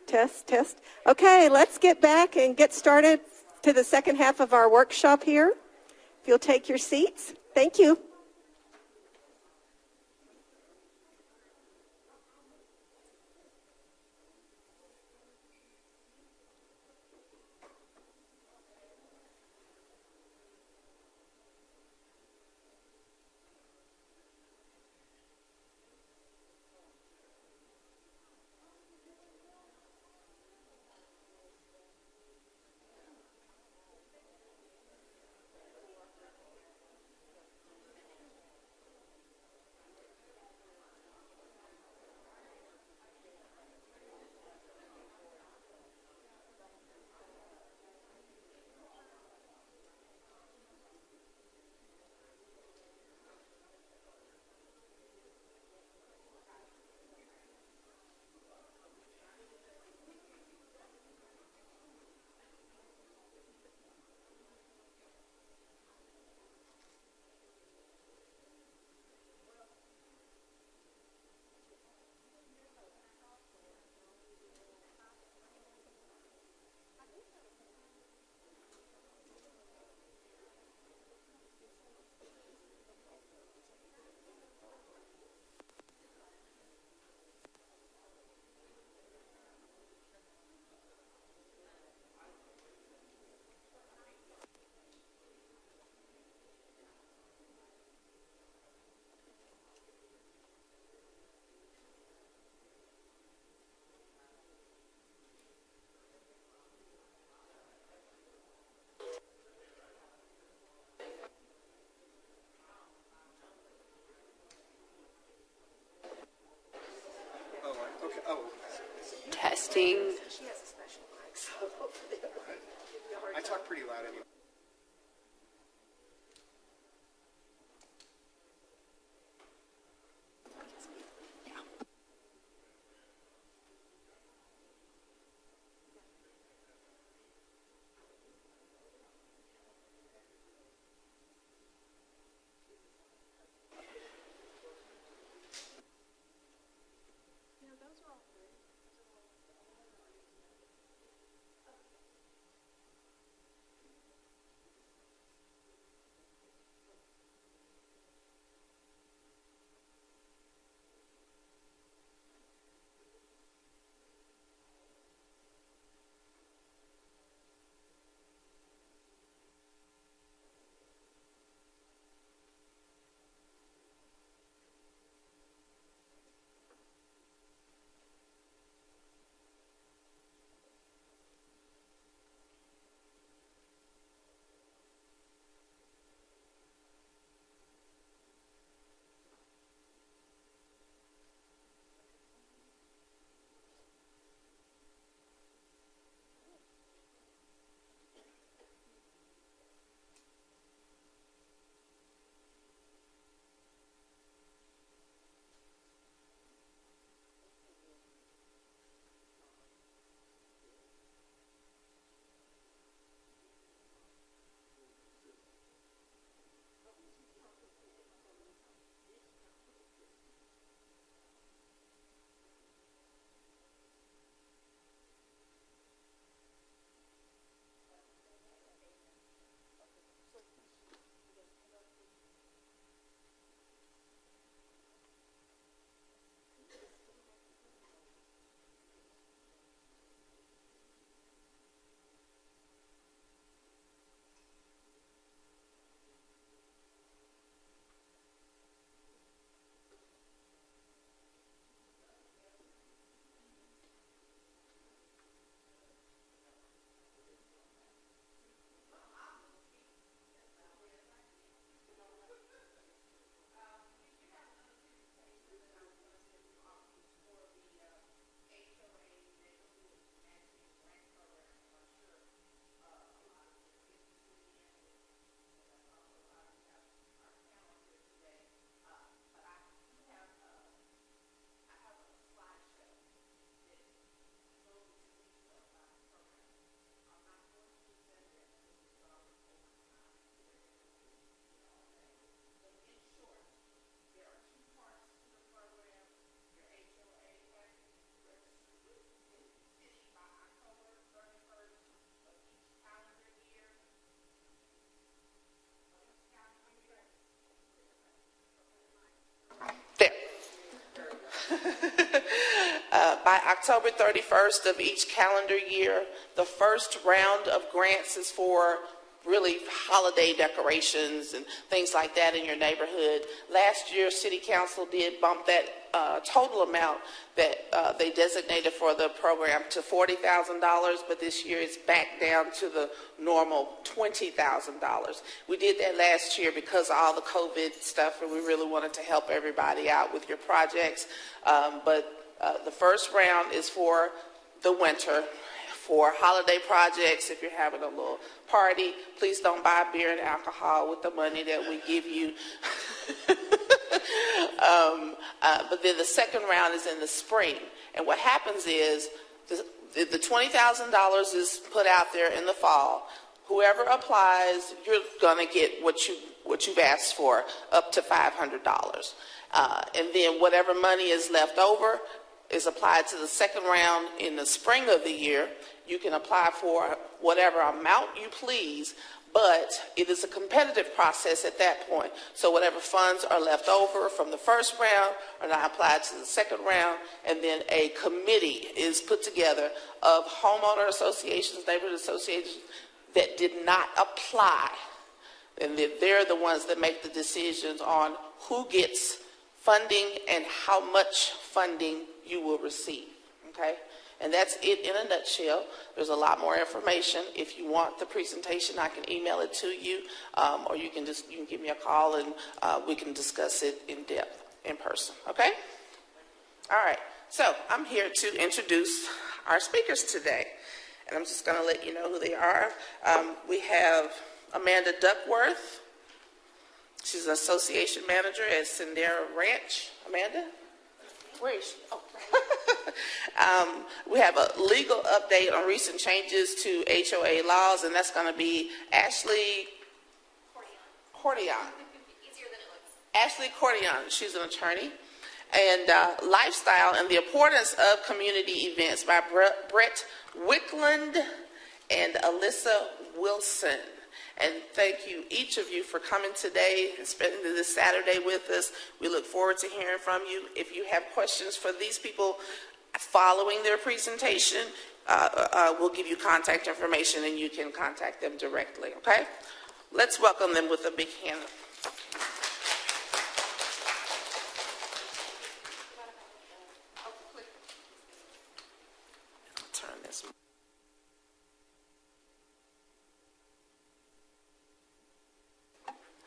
Test, test. Okay, let's get back and get started to the second half of our workshop here. If you'll take your seats. Thank you. Testing. I talk pretty loud anyway. by October 31st of each calendar year, the first round of grants is for really holiday decorations and things like that in your neighborhood. Last year, City Council did bump that total amount that they designated for the program to $40,000, but this year it's back down to the normal $20,000. We did that last year because of all the COVID stuff, and we really wanted to help everybody out with your projects. But the first round is for the winter. For holiday projects, if you're having a little party, please don't buy beer and alcohol with the money that we give you. But then the second round is in the spring. And what happens is the $20,000 is put out there in the fall. Whoever applies, you're going to get what you've asked for, up to $500. And then whatever money is left over is applied to the second round in the spring of the year. You can apply for whatever amount you please, but it is a competitive process at that point. So whatever funds are left over from the first round are now applied to the second round, and then a committee is put together of homeowner associations, neighborhood associations that did not apply. And they're the ones that make the decisions on who gets funding and how much funding you will receive, okay? And that's it in a nutshell. There's a lot more information. If you want the presentation, I can email it to you, or you can give me a call and we can discuss it in depth in person, okay? All right, so I'm here to introduce our speakers today, and I'm just gonna let you know who they are. We have Amanda Duckworth. She's an association manager at Sendera Ranch. Amanda? Where is she? Oh. We have a legal update on recent changes to HOA laws, and that's going to be Ashley Cordion. Easier than it looks. Ashley Cordion. She's an attorney. And Lifestyle and the Importance of Community Events by Brett Wickland and Alyssa Wilson. And thank you, each of you, for coming today and spending this Saturday with us. We look forward to hearing from you. If you have questions for these people following their presentation, we'll give you contact information and you can contact them directly, okay? Let's welcome them with a big hand. Turn this.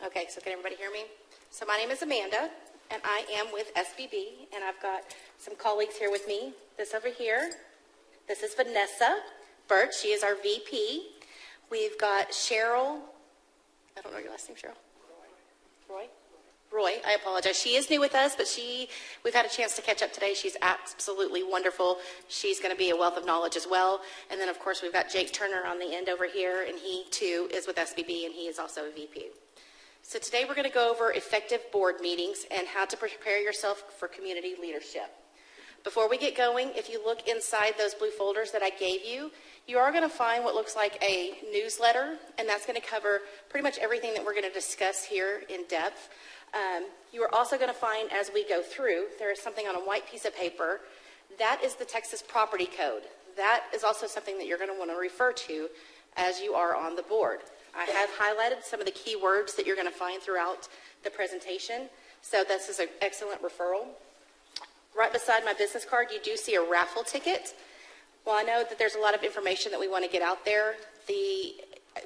Okay, so can everybody hear me? So my name is Amanda, and I am with SBB, and I've got some colleagues here with me. This over here, this is Vanessa Burt. She is our VP. We've got Cheryl. I don't know your last name, Cheryl. Roy, I apologize. She is new with us, but we've had a chance to catch up today. She's absolutely wonderful. She's going to be a wealth of knowledge as well. And then, of course, we've got Jake Turner on the end over here, and he, too, is with SBB, and he is also a VP. So today we're going to go over effective board meetings and how to prepare yourself for community leadership. Before we get going, if you look inside those blue folders that I gave you, you are going to find what looks like a newsletter, and that's going to cover pretty much everything that we're going to discuss here in depth. You are also going to find, as we go through, there is something on a white piece of paper. That is the Texas Property Code. That is also something that you're going to want to refer to as you are on the board. I have highlighted some of the key words that you're going to find throughout the presentation, so this is an excellent referral. Right beside my business card, you do see a raffle ticket. Well, I know that there's a lot of information that we want to get out there.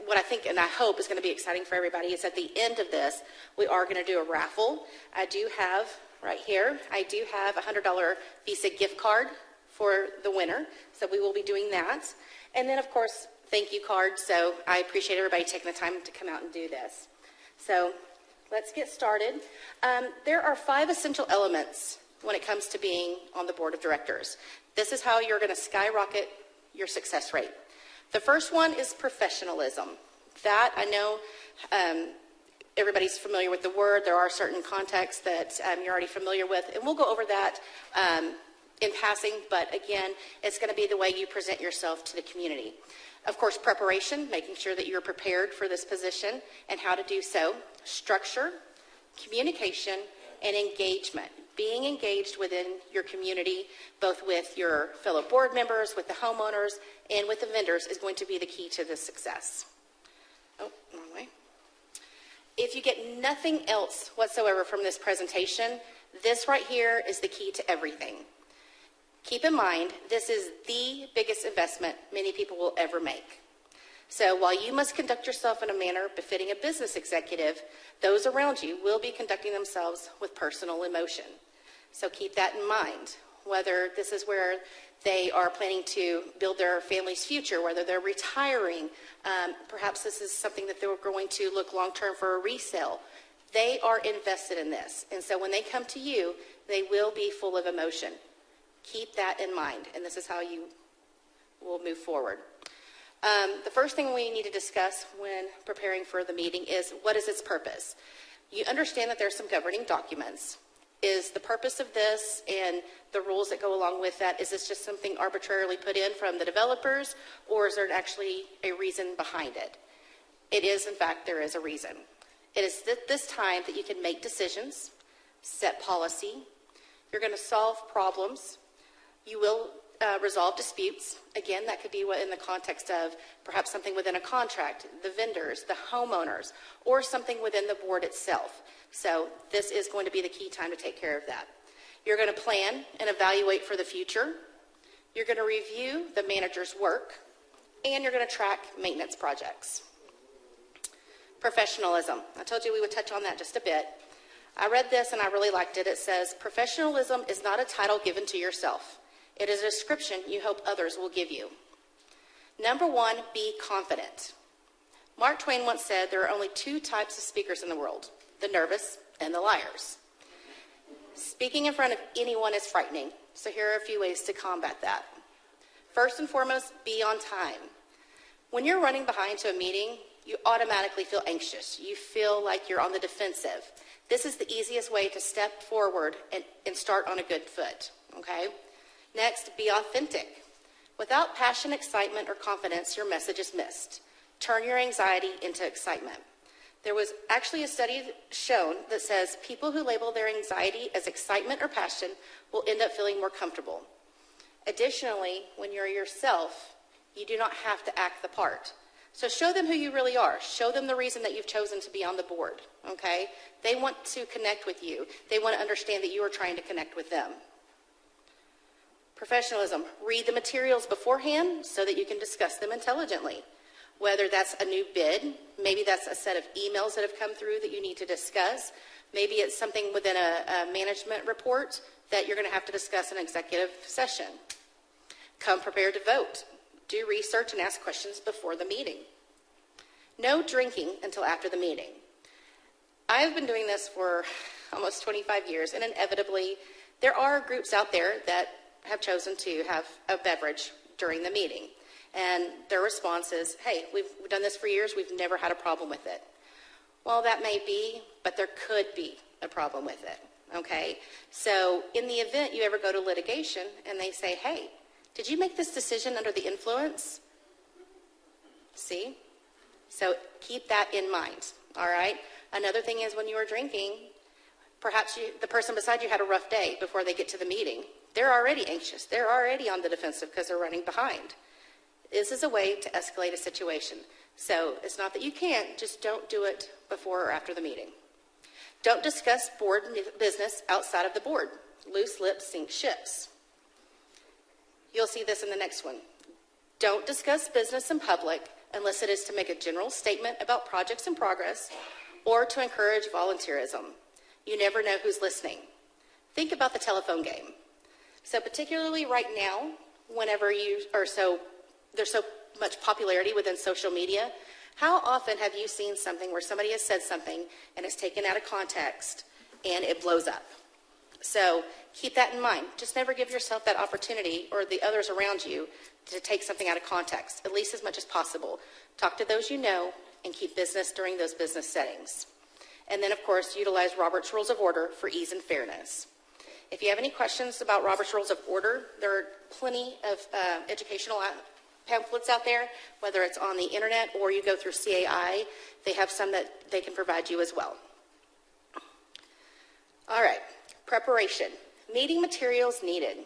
What I think and I hope is going to be exciting for everybody is at the end of this, we are going to do a raffle. I do have, right here, I do have a $100 Visa gift card for the winner, so we will be doing that. And then, of course, thank you cards, so I appreciate everybody taking the time to come out and do this. So let's get started. There are 5 essential elements when it comes to being on the board of directors. This is how you're going to skyrocket your success rate. The first one is professionalism. That, I know everybody's familiar with the word. There are certain contexts that you're already familiar with, and we'll go over that in passing, but again, it's going to be the way you present yourself to the community. Of course, preparation, making sure that you're prepared for this position and how to do so. Structure, communication, and engagement. Being engaged within your community, both with your fellow board members, with the homeowners, and with the vendors is going to be the key to this success. Oh, wrong way. If you get nothing else whatsoever from this presentation, this right here is the key to everything. Keep in mind, this is the biggest investment many people will ever make. So while you must conduct yourself in a manner befitting a business executive, those around you will be conducting themselves with personal emotion. So keep that in mind, whether this is where they are planning to build their family's future, whether they're retiring, perhaps this is something that they're going to look long-term for a resale. They are invested in this. And so when they come to you, they will be full of emotion. Keep that in mind, and this is how you will move forward. The first thing we need to discuss when preparing for the meeting is, what is its purpose? You understand that there's some governing documents. Is the purpose of this and the rules that go along with that, is this just something arbitrarily put in from the developers, or is there actually a reason behind it? It is, in fact, there is a reason. It is at this time that you can make decisions, set policy, you're going to solve problems, you will resolve disputes. Again, that could be in the context of perhaps something within a contract, the vendors, the homeowners, or something within the board itself. So this is going to be the key time to take care of that. You're going to plan and evaluate for the future. You're going to review the manager's work, and you're going to track maintenance projects. Professionalism. I told you we would touch on that just a bit. I read this and I really liked it. It says, professionalism is not a title given to yourself. It is a description you hope others will give you. Number one, be confident. Mark Twain once said there are only two types of speakers in the world, the nervous and the liars. Speaking in front of anyone is frightening, so here are a few ways to combat that. First and foremost, be on time. When you're running behind to a meeting, you automatically feel anxious. You feel like you're on the defensive. This is the easiest way to step forward and start on a good foot, okay? Next, be authentic. Without passion, excitement, or confidence, your message is missed. Turn your anxiety into excitement. There was actually a study shown that says people who label their anxiety as excitement or passion will end up feeling more comfortable. Additionally, when you're yourself, you do not have to act the part. So show them who you really are. Show them the reason that you've chosen to be on the board, okay? They want to connect with you. They want to understand that you are trying to connect with them. Professionalism. Read the materials beforehand so that you can discuss them intelligently. Whether that's a new bid, maybe that's a set of emails that have come through that you need to discuss. Maybe it's something within a management report that you're going to have to discuss in executive session. Come prepared to vote. Do research and ask questions before the meeting. No drinking until after the meeting. I've been doing this for almost 25 years, and inevitably there are groups out there that have chosen to have a beverage during the meeting. And their response is, hey, we've done this for years, we've never had a problem with it. Well, that may be, but there could be a problem with it, okay? So in the event you ever go to litigation and they say, hey, did you make this decision under the influence? See? So keep that in mind, all right? Another thing is when you are drinking, perhaps the person beside you had a rough day before they get to the meeting. They're already anxious. They're already on the defensive because they're running behind. This is a way to escalate a situation. So it's not that you can't, just don't do it before or after the meeting. Don't discuss board business outside of the board. Loose lips sink ships. You'll see this in the next one. Don't discuss business in public unless it is to make a general statement about projects in progress or to encourage volunteerism. You never know who's listening. Think about the telephone game. So particularly right now, whenever there's so much popularity within social media, how often have you seen something where somebody has said something and it's taken out of context and it blows up? So keep that in mind. Just never give yourself that opportunity or the others around you to take something out of context, at least as much as possible. Talk to those you know and keep business during those business settings. And then, of course, utilize Robert's Rules of Order for ease and fairness. If you have any questions about Robert's Rules of Order, there are plenty of educational pamphlets out there, whether it's on the internet or you go through CAI. They have some that they can provide you as well. All right, Preparation. Meeting materials needed.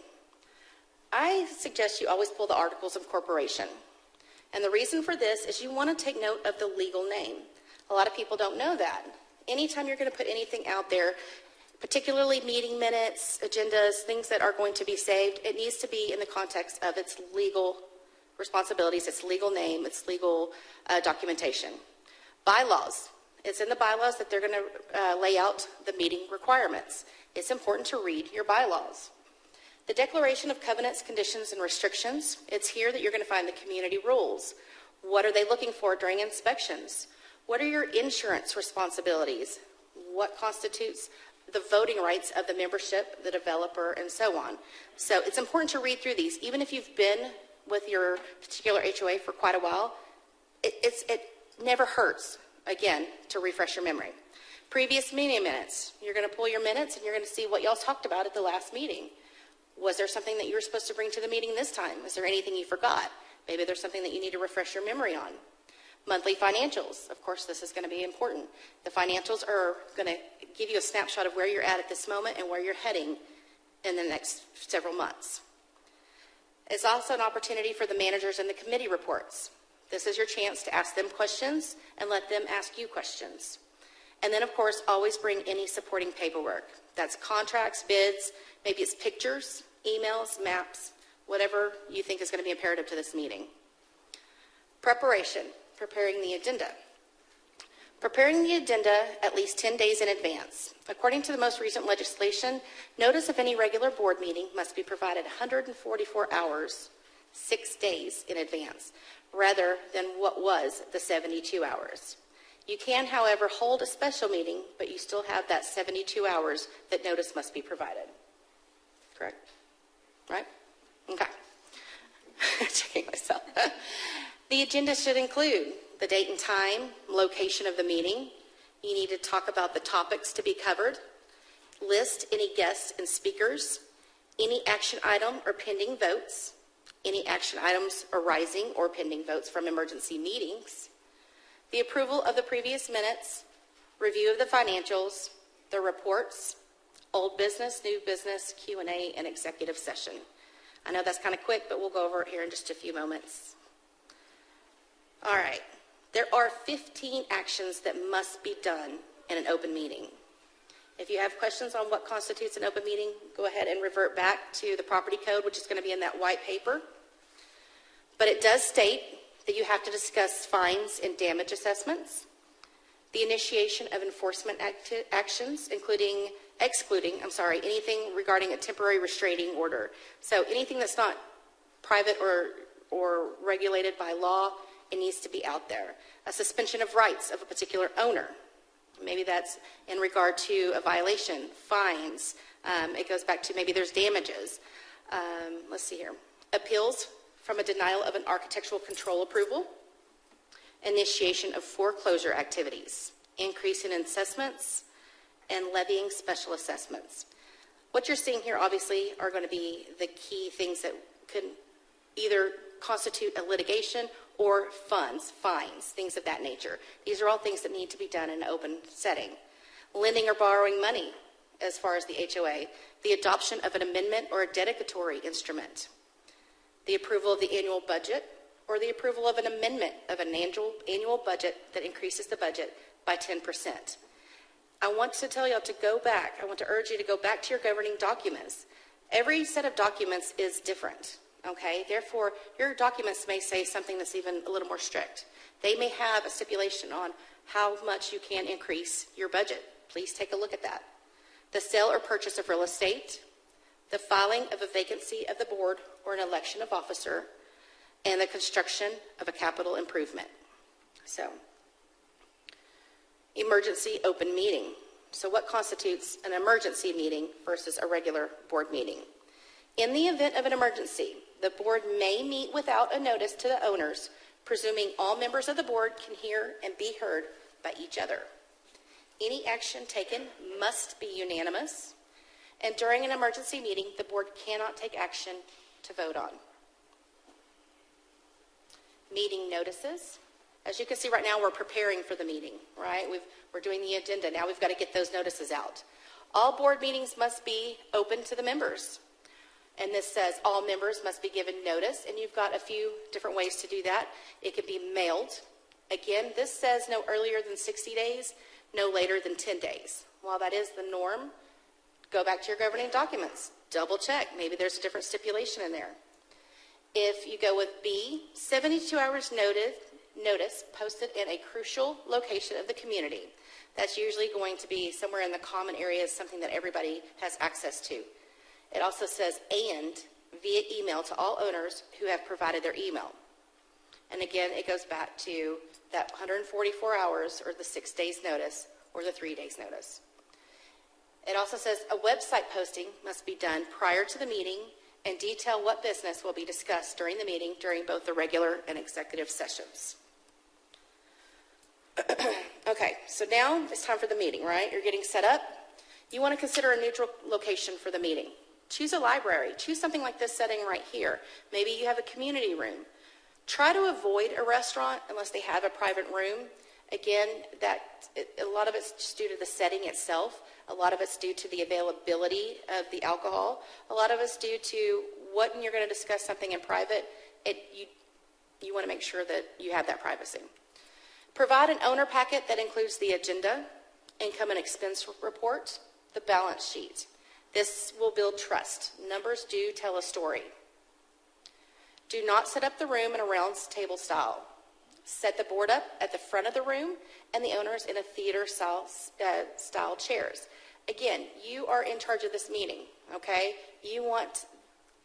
I suggest you always pull the articles of incorporation. And the reason for this is you want to take note of the legal name. A lot of people don't know that. Anytime you're going to put anything out there, particularly meeting minutes, agendas, things that are going to be saved, it needs to be in the context of its legal responsibilities, its legal name, its legal documentation. Bylaws. It's in the bylaws that they're going to lay out the meeting requirements. It's important to read your bylaws. The Declaration of Covenants, Conditions, and Restrictions. It's here that you're going to find the community rules. What are they looking for during inspections? What are your insurance responsibilities? What constitutes the voting rights of the membership, the developer, and so on? So it's important to read through these. Even if you've been with your particular HOA for quite a while, it never hurts, again, to refresh your memory. Previous meeting minutes. You're going to pull your minutes and you're going to see what y'all talked about at the last meeting. Was there something that you were supposed to bring to the meeting this time? Is there anything you forgot? Maybe there's something that you need to refresh your memory on. Monthly financials. Of course, this is going to be important. The financials are going to give you a snapshot of where you're at this moment and where you're heading in the next several months. It's also an opportunity for the managers and the committee reports. This is your chance to ask them questions and let them ask you questions. And then, of course, always bring any supporting paperwork. That's contracts, bids, maybe it's pictures, emails, maps, whatever you think is going to be imperative to this meeting. Preparation, preparing the agenda. Preparing the agenda at least 10 days in advance. According to the most recent legislation, notice of any regular board meeting must be provided 144 hours, 6 days in advance, rather than what was the 72 hours. You can, however, hold a special meeting, but you still have that 72 hours that notice must be provided. Correct? Right? Okay. Checking myself. The agenda should include the date and time, location of the meeting. You need to talk about the topics to be covered, list any guests and speakers, any action item or pending votes, any action items arising or pending votes from emergency meetings, the approval of the previous minutes, review of the financials, the reports, old business, new business, Q&A, and executive session. I know that's kind of quick, but we'll go over it here in just a few moments. All right. There are 15 actions that must be done in an open meeting. If you have questions on what constitutes an open meeting, go ahead and revert back to the property code, which is going to be in that white paper. But it does state that you have to discuss fines and damage assessments, the initiation of enforcement actions, excluding anything regarding a temporary restraining order. So anything that's not private or regulated by law, it needs to be out there. A suspension of rights of a particular owner. Maybe that's in regard to a violation, fines. It goes back to maybe there's damages. Let's see here. Appeals from a denial of an architectural control approval. Initiation of foreclosure activities. Increase in assessments and levying special assessments. What you're seeing here obviously are going to be the key things that could either constitute a litigation or fines, things of that nature. These are all things that need to be done in an open setting. Lending or borrowing money as far as the HOA, the adoption of an amendment or a dedicatory instrument, the approval of the annual budget, or the approval of an amendment of an annual budget that increases the budget by 10%. I want to tell y'all to go back. I want to urge you to go back to your governing documents. Every set of documents is different. Okay, therefore, your documents may say something that's even a little more strict. They may have a stipulation on how much you can increase your budget. Please take a look at that. The sale or purchase of real estate, the filing of a vacancy of the board or an election of officer, and the construction of a capital improvement. So, emergency open meeting. So what constitutes an emergency meeting versus a regular board meeting? In the event of an emergency, the board may meet without a notice to the owners, presuming all members of the board can hear and be heard by each other. Any action taken must be unanimous, and during an emergency meeting, the board cannot take action to vote on. Meeting notices. As you can see right now, we're preparing for the meeting, right? We're doing the agenda. Now we've got to get those notices out. All board meetings must be open to the members. And this says all members must be given notice, and you've got a few different ways to do that. It could be mailed. Again, this says no earlier than 60 days, no later than 10 days. While that is the norm, go back to your governing documents. Double check. Maybe there's a different stipulation in there. If you go with B, 72 hours notice posted in a crucial location of the community. That's usually going to be somewhere in the common areas, something that everybody has access to. It also says and via email to all owners who have provided their email. And again, it goes back to that 144 hours or the 6 days notice or the 3 days notice. It also says a website posting must be done prior to the meeting and detail what business will be discussed during the meeting during both the regular and executive sessions. Okay, so now it's time for the meeting, right? You're getting set up. You want to consider a neutral location for the meeting. Choose a library. Choose something like this setting right here. Maybe you have a community room. Try to avoid a restaurant unless they have a private room. Again, a lot of it's just due to the setting itself. A lot of it's due to the availability of the alcohol. A lot of it's due to when you're going to discuss something in private, you want to make sure that you have that privacy. Provide an owner packet that includes the agenda, income and expense report, the balance sheet. This will build trust. Numbers do tell a story. Do not set up the room in a round table style. Set the board up at the front of the room and the owners in a theater style chairs. Again, you are in charge of this meeting, okay? You want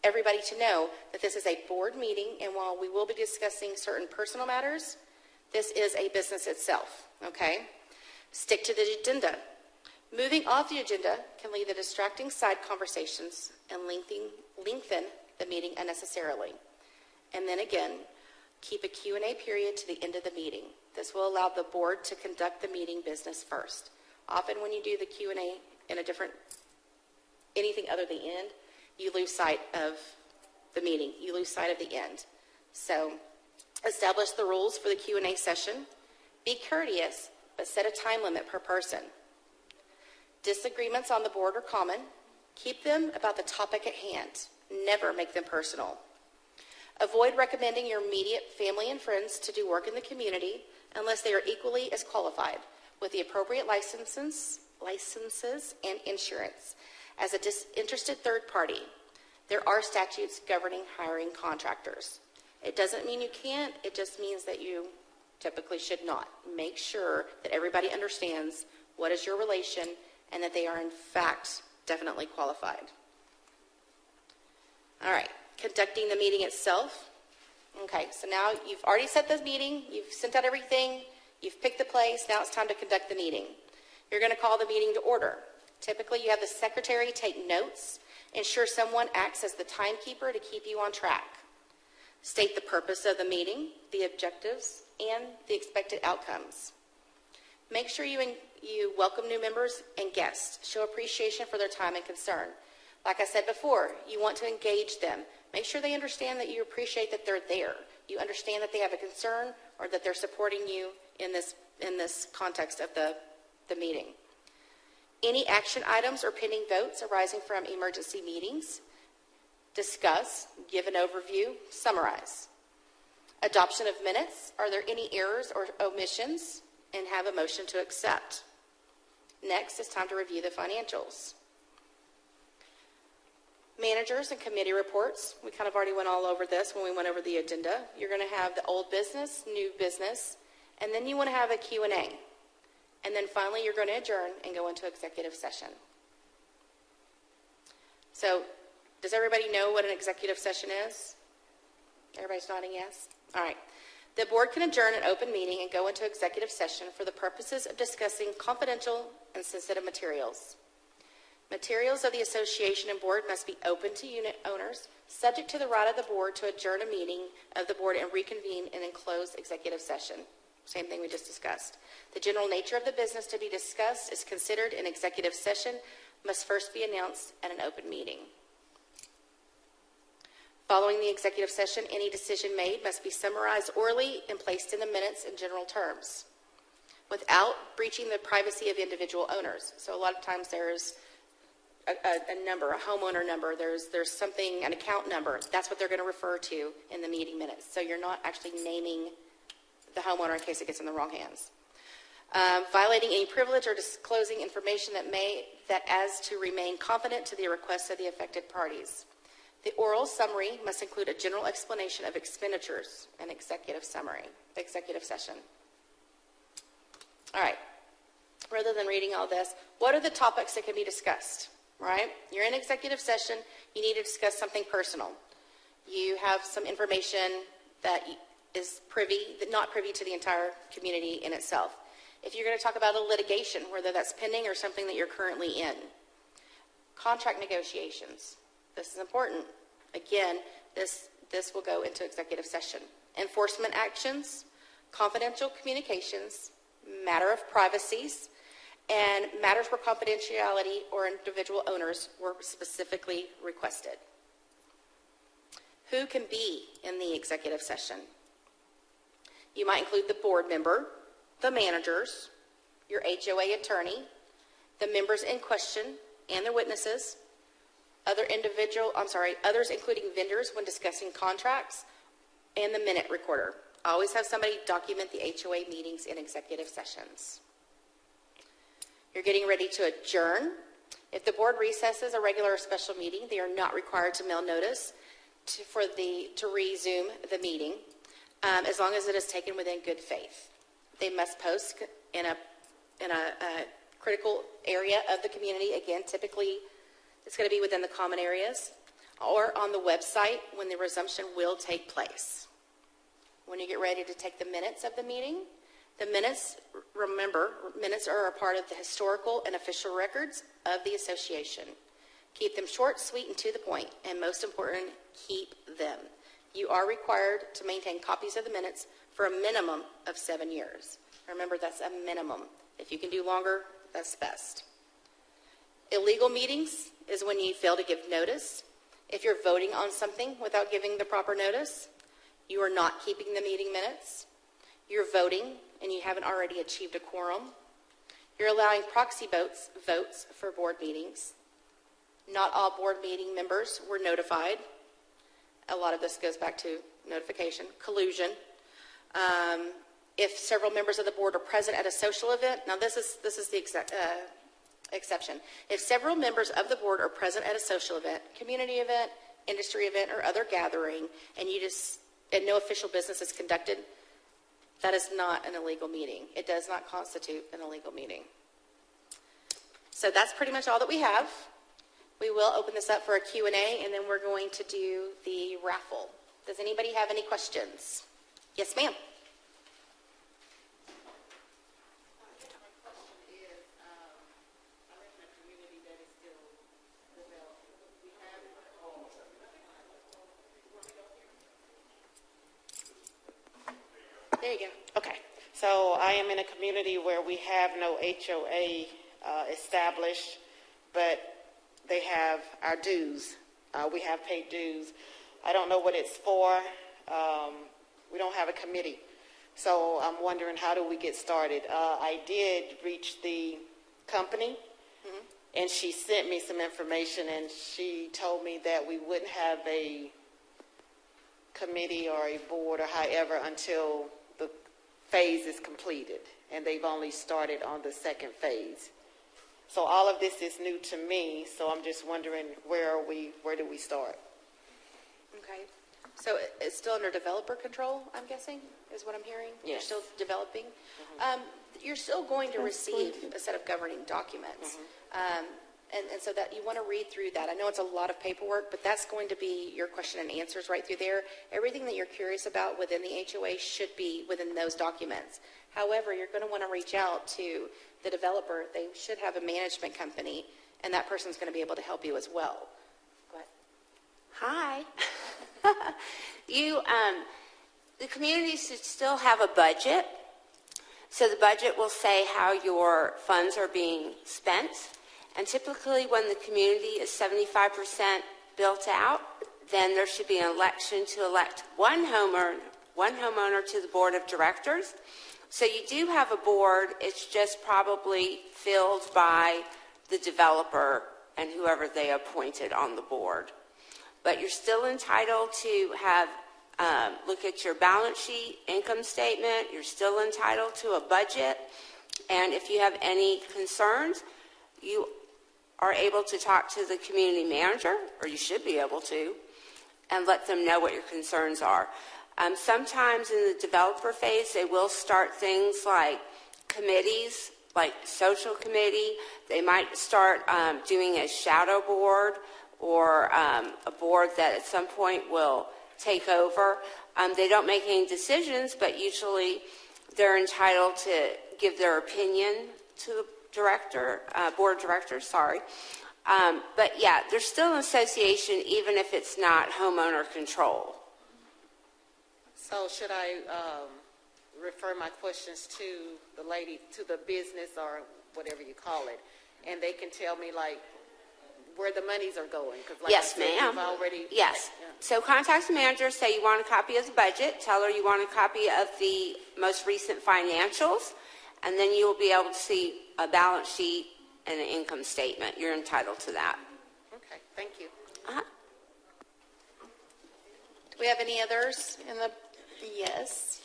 everybody to know that this is a board meeting, and while we will be discussing certain personal matters, this is a business itself, okay? Stick to the agenda. Moving off the agenda can lead to distracting side conversations and lengthen the meeting unnecessarily. And then again, keep a Q&A period to the end of the meeting. This will allow the board to conduct the meeting business first. Often when you do the Q&A in anything other than the end, you lose sight of the meeting. You lose sight of the end. So establish the rules for the Q&A session. Be courteous, but set a time limit per person. Disagreements on the board are common. Keep them about the topic at hand. Never make them personal. Avoid recommending your immediate family and friends to do work in the community unless they are equally as qualified with the appropriate licenses and insurance. As a disinterested third party, there are statutes governing hiring contractors. It doesn't mean you can't, it just means that you typically should not. Make sure that everybody understands what is your relation and that they are in fact definitely qualified. All right, conducting the meeting itself. Okay, so now you've already set the meeting, you've sent out everything, you've picked the place, now it's time to conduct the meeting. You're going to call the meeting to order. Typically you have the secretary take notes, ensure someone acts as the timekeeper to keep you on track. State the purpose of the meeting, the objectives, and the expected outcomes. Make sure you welcome new members and guests. Show appreciation for their time and concern. Like I said before, you want to engage them. Make sure they understand that you appreciate that they're there. You understand that they have a concern or that they're supporting you in this context of the meeting. Any action items or pending votes arising from emergency meetings, discuss, give an overview, summarize. Adoption of minutes, are there any errors or omissions, and have a motion to accept. Next, it's time to review the financials. Managers and committee reports, we kind of already went all over this when we went over the agenda. You're going to have the old business, new business, and then you want to have a Q&A. And then finally, you're going to adjourn and go into executive session. So, does everybody know what an executive session is? Everybody's nodding yes? All right. The board can adjourn an open meeting and go into executive session for the purposes of discussing confidential and sensitive materials. Materials of the association and board must be open to unit owners, subject to the right of the board to adjourn a meeting of the board and reconvene in enclosed executive session. Same thing we just discussed. The general nature of the business to be discussed is considered in executive session, must first be announced at an open meeting. Following the executive session, any decision made must be summarized orally and placed in the minutes in general terms without breaching the privacy of individual owners. So a lot of times there's a number, a homeowner number, there's something, an account number. That's what they're going to refer to in the meeting minutes. So you're not actually naming the homeowner in case it gets in the wrong hands. Violating any privilege or disclosing information that as to remain confident to the request of the affected parties. The oral summary must include a general explanation of expenditures and executive session. All right. Rather than reading all this, what are the topics that can be discussed, right? You're in executive session, you need to discuss something personal. You have some information that is not privy to the entire community in itself. If you're going to talk about a litigation, whether that's pending or something that you're currently in. Contract negotiations. This is important. Again, this will go into executive session. Enforcement actions, confidential communications, matter of privacies, and matters where confidentiality or individual owners were specifically requested. Who can be in the executive session? You might include the board member, the managers, your HOA attorney, the members in question and their witnesses, others including vendors when discussing contracts, and the minute recorder. Always have somebody document the HOA meetings in executive sessions. You're getting ready to adjourn. If the board recesses a regular or special meeting, they are not required to mail notice to resume the meeting, as long as it is taken within good faith. They must post in a critical area of the community. Again, typically it's going to be within the common areas or on the website when the resumption will take place. When you get ready to take the minutes of the meeting, the minutes, remember, minutes are a part of the historical and official records of the association. Keep them short, sweet, and to the point, and most important, keep them. You are required to maintain copies of the minutes for a minimum of 7 years. Remember, that's a minimum. If you can do longer, that's best. Illegal meetings is when you fail to give notice. If you're voting on something without giving the proper notice, you are not keeping the meeting minutes. You're voting and you haven't already achieved a quorum. You're allowing proxy votes for board meetings. Not all board meeting members were notified. A lot of this goes back to notification. Collusion. If several members of the board are present at a social event, now this is the exception. If several members of the board are present at a social event, community event, industry event, or other gathering, and no official business is conducted, that is not an illegal meeting. It does not constitute an illegal meeting. So that's pretty much all that we have. We will open this up for a Q&A, and then we're going to do the raffle. Does anybody have any questions? Yes, ma'am. There you go. Okay. So I am in a community where we have no HOA established, but they have our dues. We have paid dues. I don't know what it's for. We don't have a committee. So I'm wondering, how do we get started? I did reach the company, and she sent me some information, and she told me that we wouldn't have a committee or a board or however until the phase is completed, and they've only started on the second phase. So all of this is new to me, so I'm just wondering, where do we start? Okay. So it's still under developer control, I'm guessing, is what I'm hearing? Yes. You're still developing? You're still going to receive a set of governing documents. And so that you want to read through that. I know it's a lot of paperwork, but that's going to be your question and answers right through there. Everything that you're curious about within the HOA should be within those documents. However, you're going to want to reach out to the developer. They should have a management company, and that person's going to be able to help you as well. Go ahead. Hi. The community should still have a budget. So the budget will say how your funds are being spent. And typically when the community is 75% built out, then there should be an election to elect one homeowner to the board of directors. So you do have a board, it's just probably filled by the developer and whoever they appointed on the board. But you're still entitled to have, look at your balance sheet, income statement. You're still entitled to a budget. And if you have any concerns, you are able to talk to the community manager, or you should be able to, and let them know what your concerns are. Sometimes in the developer phase, they will start things like committees, like social committee. They might start doing a shadow board, or a board that at some point will take over. They don't make any decisions, but usually they're entitled to give their opinion to the director, board of directors, sorry. But yeah, there's still an association even if it's not homeowner control. So should I refer my questions to the lady, to the business or whatever you call it, and they can tell me like where the monies are going? 'Cause like Yes, I said, ma'am. you've already, Yes. Yeah. So contact the manager, say you want a copy of the budget, tell her you want a copy of the most recent financials, and then you will be able to see a balance sheet and an income statement. You're entitled to that. Okay, thank you. Do we have any others in the, yes?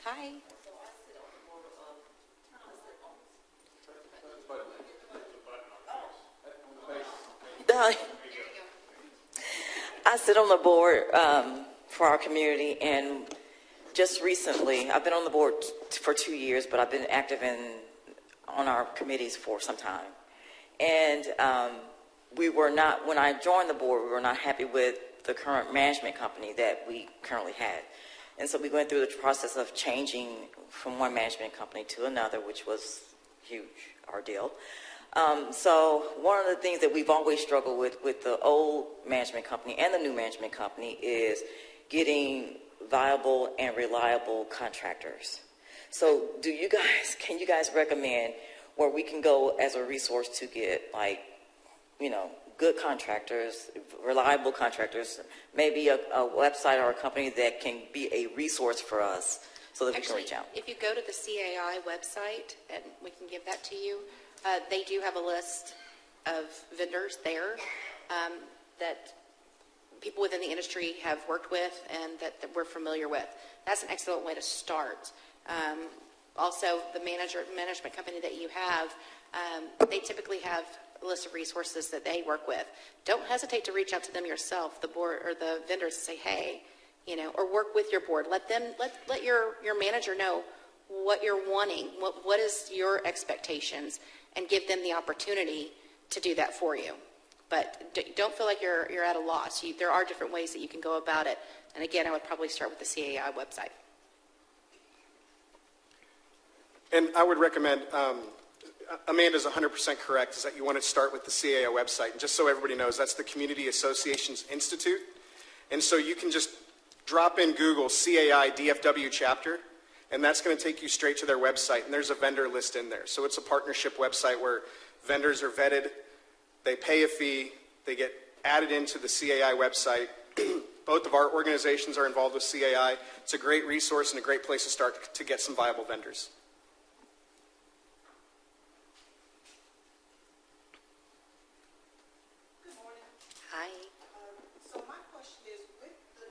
Hi. I sit on the board for our community, and just recently, I've been on the board for 2 years, but I've been active on our committees for some time. And we were not, when I joined the board, we were not happy with the current management company that we currently had. And so we went through the process of changing from one management company to another, which was a huge ordeal. So one of the things that we've always struggled with the old management company and the new management company is getting viable and reliable contractors. So can you guys recommend where we can go as a resource to get, like, you know, good contractors, reliable contractors, maybe a website or a company that can be a resource for us so that we can reach out? If you go to the CAI website, and we can give that to you, they do have a list of vendors there that people within the industry have worked with and that we're familiar with. That's an excellent way to start. Also, the management company that you have, they typically have a list of resources that they work with. Don't hesitate to reach out to them yourself, the board or the vendors, and say, hey, you know, or work with your board. Let your manager know what you're wanting, what is your expectations, and give them the opportunity to do that for you. But don't feel like you're at a loss. There are different ways that you can go about it. And again, I would probably start with the CAI website. And I would recommend, Amanda's 100% correct, is that you want to start with the CAI website. And just so everybody knows, that's the Community Associations Institute. And so you can just drop in Google CAI DFW chapter, and that's going to take you straight to their website. And there's a vendor list in there. So it's a partnership website where vendors are vetted, they pay a fee, they get added into the CAI website. Both of our organizations are involved with CAI. It's a great resource and a great place to start to get some viable vendors. Hi. So my question is, with the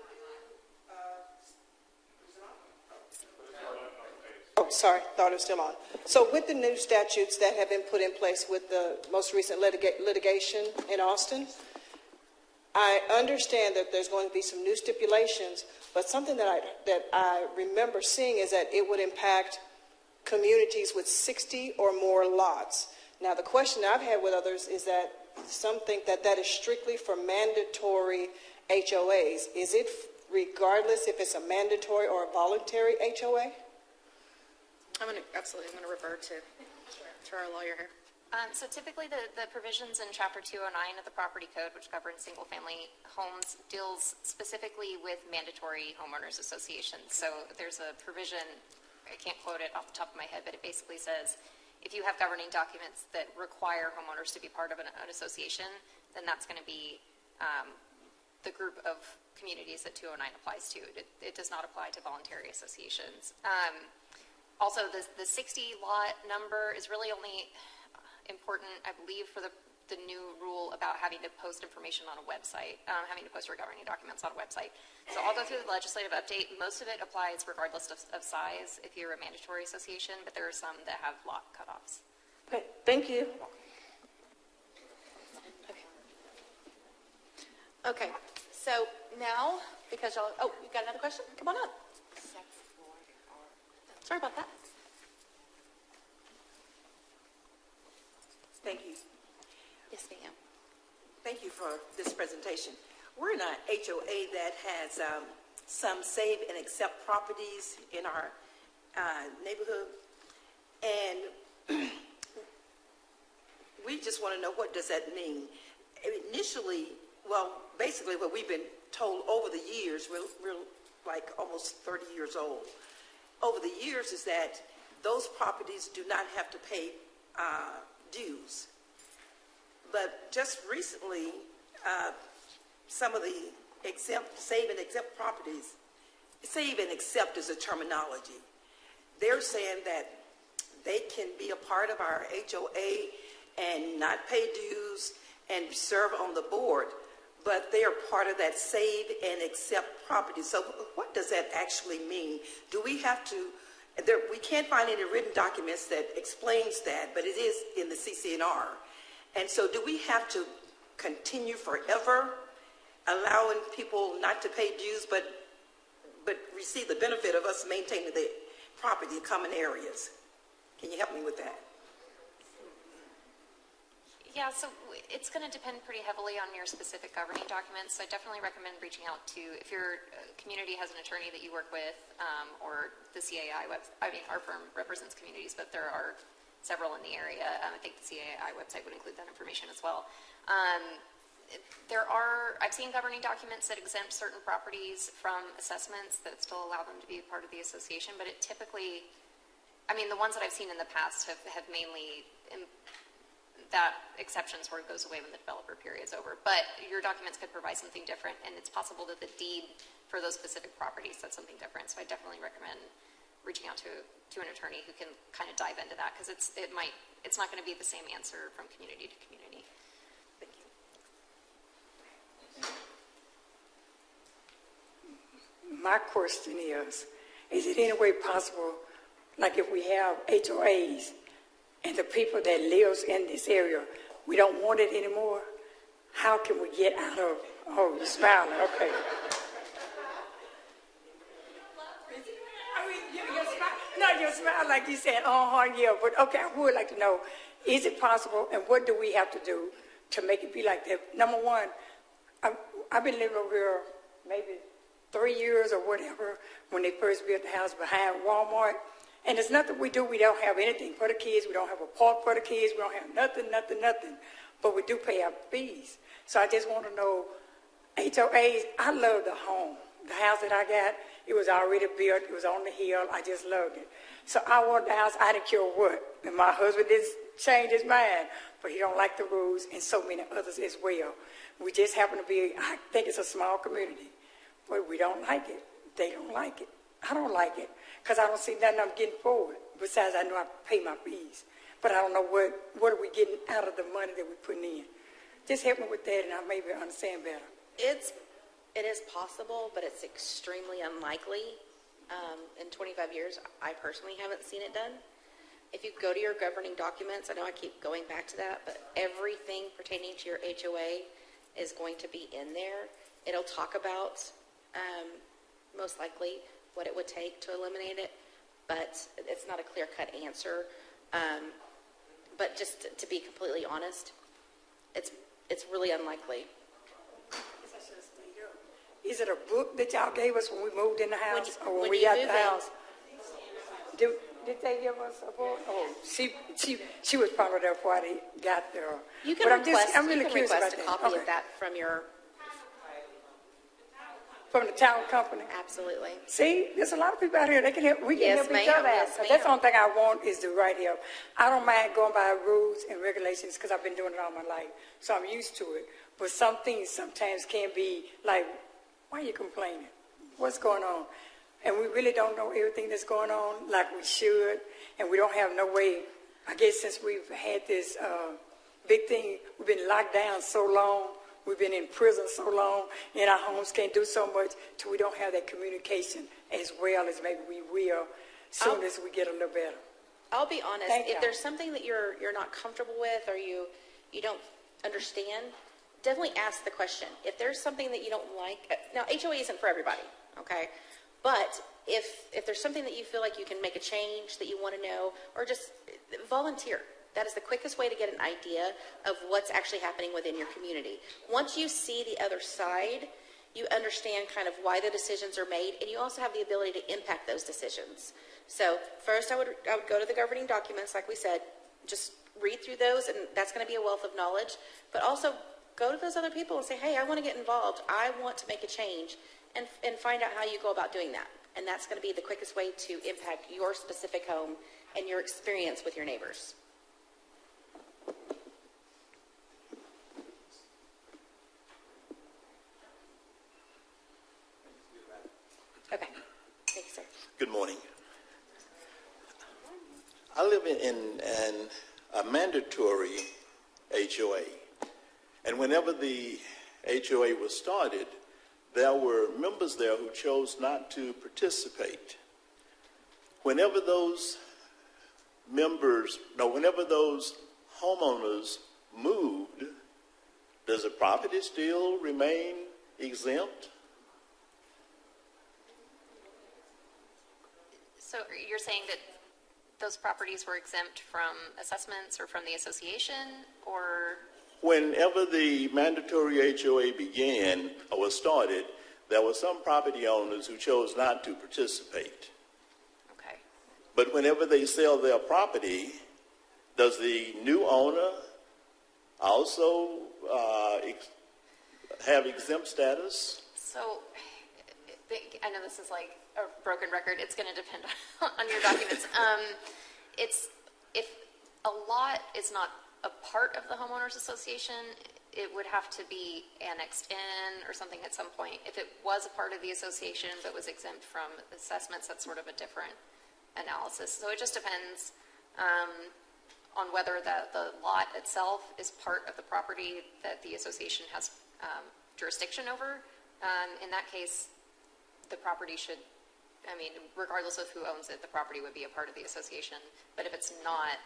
new, sorry, thought it was still on. So with the new statutes that have been put in place with the most recent litigation in Austin, I understand that there's going to be some new stipulations, but something that I remember seeing is that it would impact communities with 60 or more lots. Now, the question I've had with others is that some think that that is strictly for mandatory HOAs. Is it regardless if it's a mandatory or a voluntary HOA? I'm going to revert to our lawyer here. So typically the provisions in Chapter 209 of the Property Code, which governs single-family homes, deals specifically with mandatory homeowners associations. So there's a provision, I can't quote it off the top of my head, but it basically says if you have governing documents that require homeowners to be part of an association, then that's going to be the group of communities that 209 applies to. It does not apply to voluntary associations. Also, the 60 lot number is really only important, I believe, for the new rule about having to post information on a website, having to post your governing documents on a website. So I'll go through the legislative update. Most of it applies regardless of size if you're a mandatory association, but there are some that have lot cutoffs. Okay, thank you. Okay, so now, because y'all, oh, you got another question? Come on up. Sorry about that. Thank you. Yes, ma'am. Thank you for this presentation. We're in a HOA that has some save and accept properties in our neighborhood, and we just want to know, what does that mean? Initially, well, basically what we've been told over the years, we're like almost 30 years old, over the years, is that those properties do not have to pay dues. But just recently, some of the save and accept properties, save and accept is a terminology. They're saying that they can be a part of our HOA and not pay dues and serve on the board, but they are part of that save and accept property. So what does that actually mean? Do we have to, we can't find any written documents that explains that, but it is in the CC&R. And so do we have to continue forever allowing people not to pay dues, but receive the benefit of us maintaining the property, common areas? Can you help me with that? Yeah, so it's going to depend pretty heavily on your specific governing documents. So I definitely recommend reaching out to, if your community has an attorney that you work with, or the CAI website. I mean, our firm represents communities, but there are several in the area. I think the CAI website would include that information as well. I've seen governing documents that exempt certain properties from assessments that still allow them to be part of the association, but it typically, I mean, the ones that I've seen in the past have mainly, that exception sort of goes away when the developer period's over. But your documents could provide something different, and it's possible that the deed for those specific properties says something different. So I definitely recommend reaching out to an attorney who can kind of dive into that, because it's not going to be the same answer from community to community. Thank you. My question is it any way possible, like if we have HOAs and the people that lives in this area, we don't want it anymore, how can we get out of, oh, you're smiling, okay. I mean, you smile like you said, yeah, but okay, I would like to know, is it possible, and what do we have to do to make it be like that? Number one, I've been living over here maybe 3 years or whatever when they first built the house behind Walmart. And there's nothing we do. We don't have anything for the kids. We don't have a park for the kids. We don't have nothing. But we do pay our fees. So I just want to know, HOAs, I love the home. The house that I got, it was already built. It was on the hill. I just loved it. So I want the house. I didn't care what. And my husband didn't change his mind. But he don't like the rules, and so many others as well. We just happen to be, I think it's a small community. But we don't like it. They don't like it. I don't like it. Because I don't see nothing I'm getting forward. Besides, I know I pay my fees. But I don't know what are we getting out of the money that we're putting in. Just help me with that, and I'll maybe understand better. It is possible, but it's extremely unlikely. In 25 years, I personally haven't seen it done. If you go to your governing documents, I know I keep going back to that, but everything pertaining to your HOA is going to be in there. It'll talk about, most likely, what it would take to eliminate it, but it's not a clear-cut answer. But just to be completely honest, it's really unlikely. Is it a book that y'all gave us when we moved in the house, or when we you got move the in. house? Did they give us a book? Oh, she was probably there before they got there. You can I'm really curious request about a copy of that from the town company. Absolutely. See, there's a lot of people out here. They can help. We can Yes, help each ma'am. other out. Yes, 'Cause that's the ma'am. only thing I want is the right help. I don't mind going by rules and regulations because I've been doing it all my life, so I'm used to it. But some things sometimes can be like, why are you complaining? What's going on? and we really don't know everything that's going on like we should, and we don't have no way. I guess since we've had this big thing, we've been locked down so long, we've been in prison so long, and our homes can't do so much till we don't have that communication as well as maybe we will soon as we get a little better. I'll be honest, Thank if you. there's something that you're not comfortable with or you don't understand, definitely ask the question. If there's something that you don't like, now HOA isn't for everybody, okay? But if there's something that you feel like you can make a change that you want to know, or just volunteer. That is the quickest way to get an idea of what's actually happening within your community. Once you see the other side, you understand kind of why the decisions are made, and you also have the ability to impact those decisions. So first I would go to the governing documents, like we said, just read through those, and that's going to be a wealth of knowledge. But also go to those other people and say, hey, I want to get involved. I want to make a change, and find out how you go about doing that. And that's going to be the quickest way to impact your specific home and your experience with your neighbors. Okay. Thank you, sir. Good morning. I live in a mandatory HOA, and whenever the HOA was started, there were members there who chose not to participate. Whenever those homeowners moved, does the property still remain exempt? So you're saying that those properties were exempt from assessments or from the association, or? Whenever the mandatory HOA began or was started, there were some property owners who chose not to participate. Okay. But whenever they sell their property, does the new owner also have exempt status? So I know this is like a broken record. It's going to depend on your documents. It's if a lot is not a part of the homeowners association, it would have to be annexed in or something at some point. If it was a part of the association but was exempt from assessments, that's sort of a different analysis. So it just depends on whether the lot itself is part of the property that the association has jurisdiction over. In that case, the property should, I mean, regardless of who owns it, the property would be a part of the association. But if it's not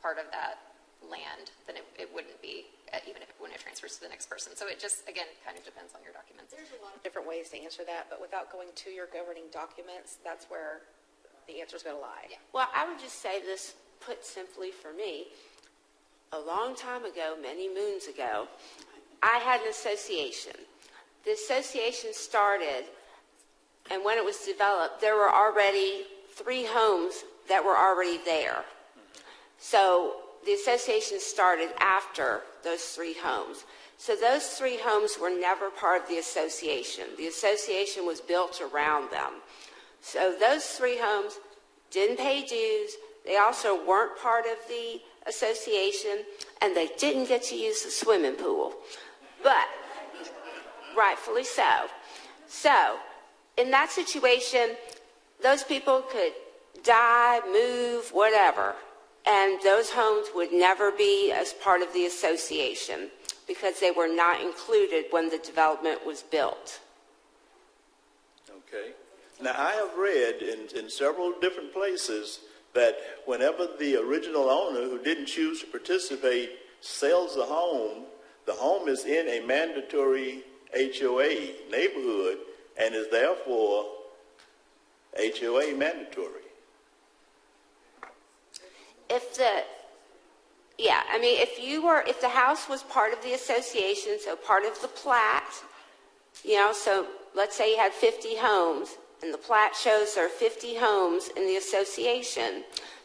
part of that land, then it wouldn't be, even when it transfers to the next person. So it just, again, kind of depends on your documents. There's a lot of different ways to answer that, but without going to your governing documents, that's where the answer's going to lie. Yeah. Well, I would just say this put simply for me. A long time ago, many moons ago, I had an association. The association started, and when it was developed, there were already 3 homes that were already there. So the association started after those 3 homes. So those 3 homes were never part of the association. The association was built around them. So those 3 homes didn't pay dues. They also weren't part of the association, and they didn't get to use the swimming pool. But rightfully so. So in that situation, those people could die, move, whatever, and those homes would never be as part of the association because they were not included when the development was built. Okay. Now, I have read in several different places that whenever the original owner who didn't choose to participate sells the home is in a mandatory HOA neighborhood and is therefore HOA mandatory. If the house was part of the association, so part of the plat, so let's say you had 50 homes, and the plat shows there are 50 homes in the association,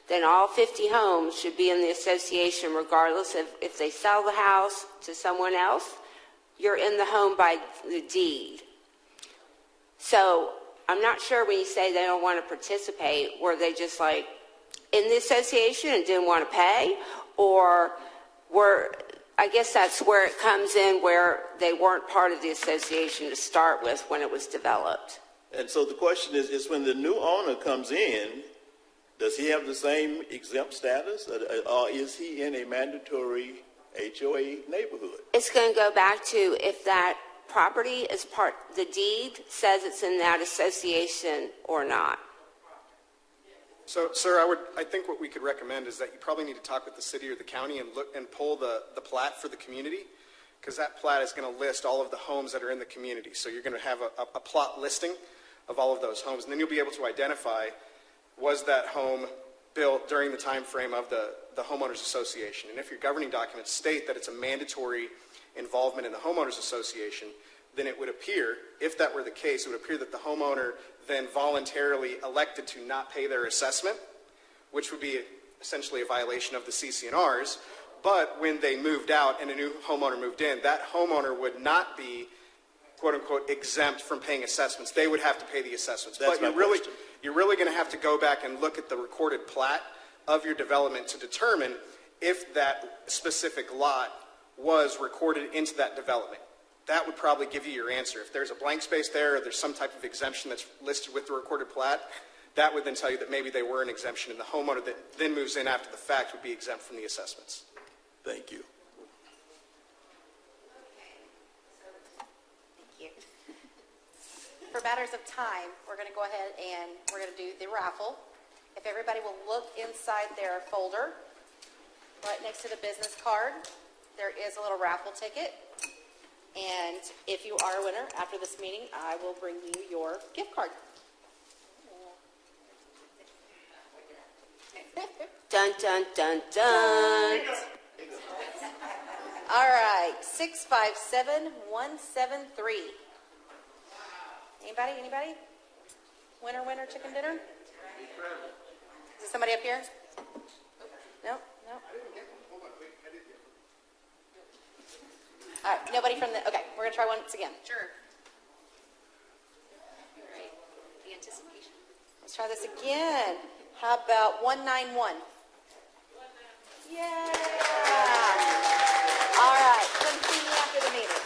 then all 50 homes should be in the association regardless of if they sell the house to someone else, you're in the home by the deed. So I'm not sure when you say they don't want to participate, were they just like in the association and didn't want to pay, or I guess that's where it comes in where they weren't part of the association to start with when it was developed. And so the question is when the new owner comes in, does he have the same exempt status, or is he in a mandatory HOA neighborhood? It's going to go back to if that property is part, the deed says it's in that association or not. So, sir, I think what we could recommend is that you probably need to talk with the city or the county and look and pull the plat for the community, because that plat is going to list all of the homes that are in the community. So you're going to have a plot listing of all of those homes, and then you'll be able to identify, was that home built during the time frame of the homeowners association? And if your governing documents state that it's a mandatory involvement in the homeowners association, then it would appear, if that were the case, it would appear that the homeowner then voluntarily elected to not pay their assessment, which would be essentially a violation of the CC&Rs. But when they moved out and a new homeowner moved in, that homeowner would not be, quote unquote, exempt from paying assessments. They would have to pay the assessments. That's but you're really going to have to go back and look at the recorded plat of your development to determine if that specific lot was recorded into that development. That would probably give you your answer. If there's a blank space there, or there's some type of exemption that's listed with the recorded plat, that would then tell you that maybe they were an exemption, and the homeowner that then moves in after the fact would be exempt from the assessments. Thank you. Thank you. For matters of time, we're going to go ahead and we're going to do the raffle. If everybody will look inside their folder, right next to the business card, there is a little raffle ticket. And if you are a winner after this meeting, I will bring you your gift card. Dun, dun, dun, dun. All right, 657173. Anybody? Winner, chicken dinner? Is there somebody up here? No. All right, nobody from the, okay, we're going to try once again. Sure. All right. The anticipation. Let's try this again. How about 191? Yeah. All right, come see me after the meeting.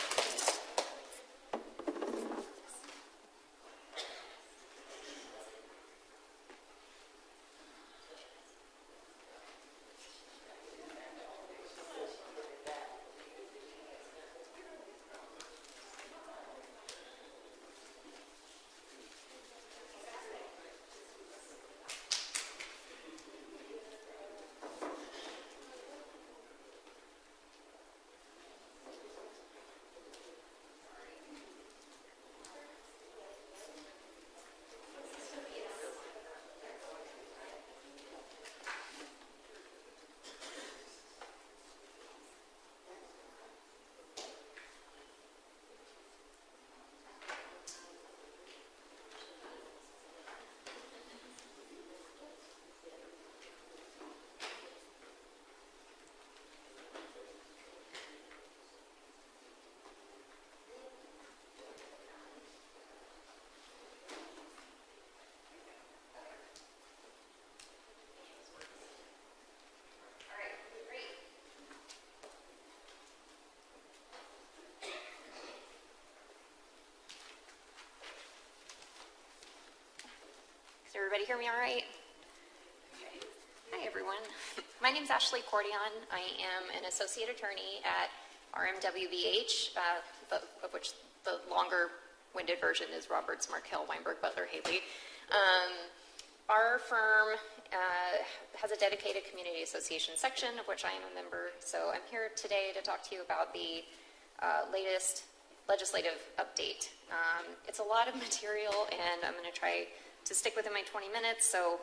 Does everybody hear me all right? Okay. Hi, everyone. My name is Ashley Cordion. I am an associate attorney at RMWBH, of which the longer-winded version is Roberts, Markell, Weinberg, Butler, Haley. Our firm has a dedicated community association section, of which I am a member. So I'm here today to talk to you about the latest legislative update. It's a lot of material, and I'm going to try to stick within my 20 minutes. So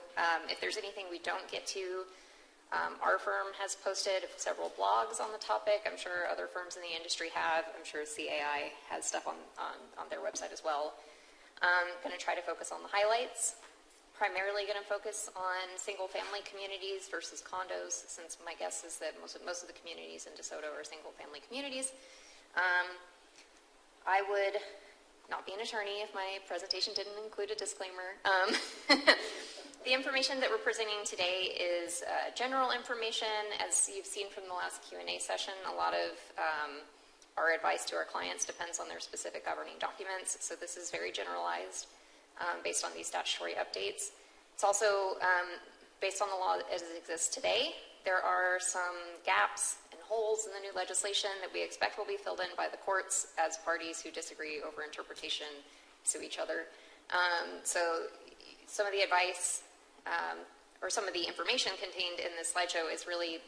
if there's anything we don't get to, our firm has posted several blogs on the topic. I'm sure other firms in the industry have. I'm sure CAI has stuff on their website as well. I'm going to try to focus on the highlights. Primarily going to focus on single-family communities versus condos, since my guess is that most of the communities in DeSoto are single-family communities. I would not be an attorney if my presentation didn't include a disclaimer. The information that we're presenting today is general information. As you've seen from the last Q&A session, a lot of our advice to our clients depends on their specific governing documents, so this is very generalized. based on these statutory updates. It's also based on the law as it exists today. There are some gaps and holes in the new legislation that we expect will be filled in by the courts as parties who disagree over interpretation to each other. So some of the advice or some of the information contained in this slideshow is really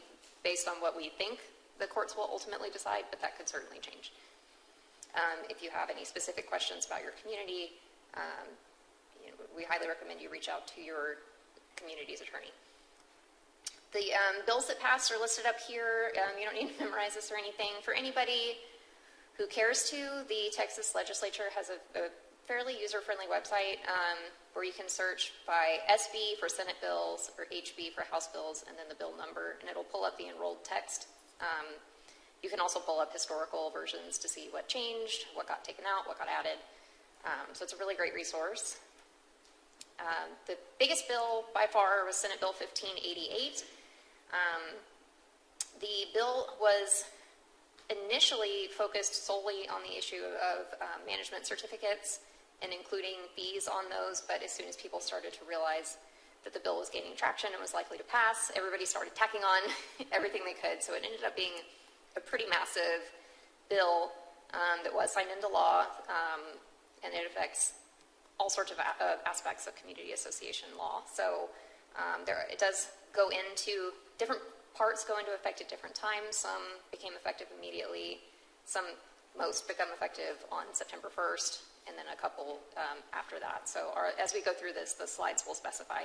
based on what we think the courts will ultimately decide, but that could certainly change. If you have any specific questions about your community, we highly recommend you reach out to your community's attorney. The bills that passed are listed up here. You don't need to memorize this or anything. For anybody who cares to, the Texas legislature has a fairly user-friendly website where you can search by SB for Senate bills or HB for House bills and then the bill number, and it'll pull up the enrolled text. You can also pull up historical versions to see what changed, what got taken out, what got added. So it's a really great resource. The biggest bill by far was Senate Bill 1588. The bill was initially focused solely on the issue of management certificates and including fees on those, but as soon as people started to realize that the bill was gaining traction and was likely to pass, everybody started tacking on everything they could. So it ended up being a pretty massive bill that was signed into law, and it affects all sorts of aspects of community association law. So it does go into different parts go into effect at different times. Some became effective immediately. Most become effective on September 1st, and then a couple after that. So as we go through this, the slides will specify.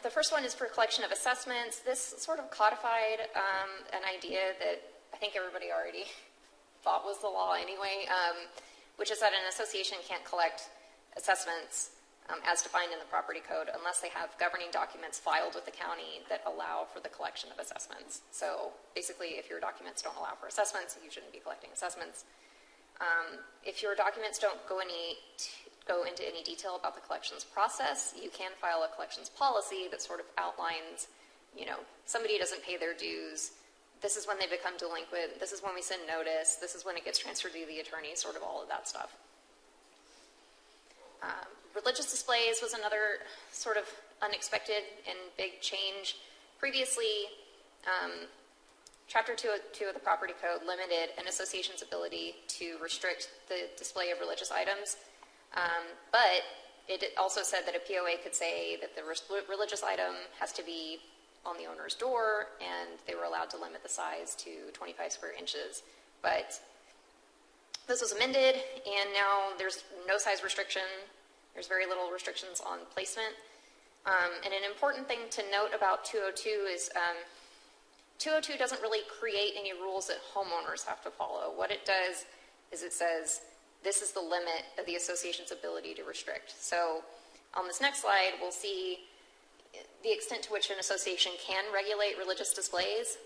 The first one is for collection of assessments. This sort of codified an idea that I think everybody already thought was the law anyway, which is that an association can't collect assessments as defined in the property code unless they have governing documents filed with the county that allow for the collection of assessments. So basically, if your documents don't allow for assessments, you shouldn't be collecting assessments. If your documents don't go into any detail about the collections process, you can file a collections policy that sort of outlines, somebody doesn't pay their dues, this is when they become delinquent, this is when we send notice, this is when it gets transferred to the attorney, sort of all of that stuff. Religious displays was another sort of unexpected and big change. Previously, Chapter 202 of the Property Code limited an association's ability to restrict the display of religious items, but it also said that a POA could say that the religious item has to be on the owner's door, and they were allowed to limit the size to 25 square inches. But this was amended, and now there's no size restriction. There's very little restrictions on placement. And an important thing to note about 202 is 202 doesn't really create any rules that homeowners have to follow. What it does is it says, this is the limit of the association's ability to restrict. So on this next slide, we'll see the extent to which an association can regulate religious displays,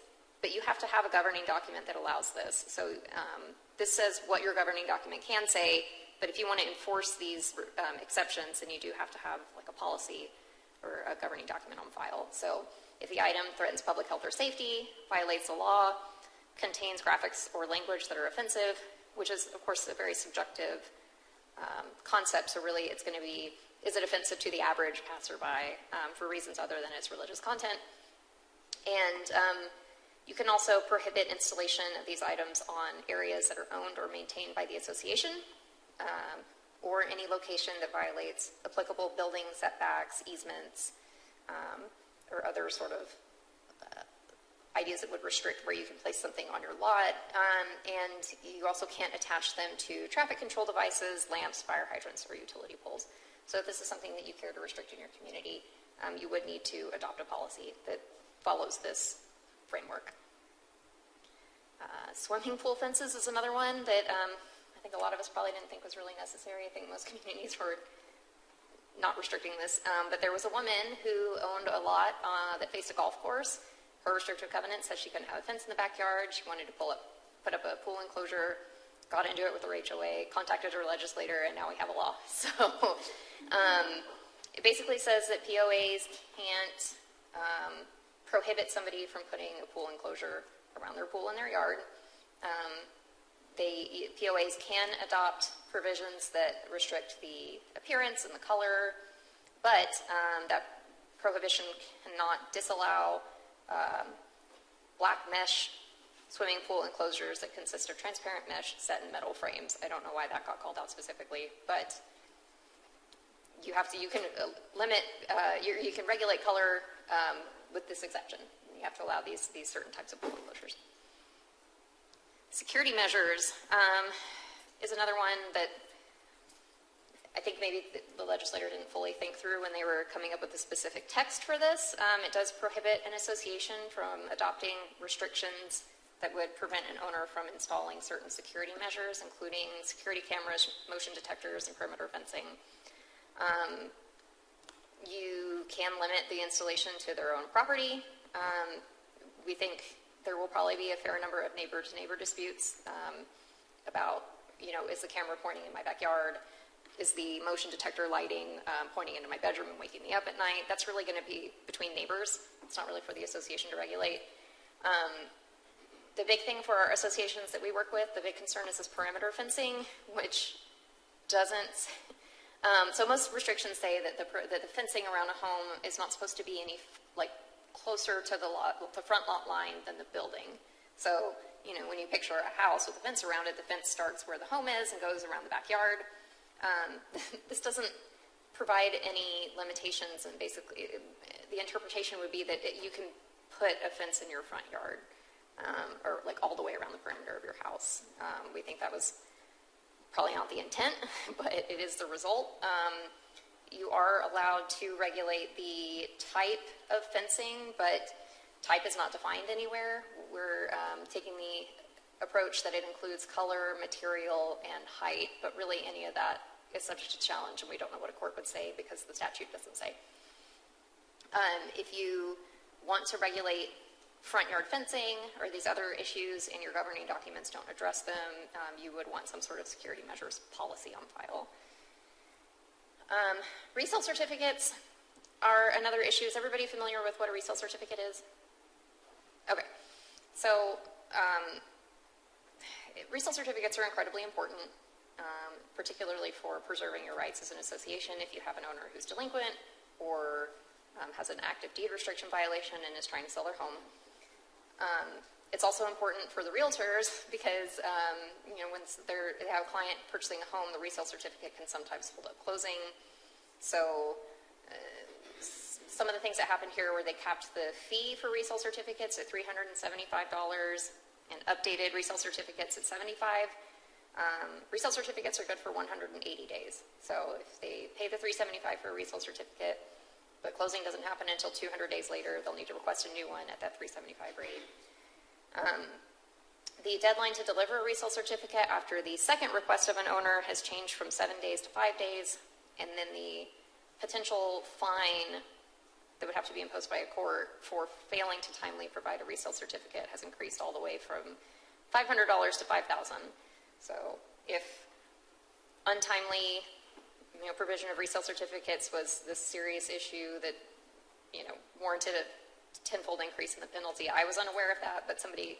but you have to have a governing document that allows this. So this says what your governing document can say, but if you want to enforce these exceptions, then you do have to have like a policy or a governing document on file. So if the item threatens public health or safety, violates the law, contains graphics or language that are offensive, which is, of course, a very subjective concept. So really, it's going to be, is it offensive to the average passerby for reasons other than its religious content? And you can also prohibit installation of these items on areas that are owned or maintained by the association, or any location that violates applicable building setbacks, easements, or other sort of ideas that would restrict where you can place something on your lot. And you also can't attach them to traffic control devices, lamps, fire hydrants, or utility poles. So if this is something that you care to restrict in your community, you would need to adopt a policy that follows this framework. Swimming pool fences is another one that I think a lot of us probably didn't think was really necessary. I think most communities were not restricting this. But there was a woman who owned a lot that faced a golf course. Her restrictive covenant said she couldn't have a fence in the backyard. She wanted to put up a pool enclosure, got into it with her HOA, contacted her legislator, and now we have a law. So it basically says that POAs can't prohibit somebody from putting a pool enclosure around their pool in their yard. POAs can adopt provisions that restrict the appearance and the color, but that prohibition cannot disallow black mesh swimming pool enclosures that consist of transparent mesh set in metal frames. I don't know why that got called out specifically, but you can limit, you can regulate color with this exception. You have to allow these certain types of pool enclosures. Security measures is another one that I think maybe the legislator didn't fully think through when they were coming up with the specific text for this. It does prohibit an association from adopting restrictions that would prevent an owner from installing certain security measures, including security cameras, motion detectors, and perimeter fencing. You can limit the installation to their own property. We think there will probably be a fair number of neighbor-to-neighbor disputes about, is the camera pointing in my backyard? Is the motion detector lighting pointing into my bedroom and waking me up at night? That's really going to be between neighbors. It's not really for the association to regulate. The big thing for our associations that we work with, the big concern is this perimeter fencing, which doesn't... so most restrictions say that the fencing around a home is not supposed to be any closer to the front lot line than the building. So, when you picture a house with a fence around it, the fence starts where the home is and goes around the backyard. This doesn't provide any limitations, and basically the interpretation would be that you can put a fence in your front yard, or all the way around the perimeter of your house. We think that was probably not the intent, but it is the result. You are allowed to regulate the type of fencing, but type is not defined anywhere. We're taking the approach that it includes color, material, and height, but really any of that is subject to challenge, and we don't know what a court would say because the statute doesn't say. If you want to regulate front yard fencing or these other issues and your governing documents don't address them, you would want some sort of security measures policy on file. Resale certificates are another issue. Is everybody familiar with what a resale certificate is? Okay. So resale certificates are incredibly important, particularly for preserving your rights as an association if you have an owner who's delinquent or has an active deed restriction violation and is trying to sell their home. It's also important for the realtors because, when they have a client purchasing a home, the resale certificate can sometimes hold up closing. So some of the things that happened here were they capped the fee for resale certificates at $375 and updated resale certificates at $75. Resale certificates are good for 180 days. So if they pay the $375 for a resale certificate, but closing doesn't happen until 200 days later, they'll need to request a new one at that $375 rate. The deadline to deliver a resale certificate after the second request of an owner has changed from 7 days to 5 days, and then the potential fine that would have to be imposed by a court for failing to timely provide a resale certificate has increased all the way from $500 to $5,000. So if untimely provision of resale certificates was this serious issue that warranted a tenfold increase in the penalty, I was unaware of that, but somebody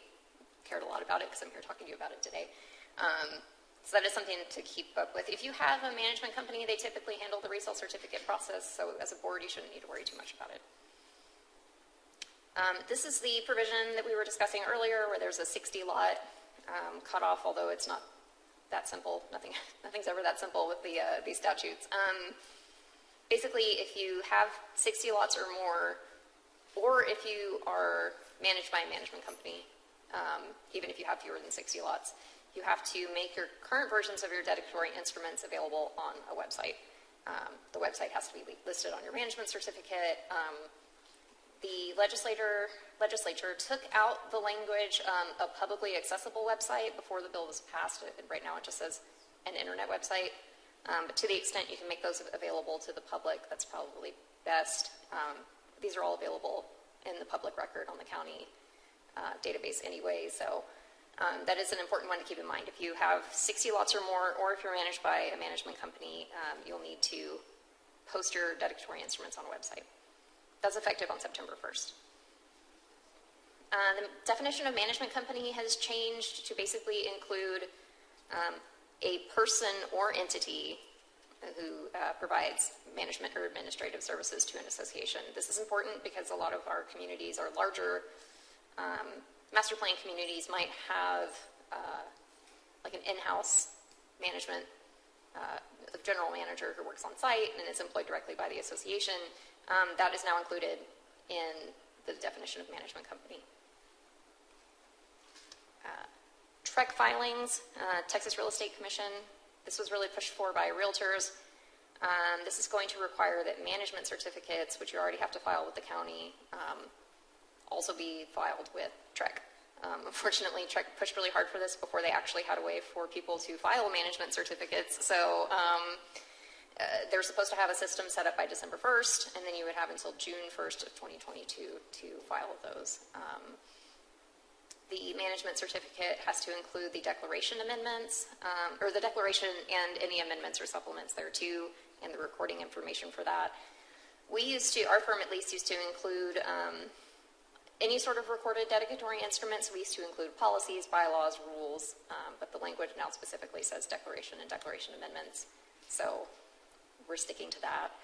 cared a lot about it because I'm here talking to you about it today. So that is something to keep up with. If you have a management company, they typically handle the resale certificate process, so as a board, you shouldn't need to worry too much about it. This is the provision that we were discussing earlier where there's a 60-lot cutoff, although it's not that simple. Nothing's ever that simple with these statutes. Basically, if you have 60 lots or more, or if you are managed by a management company, even if you have fewer than 60 lots, you have to make your current versions of your dedicatory instruments available on a website. The website has to be listed on your management certificate. The legislature took out the language a publicly accessible website before the bill was passed. Right now it just says an internet website. But to the extent you can make those available to the public, that's probably best. These are all available in the public record on the county database anyway, so that is an important one to keep in mind. If you have 60 lots or more, or if you're managed by a management company, you'll need to post your dedicatory instruments on a website. That's effective on September 1st. The definition of management company has changed to basically include a person or entity who provides management or administrative services to an association. This is important because a lot of our communities are larger. Master plan communities might have like an in-house management, the general manager who works on site and is employed directly by the association. That is now included in the definition of management company. TREC filings, Texas Real Estate Commission. This was really pushed for by realtors. This is going to require that management certificates, which you already have to file with the county, also be filed with TREC. Unfortunately, TREC pushed really hard for this before they actually had a way for people to file management certificates. So they're supposed to have a system set up by December 1st, and then you would have until June 1st of 2022 to file those. The management certificate has to include the declaration amendments, or the declaration and any amendments or supplements thereto, and the recording information for that. We used to, our firm at least, used to include any sort of recorded dedicatory instruments. We used to include policies, bylaws, rules, but the language now specifically says declaration and declaration amendments. So we're sticking to that.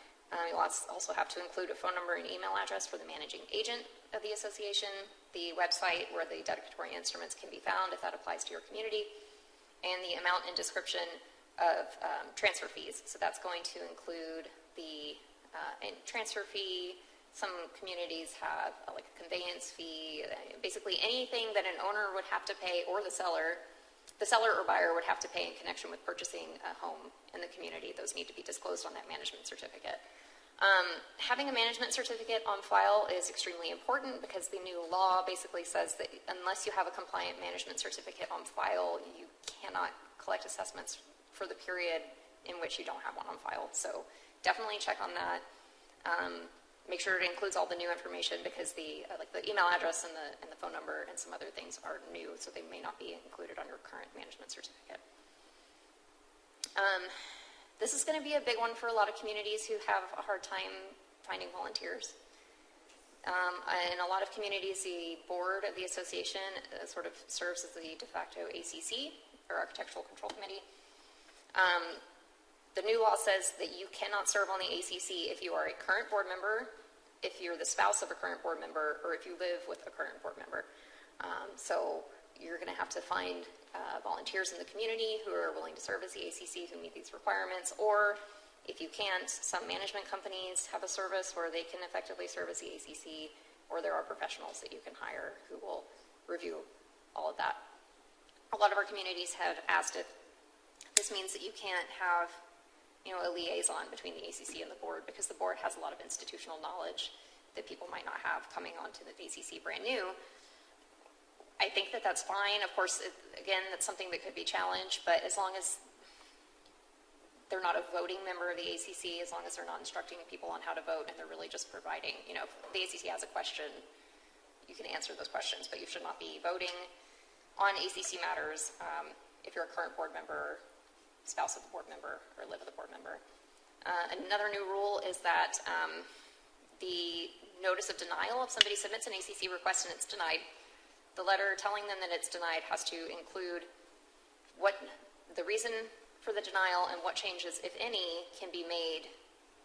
You'll also have to include a phone number and email address for the managing agent of the association, the website where the dedicatory instruments can be found if that applies to your community, and the amount and description of transfer fees. So that's going to include the transfer fee. Some communities have like a conveyance fee, basically anything that an owner would have to pay, or the seller or buyer would have to pay in connection with purchasing a home in the community. Those need to be disclosed on that management certificate. Having a management certificate on file is extremely important because the new law basically says that unless you have a compliant management certificate on file, you cannot collect assessments for the period in which you don't have one on file. So definitely check on that. Make sure it includes all the new information because the like the email address and the phone number and some other things are new, so they may not be included on your current management certificate. This is going to be a big one for a lot of communities who have a hard time finding volunteers. In a lot of communities, the board of the association sort of serves as the de facto ACC, or Architectural Control Committee. The new law says that you cannot serve on the ACC if you are a current board member, if you're the spouse of a current board member, or if you live with a current board member. So you're going to have to find volunteers in the community who are willing to serve as the ACC who meet these requirements, or if you can't, some management companies have a service where they can effectively serve as the ACC, or there are professionals that you can hire who will review all of that. A lot of our communities have asked if this means that you can't have a liaison between the ACC and the board, because the board has a lot of institutional knowledge that people might not have coming onto the ACC brand new. I think that that's fine. Of course, again, that's something that could be challenged, but as long as they're not a voting member of the ACC, as long as they're not instructing people on how to vote, and they're really just providing, if the ACC has a question, you can answer those questions, but you should not be voting on ACC matters if you're a current board member, spouse of the board member, or live with a board member. Another new rule is that the notice of denial, if somebody submits an ACC request and it's denied, the letter telling them that it's denied has to include what the reason for the denial and what changes, if any, can be made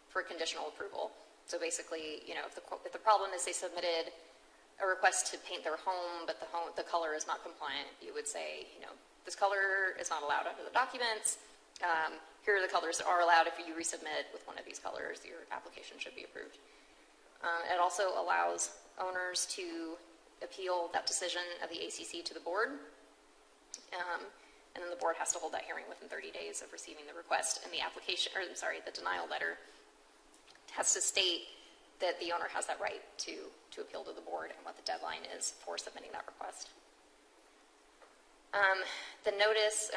for conditional approval. So basically, if the problem is they submitted a request to paint their home, but the color is not compliant, you would say, this color is not allowed under the documents. Here are the colors that are allowed. If you resubmit with one of these colors, your application should be approved. It also allows owners to appeal that decision of the ACC to the board. And then the board has to hold that hearing within 30 days of receiving the request, and the the denial letter has to state that the owner has that right to appeal to the board and what the deadline is for submitting that request. The notice,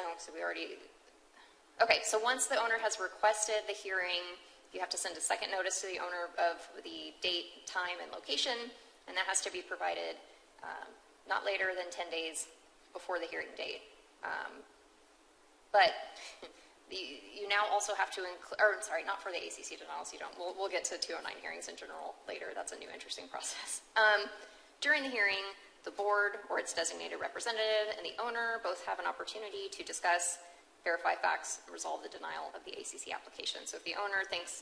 so once the owner has requested the hearing, you have to send a second notice to the owner of the date, time, and location, and that has to be provided not later than 10 days before the hearing date. But you now also have to include, not for the ACC denials, you don't. We'll get to 209 hearings in general later. That's a new interesting process. During the hearing, the board or its designated representative and the owner both have an opportunity to discuss verify facts, resolve the denial of the ACC application. So if the owner thinks,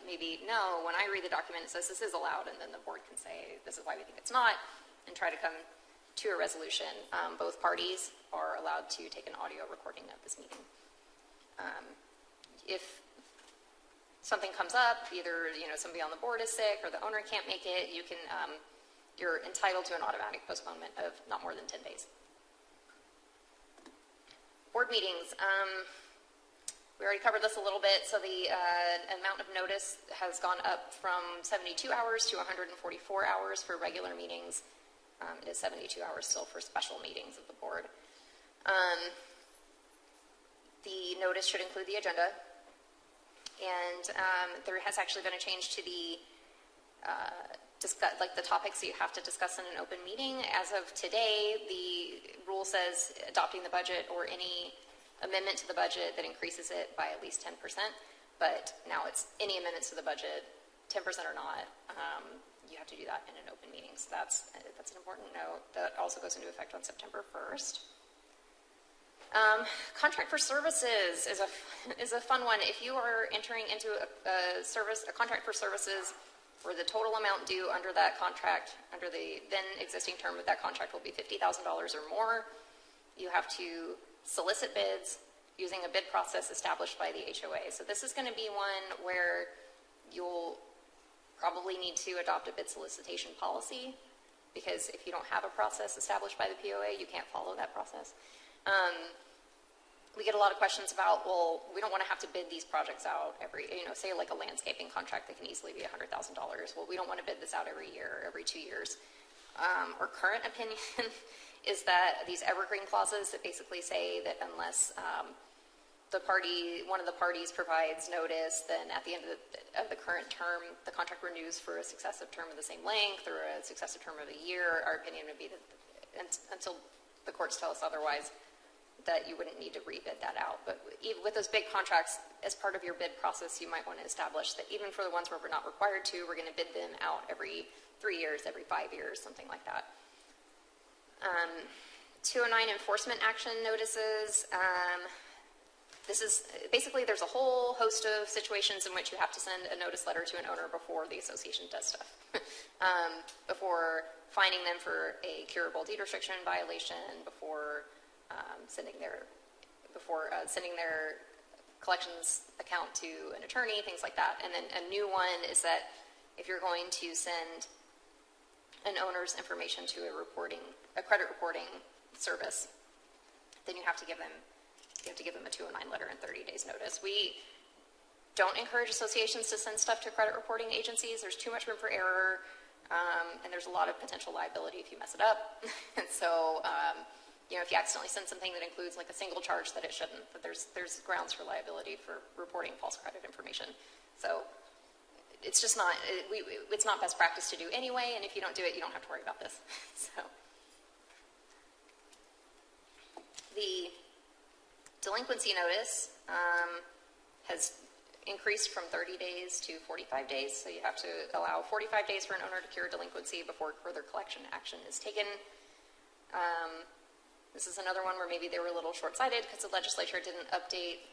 maybe, no, when I read the document, it says this is allowed, and then the board can say, this is why we think it's not, and try to come to a resolution. Both parties are allowed to take an audio recording of this meeting. If something comes up, either, somebody on the board is sick or the owner can't make it, you're entitled to an automatic postponement of not more than 10 days. Board meetings. We already covered this a little bit. So the amount of notice has gone up from 72 hours to 144 hours for regular meetings. It is 72 hours still for special meetings of the board. The notice should include the agenda. And there has actually been a change to the the topics that you have to discuss in an open meeting. As of today, the rule says adopting the budget or any amendment to the budget that increases it by at least 10%, but now it's any amendments to the budget, 10% or not, you have to do that in an open meeting. So that's an important note. That also goes into effect on September 1st. Contract for services is a fun one. If you are entering into a contract for services where the total amount due under that contract, under the then existing term of that contract will be $50,000 or more, you have to solicit bids using a bid process established by the HOA. So this is going to be one where you'll probably need to adopt a bid solicitation policy, because if you don't have a process established by the POA, you can't follow that process. We get a lot of questions about, well, we don't want to have to bid these projects out every, say like a landscaping contract that can easily be $100,000. Well, we don't want to bid this out every year, every 2 years. Our current opinion is that these evergreen clauses that basically say that unless one of the parties provides notice, then at the end of the current term, the contract renews for a successive term of the same length or a successive term of a year. Our opinion would be that until the courts tell us otherwise, that you wouldn't need to rebid that out. But even with those big contracts, as part of your bid process, you might want to establish that even for the ones where we're not required to, we're going to bid them out every 3 years, every 5 years, something like that. 209 enforcement action notices. This is basically, there's a whole host of situations in which you have to send a notice letter to an owner before the association does stuff. Before fining them for a curable deed restriction violation, before sending their collections account to an attorney, things like that. And then a new one is that if you're going to send an owner's information to a credit reporting service, then you have to give them a 209 letter and 30 days notice. We don't encourage associations to send stuff to credit reporting agencies. There's too much room for error, and there's a lot of potential liability if you mess it up. And so, if you accidentally send something that includes like a single charge that it shouldn't, that there's grounds for liability for reporting false credit information. So it's just not, it's not best practice to do anyway, and if you don't do it, you don't have to worry about this. So the delinquency notice has increased from 30 days to 45 days. So you have to allow 45 days for an owner to cure delinquency before further collection action is taken. This is another one where maybe they were a little short-sighted because the legislature didn't update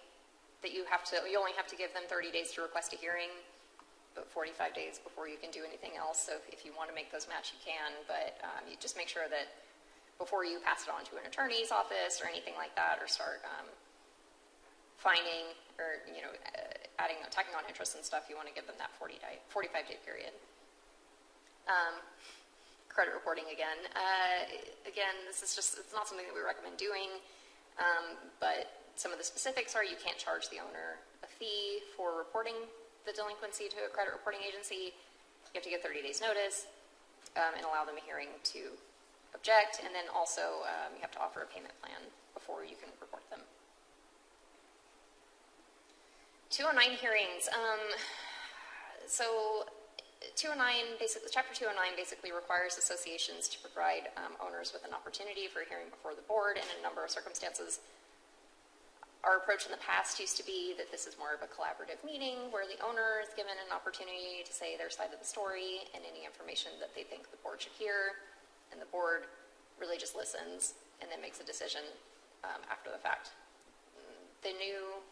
that you only have to give them 30 days to request a hearing, but 45 days before you can do anything else. So if you want to make those match, you can, but you just make sure that before you pass it on to an attorney's office or anything like that, or start fining or tacking on interest and stuff, you want to give them that 45-day period. Credit reporting again. Again, it's not something that we recommend doing, but some of the specifics are you can't charge the owner a fee for reporting the delinquency to a credit reporting agency. You have to give 30 days notice and allow them a hearing to object, and then also you have to offer a payment plan before you can report them. 209 hearings. So 209, Chapter 209 basically requires associations to provide owners with an opportunity for a hearing before the board in a number of circumstances. Our approach in the past used to be that this is more of a collaborative meeting where the owner is given an opportunity to say their side of the story and any information that they think the board should hear, and the board really just listens and then makes a decision after the fact. the new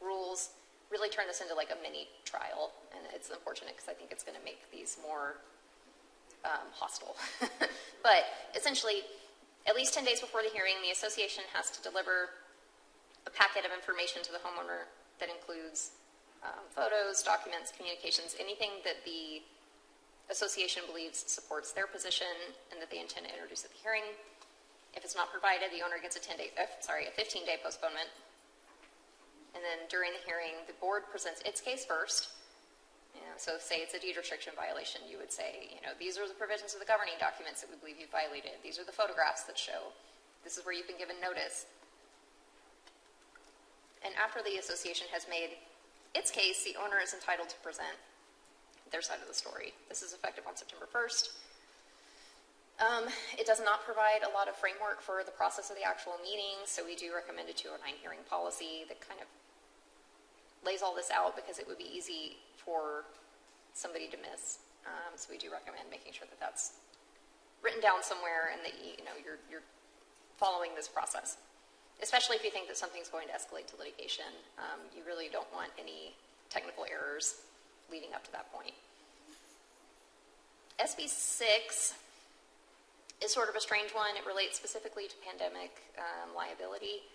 rules really turn this into like a mini trial, and it's unfortunate because I think it's going to make these more hostile. But essentially, at least 10 days before the hearing, the association has to deliver a packet of information to the homeowner that includes photos, documents, communications, anything that the association believes supports their position and that they intend to introduce at the hearing. If it's not provided, the owner gets a 15-day postponement. And then during the hearing, the board presents its case first. So say it's a deed restriction violation, you would say, these are the provisions of the governing documents that we believe you violated. These are the photographs that show. This is where you've been given notice. And after the association has made its case, the owner is entitled to present their side of the story. This is effective on September 1st. It does not provide a lot of framework for the process of the actual meeting, so we do recommend a 209 hearing policy that kind of lays all this out because it would be easy for somebody to miss. So we do recommend making sure that that's written down somewhere and that you're following this process. Especially if you think that something's going to escalate to litigation. You really don't want any technical errors leading up to that point. SB 6 is sort of a strange one. It relates specifically to pandemic liability.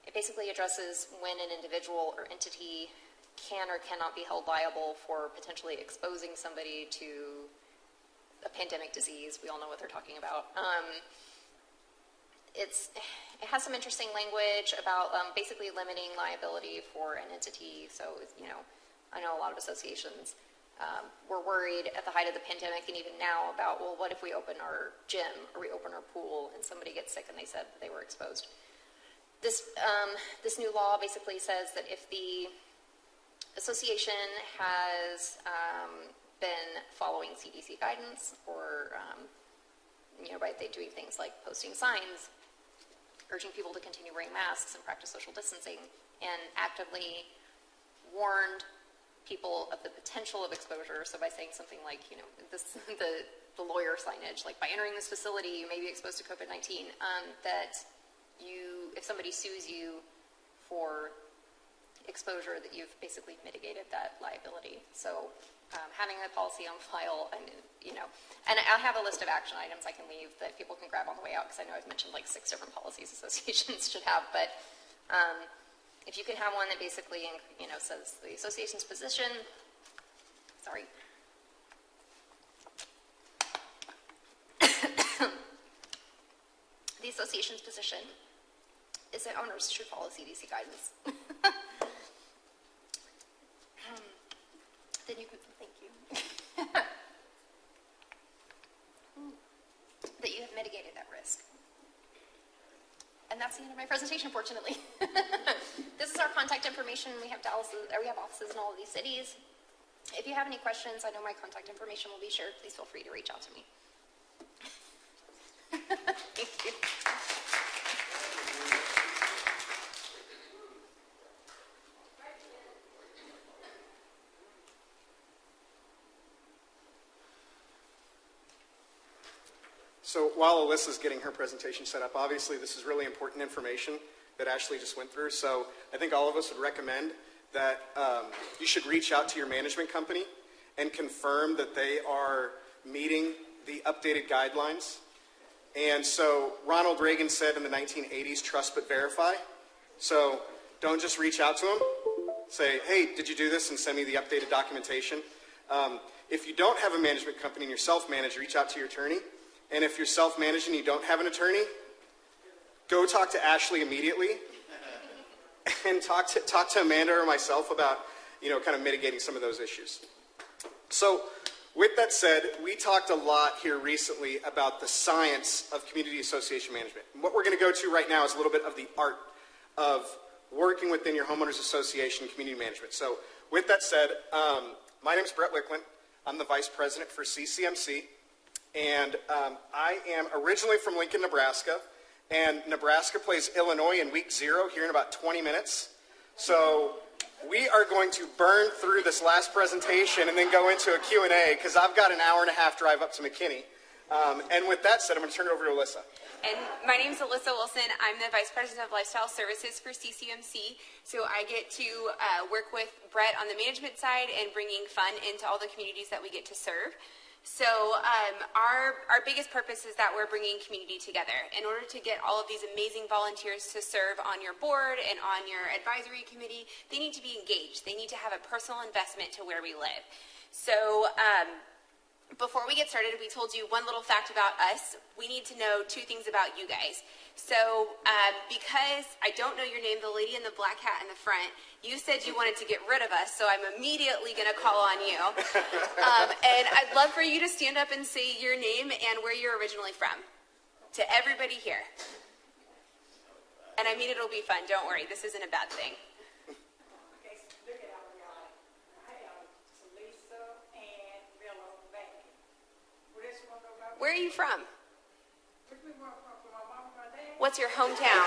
It basically addresses when an individual or entity can or cannot be held liable for potentially exposing somebody to a pandemic disease. We all know what they're talking about. It has some interesting language about basically limiting liability for an entity. So, I know a lot of associations were worried at the height of the pandemic and even now about, well, what if we open our gym or we open our pool and somebody gets sick and they said they were exposed? This new law basically says that if the association has been following CDC guidance or, by doing things like posting signs, urging people to continue wearing masks and practice social distancing, and actively warned people of the potential of exposure. So by saying something like, the lawyer signage, like by entering this facility, you may be exposed to COVID-19, that if somebody sues you for exposure, that you've basically mitigated that liability. So having a policy on file, and I have a list of action items I can leave that people can grab on the way out, because I know I've mentioned like 6 different policies associations should have, but if you can have one that basically, says the association's position, the association's position is that owners should follow CDC guidance. Then you can, thank you. That you have mitigated that risk. And that's the end of my presentation, fortunately. This is our contact information. We have offices in all of these cities. If you have any questions, I know my contact information will be shared. Please feel free to reach out to me. Thank you. So while Alyssa's getting her presentation set up, obviously this is really important information that Ashley just went through. So I think all of us would recommend that you should reach out to your management company and confirm that they are meeting the updated guidelines. And so Ronald Reagan said in the 1980s, trust but verify. So don't just reach out to them. Say, hey, did you do this? And send me the updated documentation. If you don't have a management company and you're self-managed, reach out to your attorney. And if you're self-managed and you don't have an attorney, go talk to Ashley immediately and talk to Amanda or myself about, kind of mitigating some of those issues. So with that said, we talked a lot here recently about the science of community association management. And what we're going to go to right now is a little bit of the art of working within your homeowners association community management. So with that said, my name is Brett Wickland. I'm the vice president for CCMC. And I am originally from Lincoln, Nebraska, and Nebraska plays Illinois in week 0 here in about 20 minutes. So we are going to burn through this last presentation and then go into a Q&A because I've got an hour and a half drive up to McKinney. And with that said, I'm going to turn it over to Alyssa. And my name is Alyssa Wilson. I'm the Vice President of Lifestyle Services for CCMC. So I get to work with Brett on the management side and bringing fun into all the communities that we get to serve. So our biggest purpose is that we're bringing community together. In order to get all of these amazing volunteers to serve on your board and on your advisory committee, they need to be engaged. They need to have a personal investment to where we live. So before we get started, we told you one little fact about us. We need to know two things about you guys. So because I don't know your name, the lady in the black hat in the front, you said you wanted to get rid of us, so I'm immediately going to call on you. And I'd love for you to stand up and say your name and where you're originally from, to everybody here. And I mean, it'll be fun. Don't worry. This isn't a bad thing. Where are you from? What's your hometown?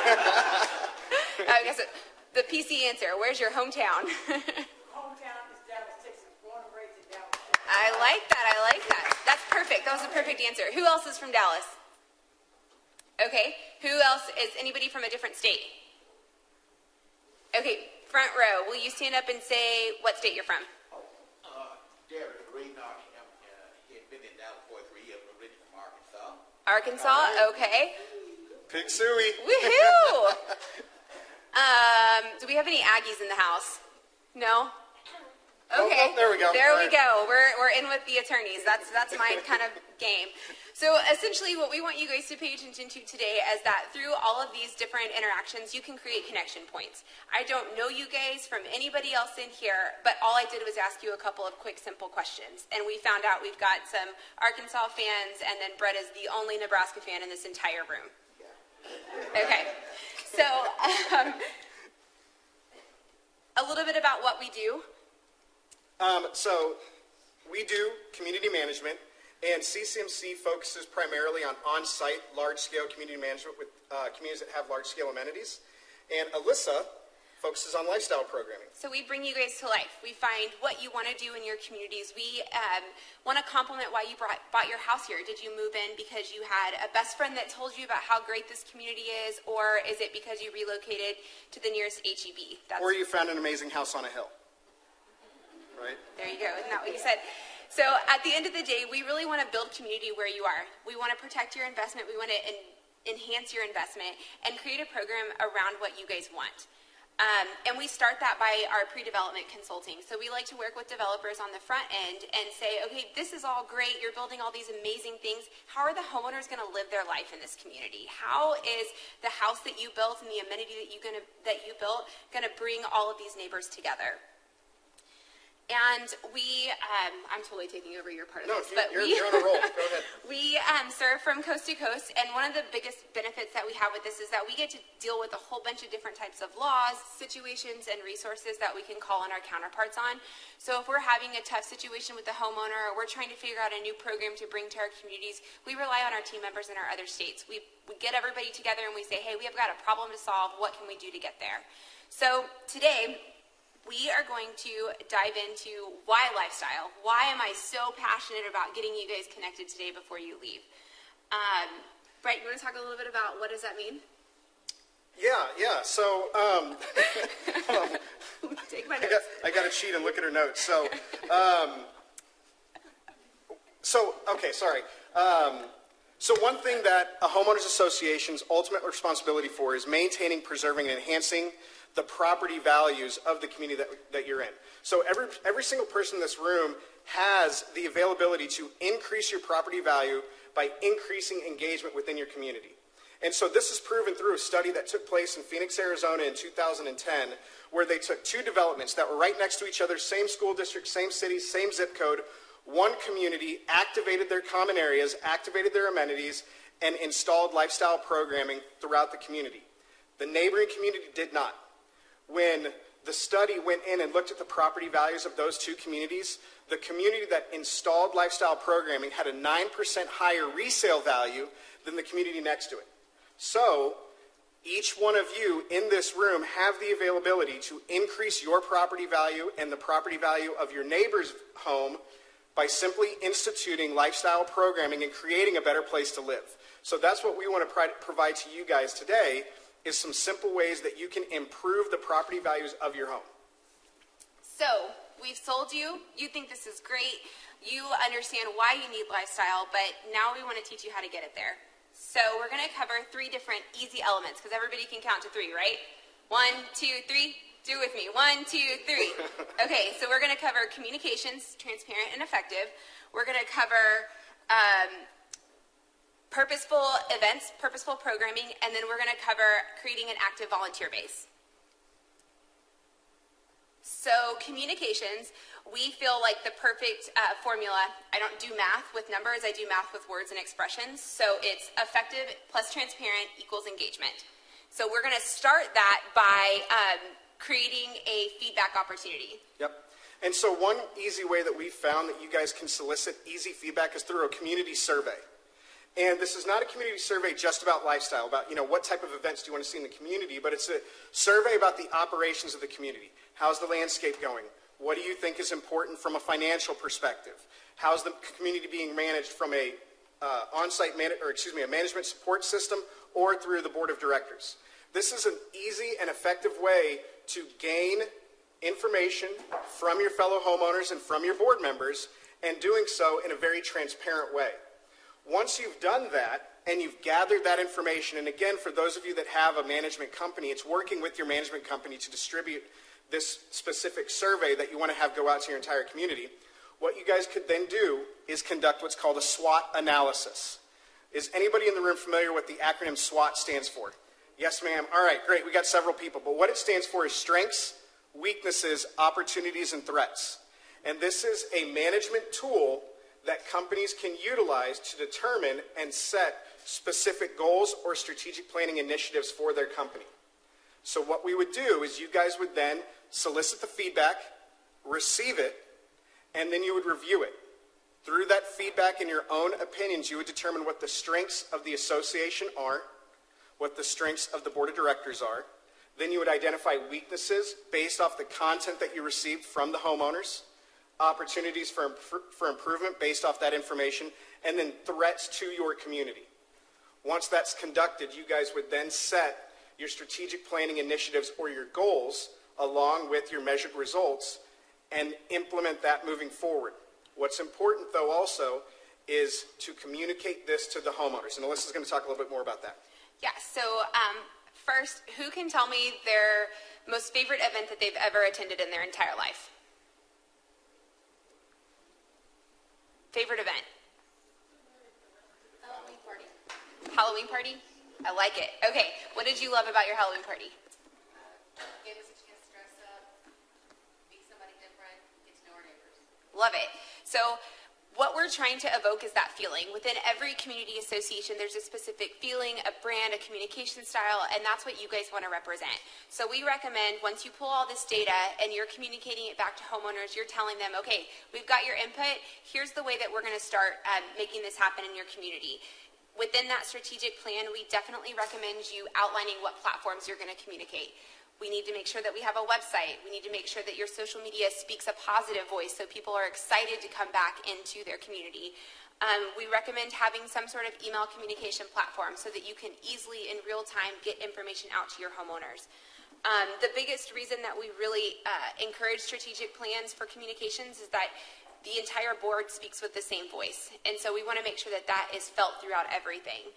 I guess the PC answer. Where's your hometown? Hometown is Dallas, Texas. Born and raised in Dallas. I like that. I like that. That's perfect. That was a perfect answer. Who else is from Dallas? Okay. Who else is anybody from a different state? Okay. Front row. Will you stand up and say what state you're from? Derek Greenard. He had been in Dallas for 3 years, originally from Arkansas. Arkansas. Okay. Pig Suey. Woohoo! Do we have any Aggies in the house? No? Okay. Oh, there we go. There we go. We're in with the attorneys. That's my kind of game. So essentially what we want you guys to pay attention to today is that through all of these different interactions, you can create connection points. I don't know you guys from anybody else in here, but all I did was ask you a couple of quick, simple questions. And we found out we've got some Arkansas fans, and then Brett is the only Nebraska fan in this entire room. Okay. So a little bit about what we do. So we do community management, and CCMC focuses primarily on on-site, large-scale community management with communities that have large-scale amenities. And Alyssa focuses on lifestyle programming. So we bring you guys to life. We find what you want to do in your communities. We want to compliment why you bought your house here. Did you move in because you had a best friend that told you about how great this community is, or is it because you relocated to the nearest HEB? Or you found an amazing house on a hill. Right? There you go. Isn't that what you said? So at the end of the day, we really want to build community where you are. We want to protect your investment. We want to enhance your investment and create a program around what you guys want. And we start that by our pre-development consulting. So we like to work with developers on the front end and say, okay, this is all great. You're building all these amazing things. How are the homeowners going to live their life in this community? How is the house that you built and the amenity that you built going to bring all of these neighbors together? And we, I'm totally taking over your part of this, but you're on a roll. Go ahead. We serve from coast to coast, and one of the biggest benefits that we have with this is that we get to deal with a whole bunch of different types of laws, situations, and resources that we can call on our counterparts on. So if we're having a tough situation with the homeowner, or we're trying to figure out a new program to bring to our communities, we rely on our team members in our other states. We get everybody together and we say, hey, we have got a problem to solve. What can we do to get there? So today, we are going to dive into why lifestyle. Why am I so passionate about getting you guys connected today before you leave? Brett, you want to talk a little bit about what does that mean? Yeah. So, take my notes. I got to cheat and look at her notes. So, So one thing that a homeowners association's ultimate responsibility for is maintaining, preserving, and enhancing the property values of the community that you're in. So every single person in this room has the availability to increase your property value by increasing engagement within your community. And so this is proven through a study that took place in Phoenix, Arizona in 2010, where they took 2 developments that were right next to each other, same school district, same city, same zip code. One community activated their common areas, activated their amenities, and installed lifestyle programming throughout the community. The neighboring community did not. When the study went in and looked at the property values of those 2 communities, the community that installed lifestyle programming had a 9% higher resale value than the community next to it. So, each one of you in this room have the availability to increase your property value and the property value of your neighbor's home by simply instituting lifestyle programming and creating a better place to live. So that's what we want to provide to you guys today, is some simple ways that you can improve the property values of your home. So we've sold you. You think this is great. You understand why you need lifestyle, but now we want to teach you how to get it there. So we're going to cover 3 different easy elements, because everybody can count to 3, right? 1, 2, 3. Do it with me. 1, 2, 3. Okay, so we're going to cover communications, transparent and effective. We're going to cover purposeful events, purposeful programming, and then we're going to cover creating an active volunteer base. So communications, we feel like the perfect formula. I don't do math with numbers, I do math with words and expressions. So it's effective plus transparent equals engagement. So we're going to start that by creating a feedback opportunity. Yep. And so one easy way that we've found that you guys can solicit easy feedback is through a community survey. And this is not a community survey just about lifestyle, about, you know, what type of events do you want to see in the community, but it's a survey about the operations of the community. How's the landscape going? What do you think is important from a financial perspective? How's the community being managed from a a management support system or through the board of directors? This is an easy and effective way to gain information from your fellow homeowners and from your board members, and doing so in a very transparent way. Once you've done that and you've gathered that information, and again, for those of you that have a management company, it's working with your management company to distribute this specific survey that you want to have go out to your entire community. What you guys could then do is conduct what's called a SWOT analysis. Is anybody in the room familiar with the acronym SWOT stands for? Yes, ma'am. All right, great. We got several people. But what it stands for is strengths, weaknesses, opportunities, and threats. And this is a management tool that companies can utilize to determine and set specific goals or strategic planning initiatives for their company. So what we would do is you guys would then solicit the feedback, receive it, and then you would review it. Through that feedback and your own opinions, you would determine what the strengths of the association are, what the strengths of the board of directors are. Then you would identify weaknesses based off the content that you received from the homeowners, opportunities for improvement based off that information, and then threats to your community. Once that's conducted, you guys would then set your strategic planning initiatives or your goals along with your measured results and implement that moving forward. What's important, though, also is to communicate this to the homeowners. And Alyssa's going to talk a little bit more about that. Yeah, so first, who can tell me their most favorite event that they've ever attended in their entire life? Favorite event? Halloween party. Halloween party? I like it. Okay, what did you love about your Halloween party? Gave us a chance to dress up, be somebody different, get to know our neighbors. Love it. So what we're trying to evoke is that feeling. Within every community association, there's a specific feeling, a brand, a communication style, and that's what you guys want to represent. So we recommend once you pull all this data and you're communicating it back to homeowners, you're telling them, okay, we've got your input. Here's the way that we're going to start making this happen in your community. Within that strategic plan, we definitely recommend you outlining what platforms you're going to communicate. We need to make sure that we have a website. We need to make sure that your social media speaks a positive voice so people are excited to come back into their community. We recommend having some sort of email communication platform so that you can easily, in real time, get information out to your homeowners. The biggest reason that we really encourage strategic plans for communications is that the entire board speaks with the same voice. And so we want to make sure that that is felt throughout everything.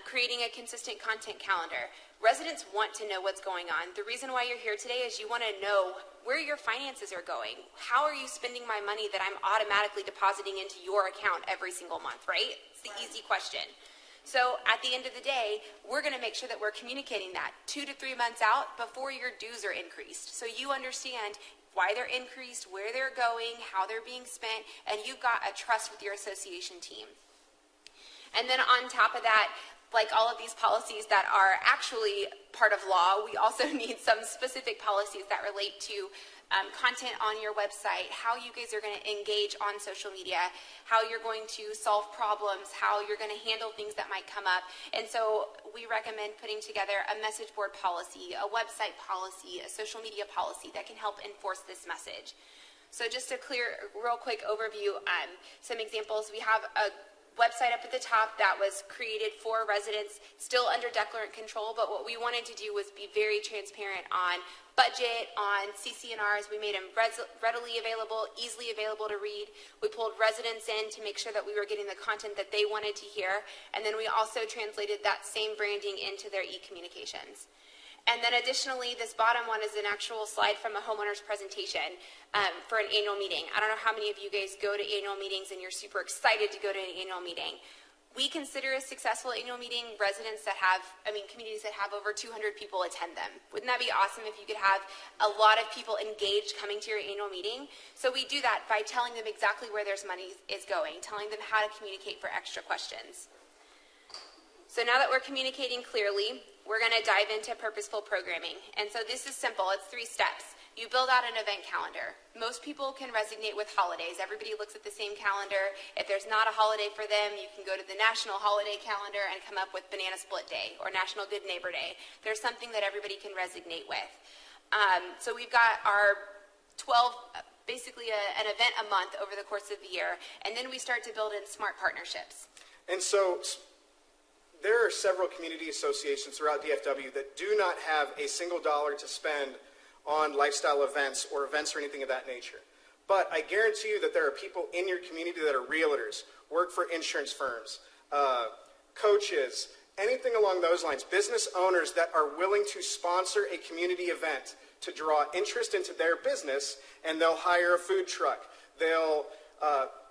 Creating a consistent content calendar. Residents want to know what's going on. The reason why you're here today is you want to know where your finances are going. How are you spending my money that I'm automatically depositing into your account every single month, right? It's the easy question. So at the end of the day, we're going to make sure that we're communicating that 2 to 3 months out before your dues are increased. So you understand why they're increased, where they're going, how they're being spent, and you've got a trust with your association team. And then on top of that, like all of these policies that are actually part of law, we also need some specific policies that relate to content on your website, how you guys are going to engage on social media, how you're going to solve problems, how you're going to handle things that might come up. And so we recommend putting together a message board policy, a website policy, a social media policy that can help enforce this message. So just a real quick overview, some examples. We have a website up at the top that was created for residents, still under declarant control, but what we wanted to do was be very transparent on budget, on CC&Rs. We made them readily available, easily available to read. We pulled residents in to make sure that we were getting the content that they wanted to hear, and then we also translated that same branding into their e-communications. And then additionally, this bottom one is an actual slide from a homeowner's presentation for an annual meeting. I don't know how many of you guys go to annual meetings and you're super excited to go to an annual meeting. We consider a successful annual meeting communities that have over 200 people attend them. Wouldn't that be awesome if you could have a lot of people engaged coming to your annual meeting? So we do that by telling them exactly where their money is going, telling them how to communicate for extra questions. So now that we're communicating clearly, we're going to dive into purposeful programming. And so this is simple. It's 3 steps. You build out an event calendar. Most people can resonate with holidays. Everybody looks at the same calendar. If there's not a holiday for them, you can go to the national holiday calendar and come up with Banana Split Day or National Good Neighbor Day. There's something that everybody can resonate with. So we've got our 12, basically an event a month over the course of the year. And then we start to build in smart partnerships. And so there are several community associations throughout DFW that do not have a single dollar to spend on lifestyle events or anything of that nature. But I guarantee you that there are people in your community that are realtors, work for insurance firms, coaches, anything along those lines, business owners that are willing to sponsor a community event to draw interest into their business, and they'll hire a food truck, they'll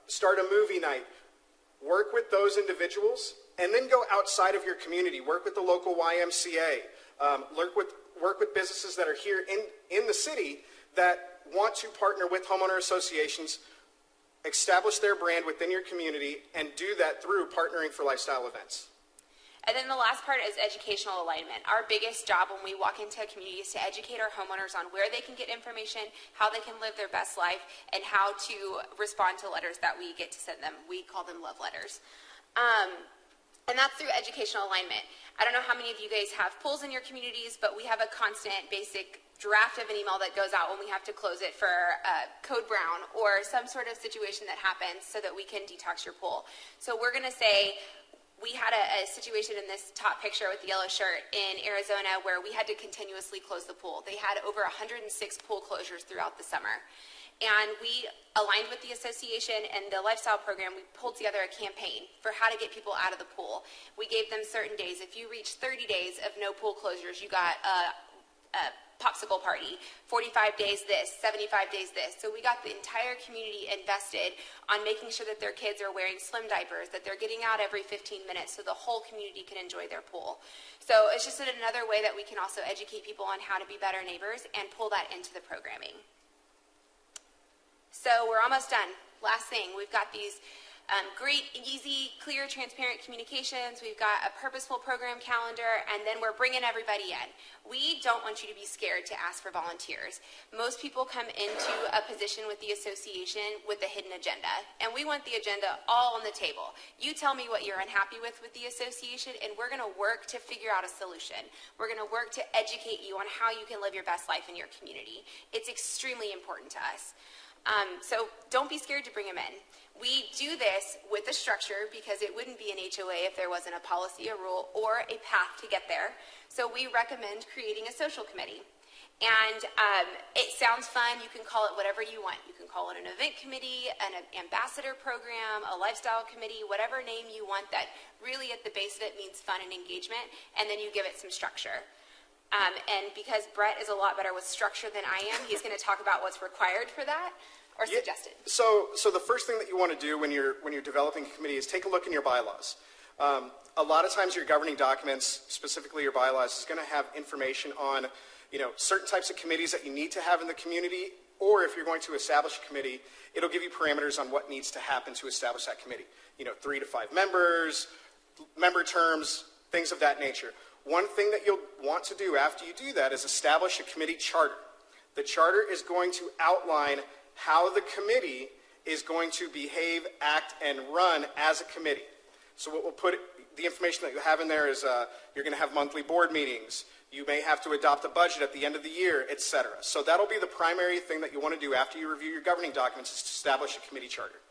start a movie night. Work with those individuals and then go outside of your community. Work with the local YMCA. Work with businesses that are here in the city that want to partner with homeowner associations, establish their brand within your community, and do that through partnering for lifestyle events. And then the last part is educational alignment. Our biggest job when we walk into a community is to educate our homeowners on where they can get information, how they can live their best life, and how to respond to letters that we get to send them. We call them love letters. And that's through educational alignment. I don't know how many of you guys have pools in your communities, but we have a constant basic draft of an email that goes out when we have to close it for code brown or some sort of situation that happens so that we can detox your pool. So we're going to say, we had a situation in this top picture with the yellow shirt in Arizona where we had to continuously close the pool. They had over 106 pool closures throughout the summer. And we aligned with the association and the lifestyle program. We pulled together a campaign for how to get people out of the pool. We gave them certain days. If you reached 30 days of no pool closures, you got a popsicle party. 45 days this, 75 days this. So we got the entire community invested on making sure that their kids are wearing swim diapers, that they're getting out every 15 minutes so the whole community can enjoy their pool. So it's just another way that we can also educate people on how to be better neighbors and pull that into the programming. So we're almost done. Last thing, we've got these great, easy, clear, transparent communications. We've got a purposeful program calendar, and then we're bringing everybody in. We don't want you to be scared to ask for volunteers. Most people come into a position with the association with a hidden agenda, and we want the agenda all on the table. You tell me what you're unhappy with the association, and we're going to work to figure out a solution. We're going to work to educate you on how you can live your best life in your community. It's extremely important to us. So don't be scared to bring them in. We do this with a structure because it wouldn't be an HOA if there wasn't a policy, a rule, or a path to get there. So we recommend creating a social committee. And it sounds fun. You can call it whatever you want. You can call it an event committee, an ambassador program, a lifestyle committee, whatever name you want that really at the base of it means fun and engagement, and then you give it some structure. And because Brett is a lot better with structure than I am, he's going to talk about what's required for that or suggested. So the first thing that you want to do when you're developing a committee is take a look in your bylaws. A lot of times your governing documents, specifically your bylaws, is going to have information on certain types of committees that you need to have in the community, or if you're going to establish a committee, it'll give you parameters on what needs to happen to establish that committee. 3 to 5 members, member terms, things of that nature. One thing that you'll want to do after you do that is establish a committee charter. The charter is going to outline how the committee is going to behave, act, and run as a committee. So what we'll put, the information that you have in there is you're going to have monthly board meetings. You may have to adopt a budget at the end of the year, etc. So that'll be the primary thing that you want to do after you review your governing documents is to establish a committee charter.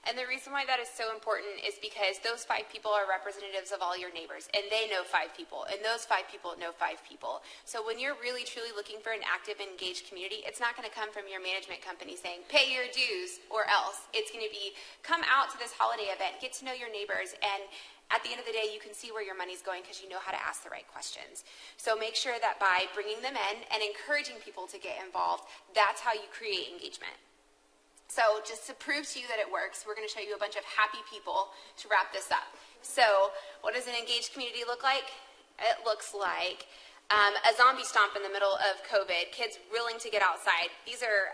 And the reason why that is so important is because those 5 people are representatives of all your neighbors, and they know 5 people, and those 5 people know 5 people. So when you're really truly looking for an active and engaged community, it's not going to come from your management company saying, pay your dues or else. It's going to be, come out to this holiday event, get to know your neighbors, and at the end of the day, you can see where your money's going because you know how to ask the right questions. So make sure that by bringing them in and encouraging people to get involved, that's how you create engagement. So just to prove to you that it works, we're going to show you a bunch of happy people to wrap this up. So what does an engaged community look like? It looks like a zombie stomp in the middle of COVID, kids willing to get outside. These are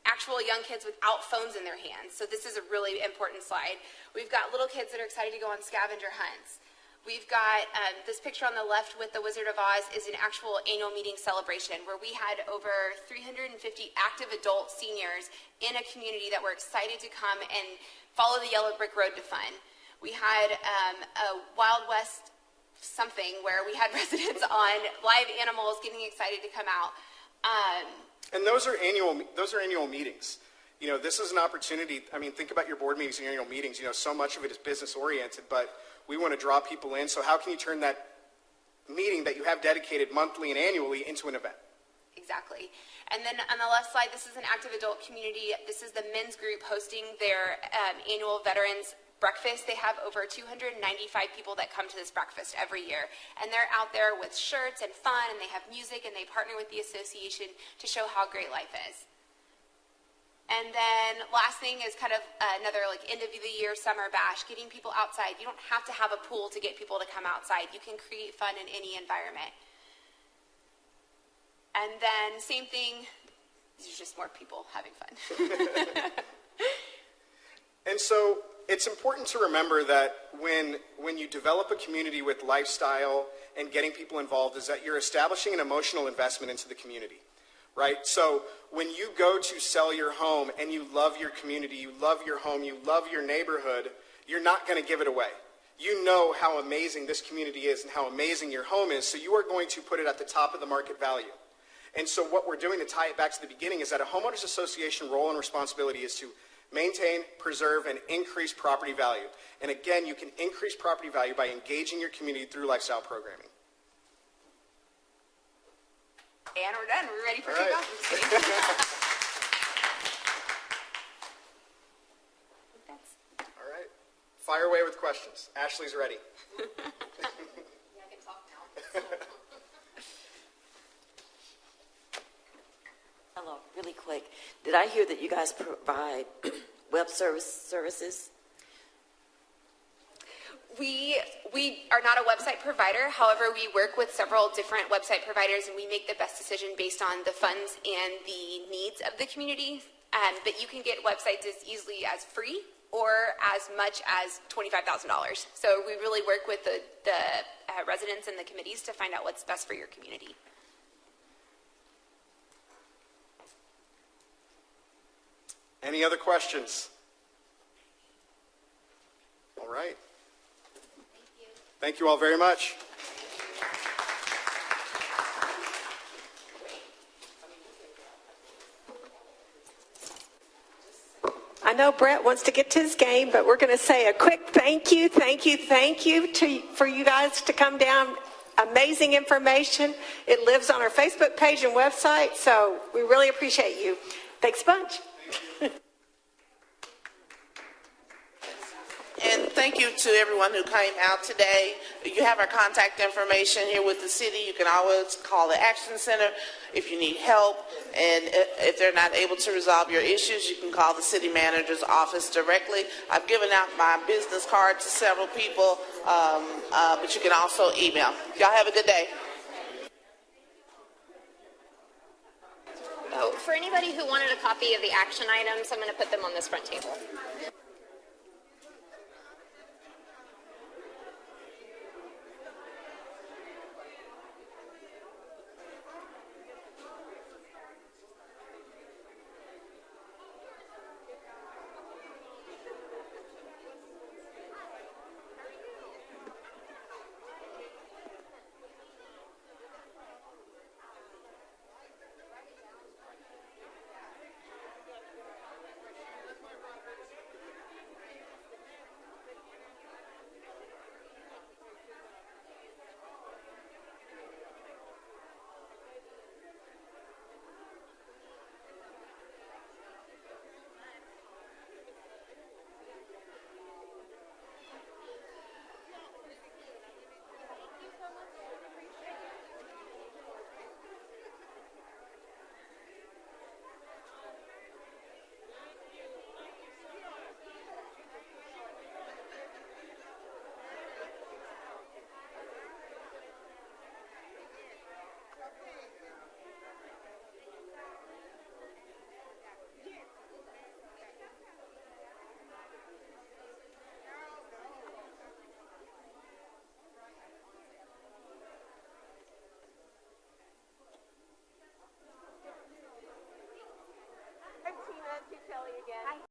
actual young kids without phones in their hands. So this is a really important slide. We've got little kids that are excited to go on scavenger hunts. We've got this picture on the left with the Wizard of Oz is an actual annual meeting celebration where we had over 350 active adult seniors in a community that were excited to come and follow the yellow brick road to fun. We had a Wild West something where we had residents on live animals getting excited to come out. And those are annual meetings. You know, this is an opportunity. I mean, think about your board meetings and your annual meetings. You know, so much of it is business oriented, but we want to draw people in. So how can you turn that meeting that you have dedicated monthly and annually into an event? Exactly. And then on the left side, this is an active adult community. This is the men's group hosting their annual veterans breakfast. They have over 295 people that come to this breakfast every year. And they're out there with shirts and fun, and they have music, and they partner with the association to show how great life is. And then last thing is kind of another like end of the year summer bash, getting people outside. You don't have to have a pool to get people to come outside. You can create fun in any environment. And then same thing, these are just more people having fun. And so it's important to remember that when you develop a community with lifestyle and getting people involved is that you're establishing an emotional investment into the community. Right? So when you go to sell your home and you love your community, you love your home, you love your neighborhood, you're not going to give it away. You know how amazing this community is and how amazing your home is, so you are going to put it at the top of the market value. And so what we're doing to tie it back to the beginning is that a homeowners association role and responsibility is to maintain, preserve, and increase property value. And again, you can increase property value by engaging your community through lifestyle programming. And we're done. We're ready for All right. kickoff. All right. Fire away with questions. Ashley's ready. Yeah, I can talk now. Hello, really quick. Did I hear that you guys provide web services? We are not a website provider. However, we work with several different website providers, and we make the best decision based on the funds and the needs of the community. But you can get websites as easily as free or as much as $25,000. So we really work with the residents and the committees to find out what's best for your community. Any other questions? All right. Thank you all very much. I know Brett wants to get to his game, but we're going to say a quick thank you for you guys to come down. Amazing information. It lives on our Facebook page and website, so we really appreciate you. Thanks a bunch. And thank you to everyone who came out today. You have our contact information here with the city. You can always call the Action Center if you need help. And if they're not able to resolve your issues, you can call the city manager's office directly. I've given out my business card to several people, but you can also email. Y'all have a good day. Oh, for anybody who wanted a copy of the action items, I'm going to put them on this front table.